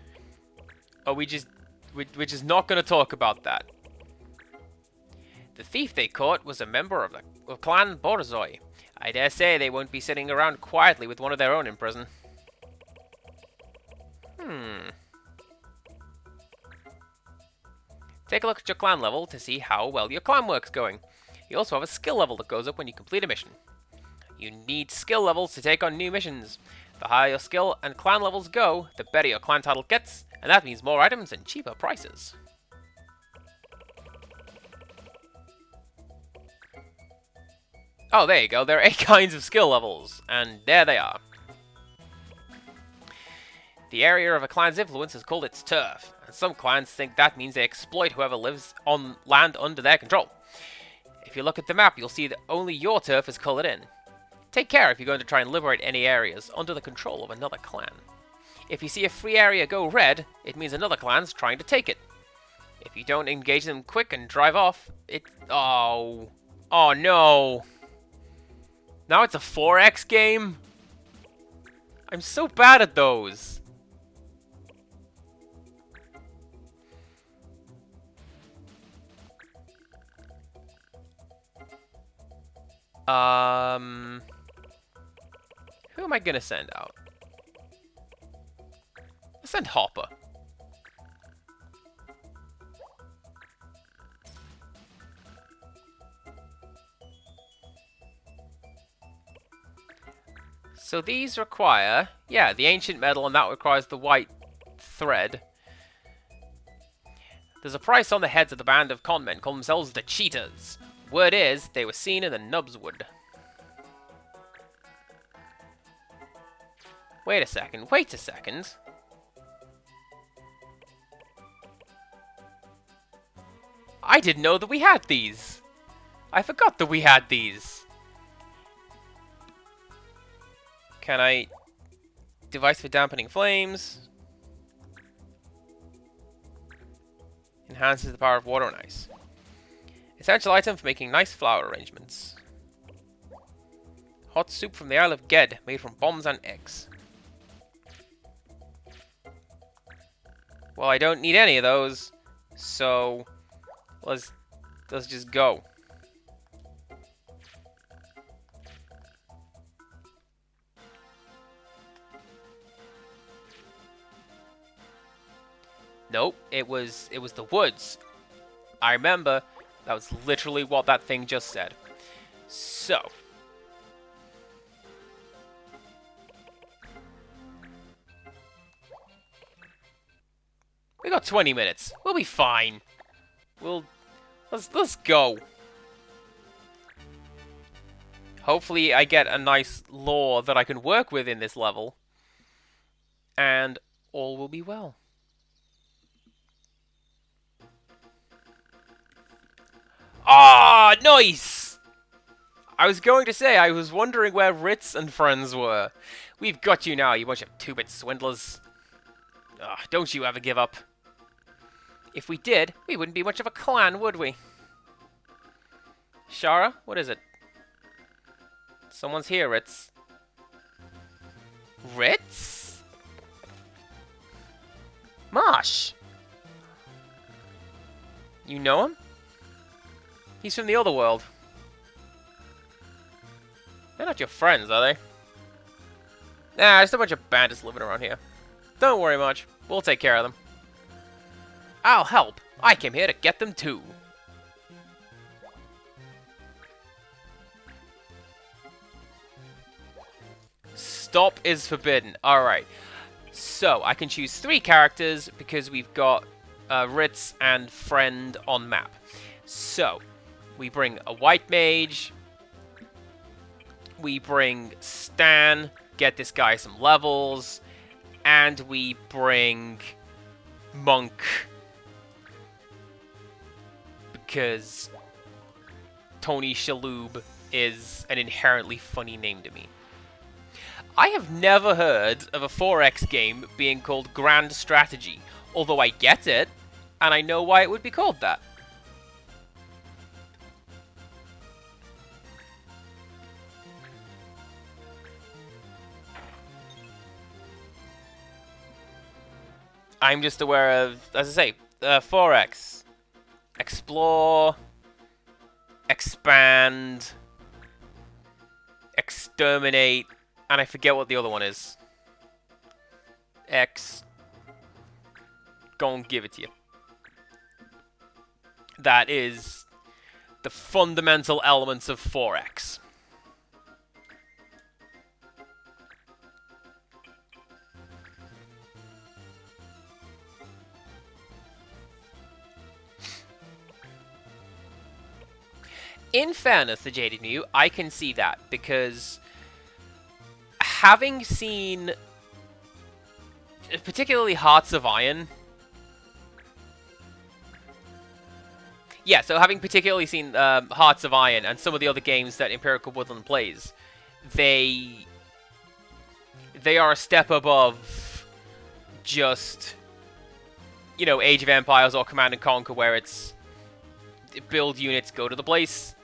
Are we just... We're just not going to talk about that. The thief they caught was a member of the clan Borzoi. I dare say they won't be sitting around quietly with one of their own in prison. Take a look at your clan level to see how well your clan work's going. You also have a skill level that goes up when you complete a mission. You need skill levels to take on new missions. The higher your skill and clan levels go, the better your clan title gets, and that means more items and cheaper prices. Oh, there you go. There are 8 kinds of skill levels, and there they are. The area of a clan's influence is called its turf, and some clans think that means they exploit whoever lives on land under their control. If you look at the map, you'll see that only your turf is colored in. Take care if you're going to try and liberate any areas under the control of another clan. If you see a free area go red, it means another clan's trying to take it. If you don't engage them quick and drive off, Oh no! Now it's a 4X game? I'm so bad at those! Who am I gonna send out? Let's send Hopper. So these require, yeah, the ancient metal, and that requires the white thread. There's a price on the heads of the band of conmen, call themselves the Cheetahs. Word is, they were seen in the Nubswood. Wait a second. I didn't know that we had these. I forgot that we had these. Can I... Device for dampening flames. enhances the power of water and ice. Essential item for making nice flower arrangements. Hot soup from the Isle of Ged, made from bombs and eggs. Well, I don't need any of those, so let's just go. Nope, it was the woods. I remember that was literally what that thing just said. So, we got 20 minutes. We'll be fine. Let's go. Hopefully I get a nice lore that I can work with in this level. And all will be well. Ah, nice! I was going to say, I was wondering where Ritz and friends were. We've got you now, you bunch of two-bit swindlers. Ugh, don't you ever give up. If we did, we wouldn't be much of a clan, would we? Shara, what is it? Someone's here, Ritz. Ritz? Marsh! You know him? He's from the other world. They're not your friends, are they? Nah, just a bunch of bandits living around here. Don't worry much. We'll take care of them. I'll help. I came here to get them too. Stop is forbidden. Alright. So, I can choose 3 characters because we've got Ritz and friend on map. So, we bring a white mage. We bring Stan. Get this guy some levels. And we bring Monk. Because Tony Shalhoub is an inherently funny name to me. I have never heard of a 4X game being called Grand Strategy, although I get it, and I know why it would be called that. I'm just aware of, as I say, 4X. Explore, expand, exterminate, and I forget what the other one is. Gonna give it to you. That is the fundamental elements of 4X. In fairness to Jaded Mew, I can see that, because having seen particularly Hearts of Iron... Yeah, so having particularly seen Hearts of Iron and some of the other games that Empirical Woodland plays, they are a step above just, you know, Age of Empires or Command & Conquer, where it's build units, go to the place.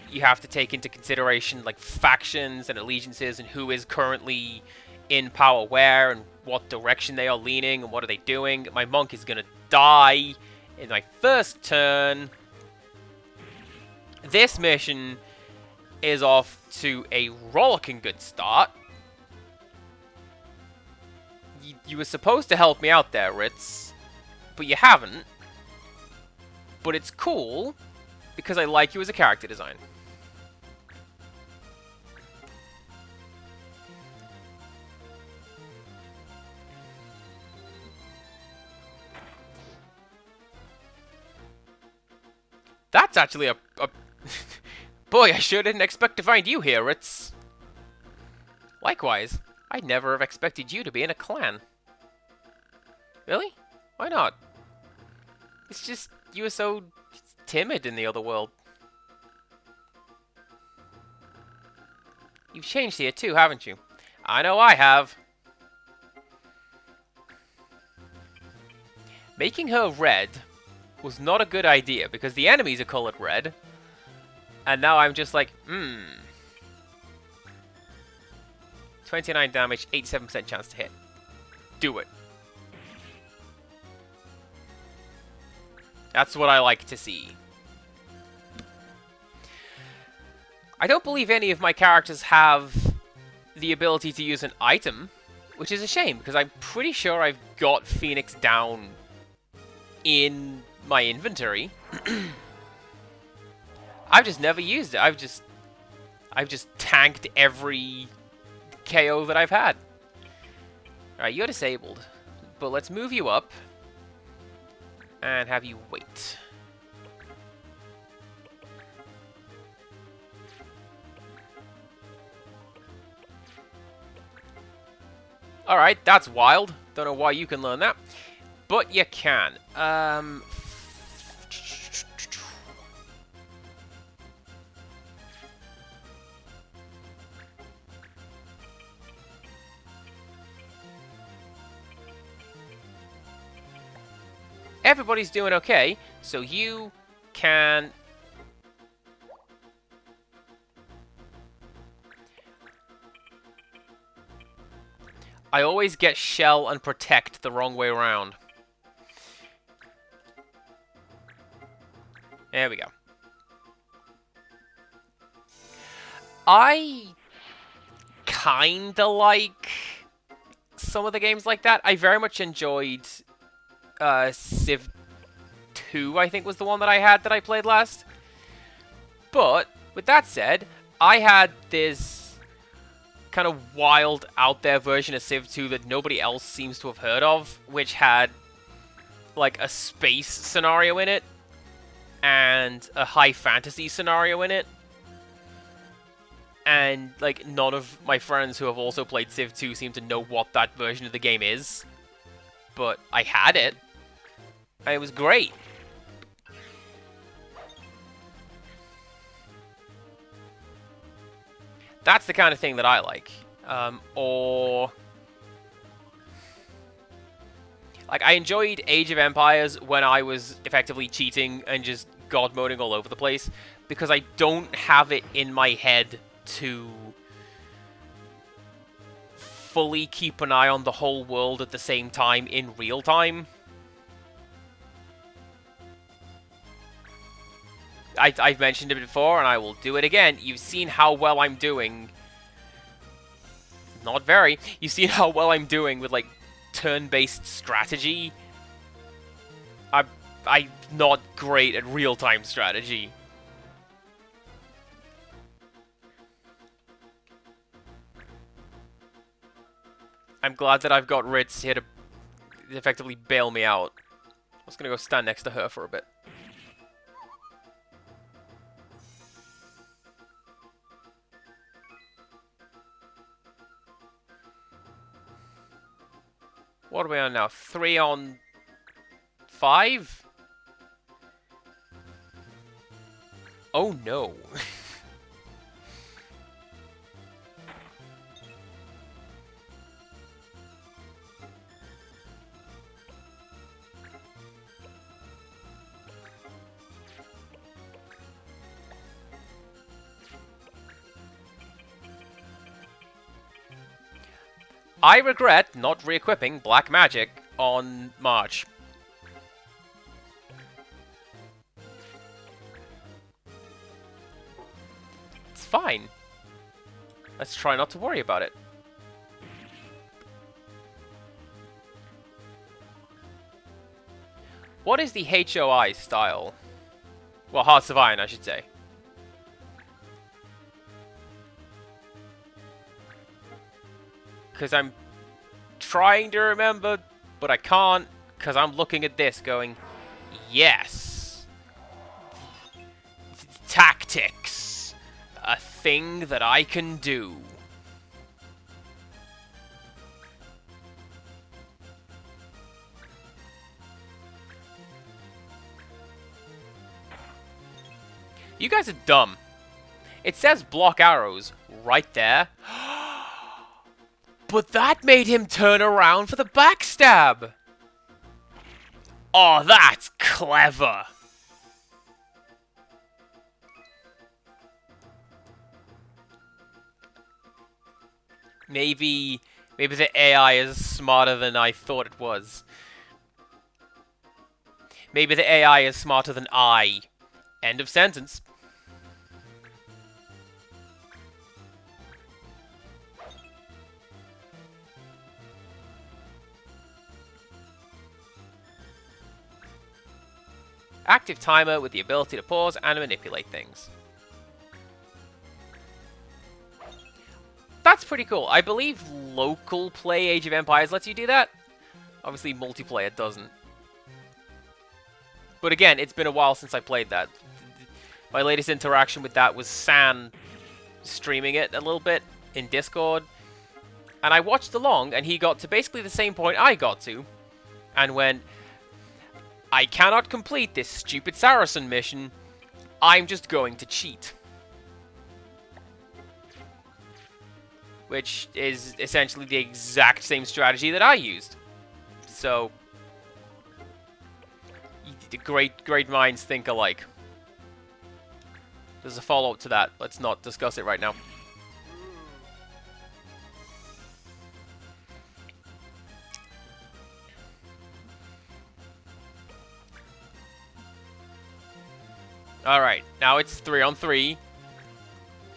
You have to take into consideration, like, factions and allegiances and who is currently in power where and what direction they are leaning and what are they doing. My monk is going to die in my first turn. This mission is off to a rollicking good start. You were supposed to help me out there, Ritz, but you haven't. But it's cool, because I like you as a character design. That's actually a... Boy, I sure didn't expect to find you here, Ritz. Likewise, I'd never have expected you to be in a clan. Really? Why not? It's just, you were so timid in the other world. You've changed here too, haven't you? I know I have. Making her red was not a good idea, because the enemies are colored red. And now I'm just like, 29 damage, 87% chance to hit. Do it. That's what I like to see. I don't believe any of my characters have the ability to use an item, which is a shame, because I'm pretty sure I've got Phoenix down in my inventory. I've just never used it. I've just tanked every KO that I've had. Alright, you're disabled. But let's move you up and have you wait. Alright, that's wild. Don't know why you can learn that. But you can. Everybody's doing okay, so you can... I always get shell and protect the wrong way around. There we go. I kinda like some of the games like that. I very much enjoyed Civ 2, I think, was the one that I had that I played last. But, with that said, I had this kind of wild, out there version of Civ 2 that nobody else seems to have heard of, which had, like, a space scenario in it, and a high fantasy scenario in it. And, like, none of my friends who have also played Civ 2 seem to know what that version of the game is. But I had it. And it was great. That's the kind of thing that I like. Or... like, I enjoyed Age of Empires when I was effectively cheating and just god moding all over the place, because I don't have it in my head to fully keep an eye on the whole world at the same time in real time. I've mentioned it before, and I will do it again. You've seen how well I'm doing. Not very. You've seen how well I'm doing with, like, turn-based strategy. I'm not great at real-time strategy. I'm glad that I've got Ritz here to effectively bail me out. I was gonna go stand next to her for a bit. What are we on now? 3 on 5? Oh no. I regret not re-equipping Black Magic on March. It's fine. Let's try not to worry about it. What is the HOI style? Well, Hearts of Iron, I should say. Because I'm trying to remember, but I can't, because I'm looking at this going, yes. Tactics. A thing that I can do. You guys are dumb. It says block arrows right there. But that made him turn around for the backstab! Oh, that's clever! Maybe the AI is smarter than I thought it was. Maybe the AI is smarter than I. End of sentence. Active timer with the ability to pause and manipulate things. That's pretty cool. I believe local play Age of Empires lets you do that. Obviously, multiplayer doesn't. But again, it's been a while since I played that. My latest interaction with that was San streaming it a little bit in Discord. And I watched along, and he got to basically the same point I got to. And went, I cannot complete this stupid Saracen mission. I'm just going to cheat. Which is essentially the exact same strategy that I used. So, great minds think alike. There's a follow-up to that. Let's not discuss it right now. Alright, now it's 3-on-3.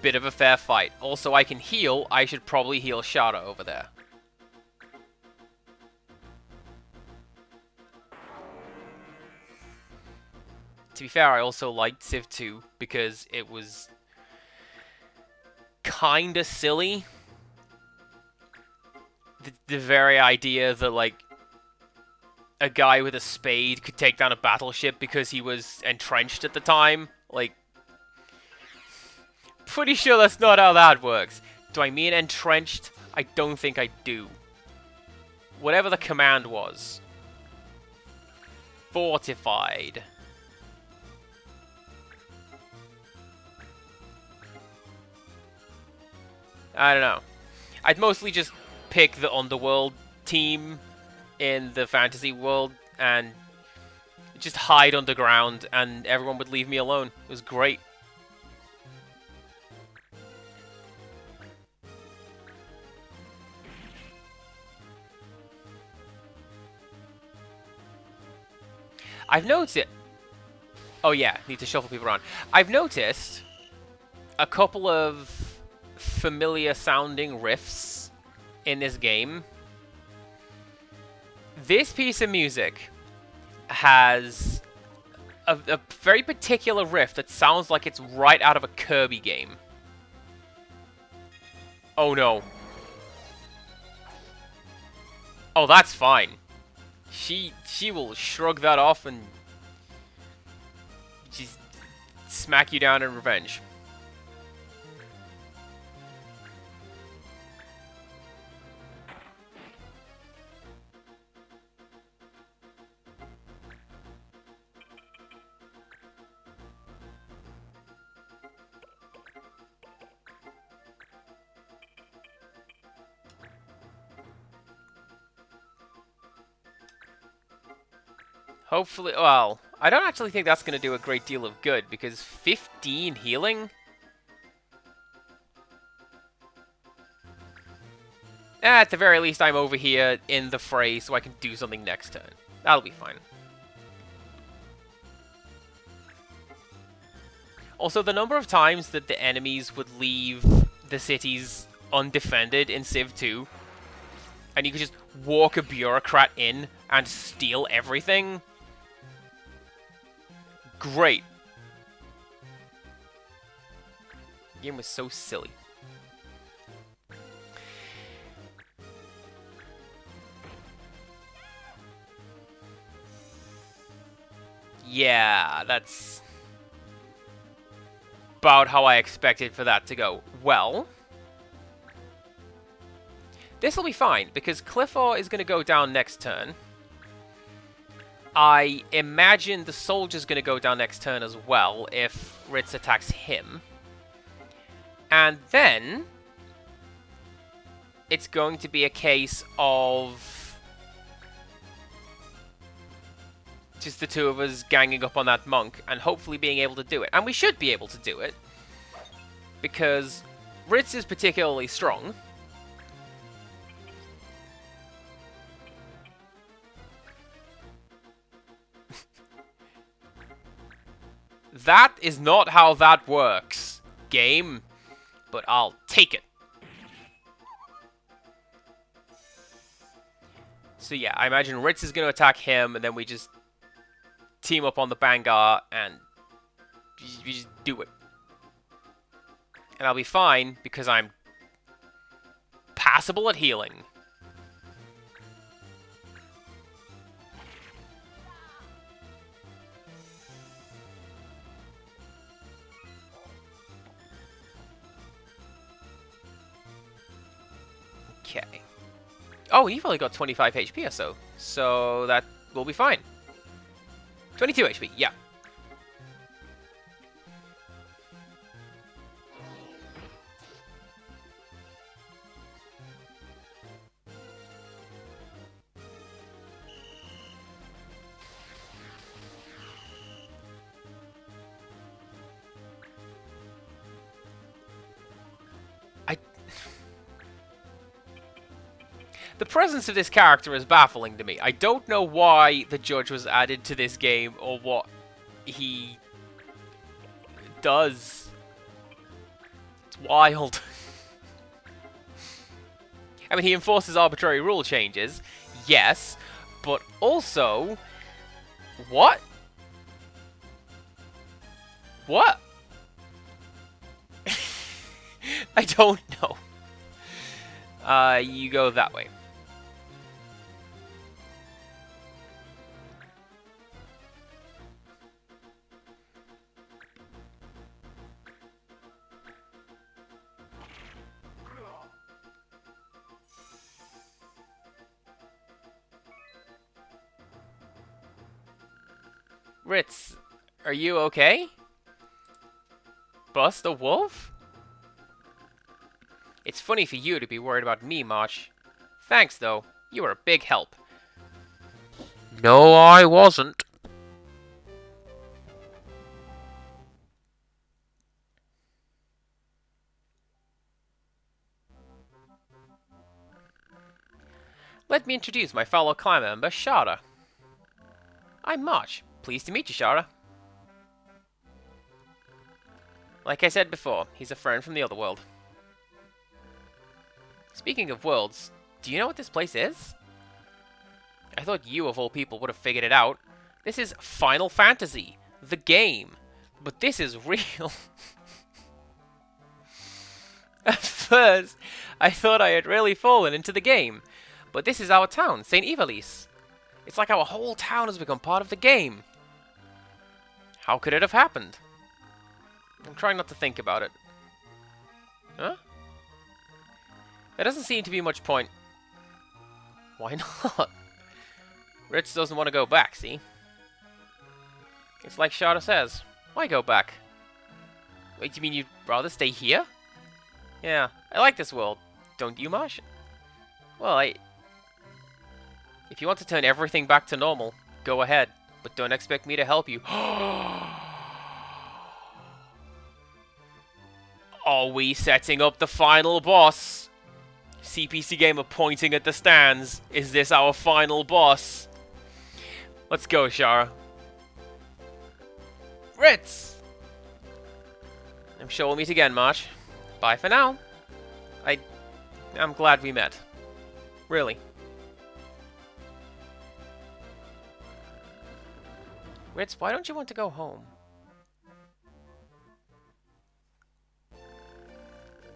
Bit of a fair fight. Also, I can heal. I should probably heal Shara over there. To be fair, I also liked Civ 2 because it was kinda silly. The very idea that, like, a guy with a spade could take down a battleship because he was entrenched at the time. Like, pretty sure that's not how that works. Do I mean entrenched? I don't think I do. Whatever the command was. Fortified. I don't know. I'd mostly just pick the Underworld team in the fantasy world and just hide underground and everyone would leave me alone. It was great. I've noticed... Oh yeah, need to shuffle people around. I've noticed a couple of familiar sounding riffs in this game. This piece of music has a very particular riff that sounds like it's right out of a Kirby game. Oh no. Oh, that's fine. She will shrug that off and just smack you down in revenge. Hopefully, well, I don't actually think that's going to do a great deal of good, because 15 healing? At the very least, I'm over here in the fray, so I can do something next turn. That'll be fine. Also, the number of times that the enemies would leave the cities undefended in Civ 2, and you could just walk a bureaucrat in and steal everything... Great. The game was so silly. Yeah, that's about how I expected for that to go. Well, this will be fine, because Clifford is going to go down next turn. I imagine the soldier's going to go down next turn as well, if Ritz attacks him. And then it's going to be a case of Just the two of us ganging up on that monk and hopefully being able to do it. And we should be able to do it. Because Ritz is particularly strong. That is not how that works, game. But I'll take it. So yeah, I imagine Ritz is going to attack him, and then we just team up on the Bangar, and we just do it. And I'll be fine, because I'm passable at healing. Okay. Oh, you've only got 25 HP or so. So that will be fine. 22 HP, yeah. The presence of this character is baffling to me. I don't know why the judge was added to this game or what he does. It's wild. I mean, he enforces arbitrary rule changes, yes, but also... What? What? I don't know. You go that way. Ritz, are you okay? Bust a wolf? It's funny for you to be worried about me, March. Thanks, though. You were a big help. No, I wasn't. Let me introduce my fellow clan member, Shara. I'm March. Pleased to meet you, Shara. Like I said before, he's a friend from the other world. Speaking of worlds, do you know what this place is? I thought you, of all people, would have figured it out. This is Final Fantasy, the game. But this is real. At first, I thought I had really fallen into the game. But this is our town, St. Ivalice. It's like our whole town has become part of the game. How could it have happened? I'm trying not to think about it. Huh? There doesn't seem to be much point. Why not? Ritz doesn't want to go back, see? It's like Shara says. Why go back? Wait, you mean you'd rather stay here? Yeah, I like this world. Don't you, Marsh? Well, if you want to turn everything back to normal, go ahead. But don't expect me to help you. Are we setting up the final boss? CPC Gamer pointing at the stands. Is this our final boss? Let's go, Shara. Ritz! I'm sure we'll meet again, March. Bye for now. I'm glad we met. Really. Ritz, why don't you want to go home?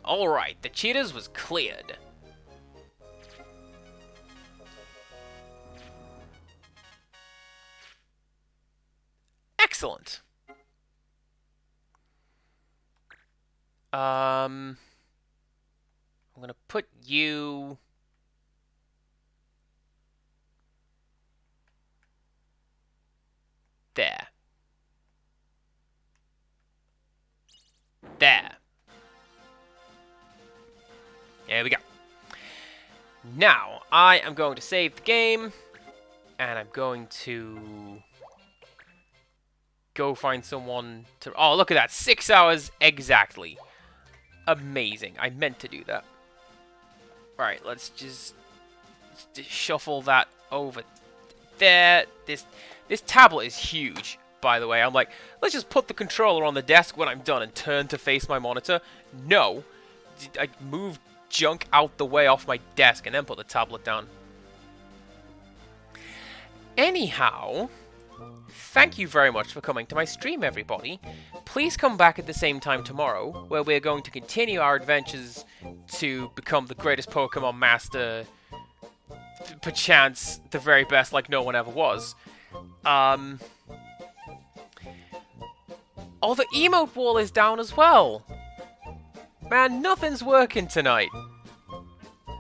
Alright, the cheaters was cleared. Excellent. I'm gonna put you... there. There. There we go. Now, I am going to save the game, and I'm going to go find someone to... Oh, look at that. 6 hours exactly. Amazing. I meant to do that. Alright, let's just shuffle that over there. This tablet is huge, by the way. I'm like, let's just put the controller on the desk when I'm done and turn to face my monitor. No. I move junk out the way off my desk and then put the tablet down. Anyhow, thank you very much for coming to my stream, everybody. Please come back at the same time tomorrow, where we're going to continue our adventures to become the greatest Pokemon master, perchance the very best like no one ever was. Oh, the emote wall is down as well. Man, nothing's working tonight. I'm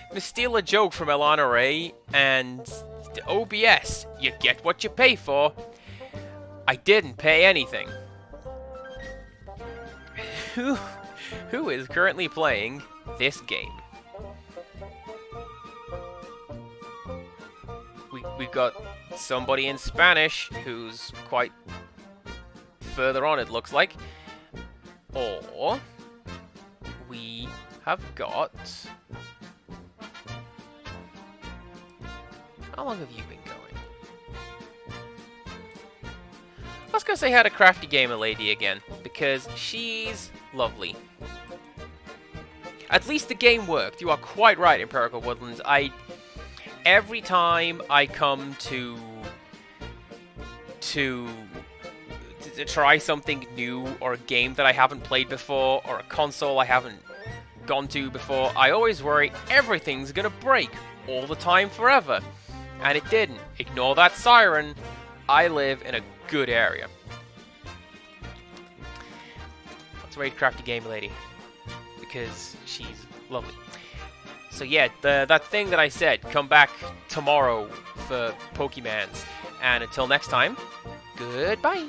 gonna steal a joke from Elana Ray and the OBS. You get what you pay for. I didn't pay anything. Who is currently playing this game? We've got somebody in Spanish who's quite further on, it looks like. Or we have got... How long have you been going? I was gonna say hi to Crafty Gamer Lady again, because she's lovely. At least the game worked. You are quite right, Empirical Woodlands. Every time I come to try something new, or a game that I haven't played before, or a console I haven't gone to before, I always worry everything's gonna break all the time forever. And it didn't. Ignore that siren. I live in a good area. Let's raid Crafty Gamer Lady, because she's lovely. So yeah, that thing that I said, come back tomorrow for Pokemans. And until next time, goodbye.